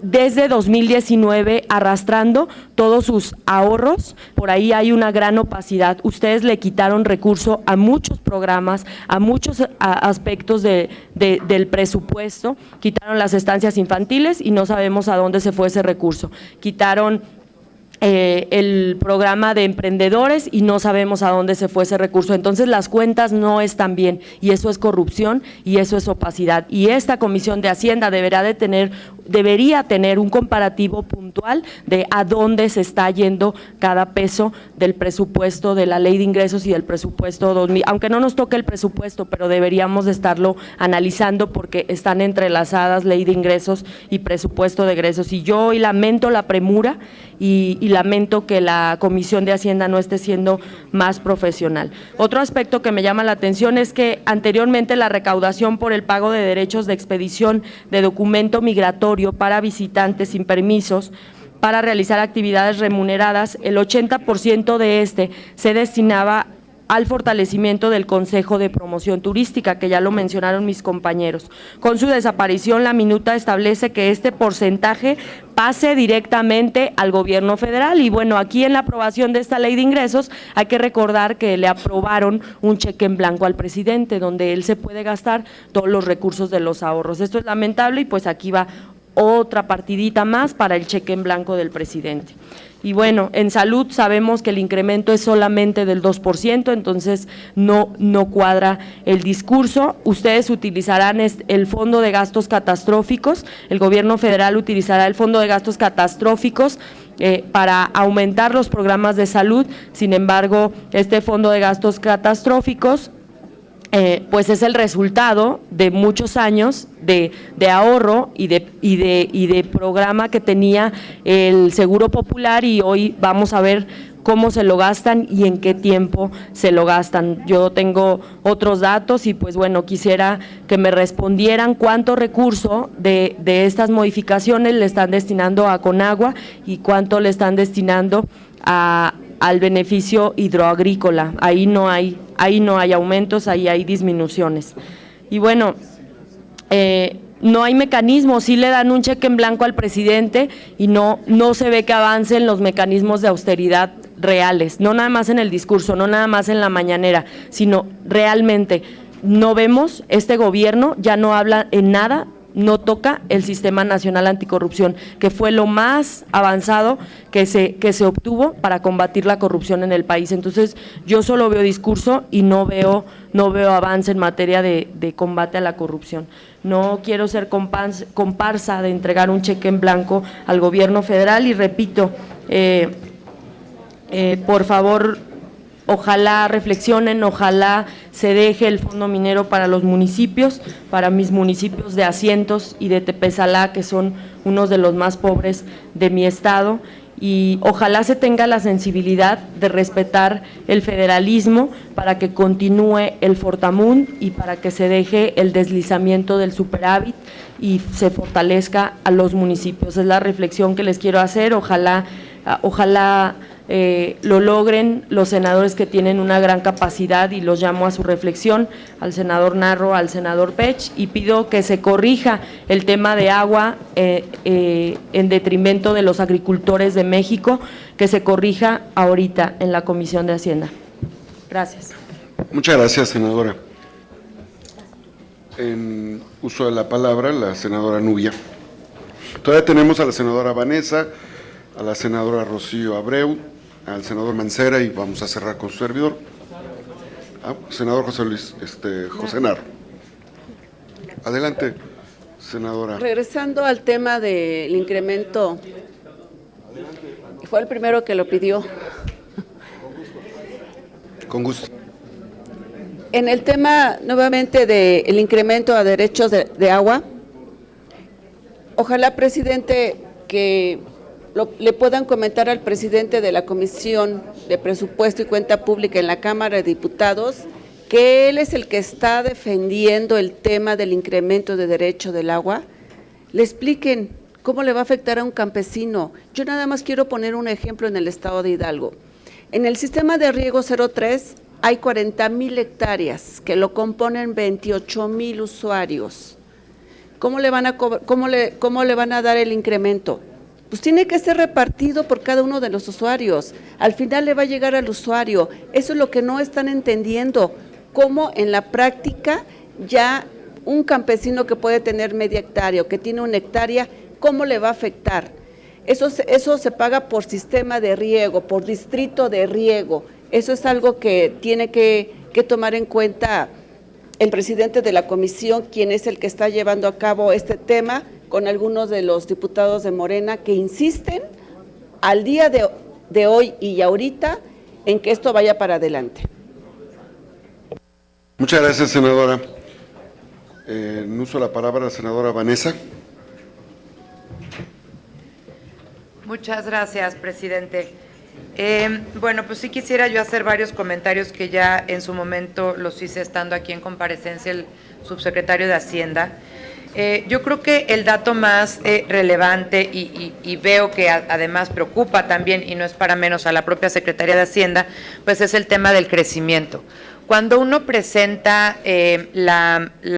Speaker 17: desde 2019 arrastrando todos sus ahorros. Por ahí hay una gran opacidad. Ustedes le quitaron recurso a muchos programas, a muchos aspectos del presupuesto, quitaron las estancias infantiles y no sabemos a dónde se fue ese recurso, quitaron el programa de emprendedores y no sabemos a dónde se fue ese recurso. Entonces las cuentas no están bien y eso es corrupción y eso es opacidad, y esta Comisión de Hacienda debería tener un comparativo puntual de a dónde se está yendo cada peso del presupuesto de la Ley de Ingresos y del presupuesto 2000, aunque no nos toque el presupuesto, pero deberíamos de estarlo analizando porque están entrelazadas Ley de Ingresos y presupuesto de egresos. Y yo hoy lamento la premura y lamento que la Comisión de Hacienda no esté siendo más profesional. Otro aspecto que me llama la atención es que anteriormente la recaudación por el pago de derechos de expedición de documento migratorio para visitantes sin permisos para realizar actividades remuneradas, el 80% de este se destinaba al fortalecimiento del Consejo de Promoción Turística, que ya lo mencionaron mis compañeros. Con su desaparición, la minuta establece que este porcentaje pase directamente al gobierno federal. Y bueno, aquí en la aprobación de esta ley de ingresos hay que recordar que le aprobaron un cheque en blanco al presidente, donde él se puede gastar todos los recursos de los ahorros. Esto es lamentable y pues aquí va otra partidita más para el cheque en blanco del presidente. Y bueno, en salud sabemos que el incremento es solamente del 2%, entonces no cuadra el discurso. Ustedes utilizarán el Fondo de Gastos Catastróficos, el gobierno federal utilizará el Fondo de Gastos Catastróficos para aumentar los programas de salud. Sin embargo, este Fondo de Gastos Catastróficos pues es el resultado de muchos años de ahorro y de programa que tenía el Seguro Popular, y hoy vamos a ver cómo se lo gastan y en qué tiempo se lo gastan. Yo tengo otros datos y pues bueno, quisiera que me respondieran cuánto recurso de estas modificaciones le están destinando a Conagua y cuánto le están destinando al beneficio hidroagrícola. Ahí no hay aumentos, ahí hay disminuciones. Y bueno, no hay mecanismos, sí le dan un cheque en blanco al presidente y no se ve que avancen los mecanismos de austeridad reales, no nada más en el discurso, no nada más en la mañanera, sino realmente no vemos, este gobierno ya no habla en nada, no toca el Sistema Nacional Anticorrupción, que fue lo más avanzado que se obtuvo para combatir la corrupción en el país. Entonces, yo solo veo discurso y no veo avance en materia de combate a la corrupción. No quiero ser comparsa de entregar un cheque en blanco al gobierno federal y repito, por favor, ojalá reflexionen, ojalá se deje el fondo minero para los municipios, para mis municipios de Asientos y de Tepesalá, que son unos de los más pobres de mi estado, y ojalá se tenga la sensibilidad de respetar el federalismo para que continúe el Fortamun y para que se deje el deslizamiento del superávit y se fortalezca a los municipios. Es la reflexión que les quiero hacer, ojalá lo logren los senadores que tienen una gran capacidad, y los llamo a su reflexión, al senador Narro, al senador Pech, y pido que se corrija el tema de agua en detrimento de los agricultores de México, que se corrija ahorita en la Comisión de Hacienda. Gracias.
Speaker 1: Muchas gracias, senadora. En uso de la palabra, la senadora Nubia. Todavía tenemos a la senadora Vanessa, a la senadora Rocío Abreu, al senador Mancera, y vamos a cerrar con su servidor. Senador José Narro. Adelante, senadora.
Speaker 6: Regresando al tema del incremento, fue el primero que lo pidió.
Speaker 1: Con gusto.
Speaker 6: En el tema nuevamente del incremento a derechos de agua, ojalá, presidente, que le puedan comentar al presidente de la Comisión de Presupuesto y Cuenta Pública en la Cámara de Diputados que él es el que está defendiendo el tema del incremento de derecho del agua. Le expliquen cómo le va a afectar a un campesino. Yo nada más quiero poner un ejemplo en el estado de Hidalgo. En el sistema de riego 03 hay 40,000 hectáreas que lo componen 28,000 usuarios. ¿Cómo le van a dar el incremento? Pues tiene que ser repartido por cada uno de los usuarios. Al final le va a llegar al usuario. Eso es lo que no están entendiendo. Cómo en la práctica ya un campesino que puede tener media hectárea o que tiene 1 hectárea, ¿cómo le va a afectar? Eso se paga por sistema de riego, por distrito de riego. Eso es algo que tiene que tomar en cuenta el presidente de la comisión, quien es el que está llevando a cabo este tema, con algunos de los diputados de Morena que insisten al día de hoy y ahorita en que esto vaya para adelante.
Speaker 1: Muchas gracias, senadora. En uso de la palabra la senadora Vanessa.
Speaker 18: Muchas gracias, presidente. Bueno, pues sí quisiera yo hacer varios comentarios que ya en su momento los hice estando aquí en comparecencia el subsecretario de Hacienda. Yo creo que el dato más relevante y veo que además preocupa también, y no es para menos a la propia Secretaría de Hacienda, pues es el tema del crecimiento. Cuando uno presenta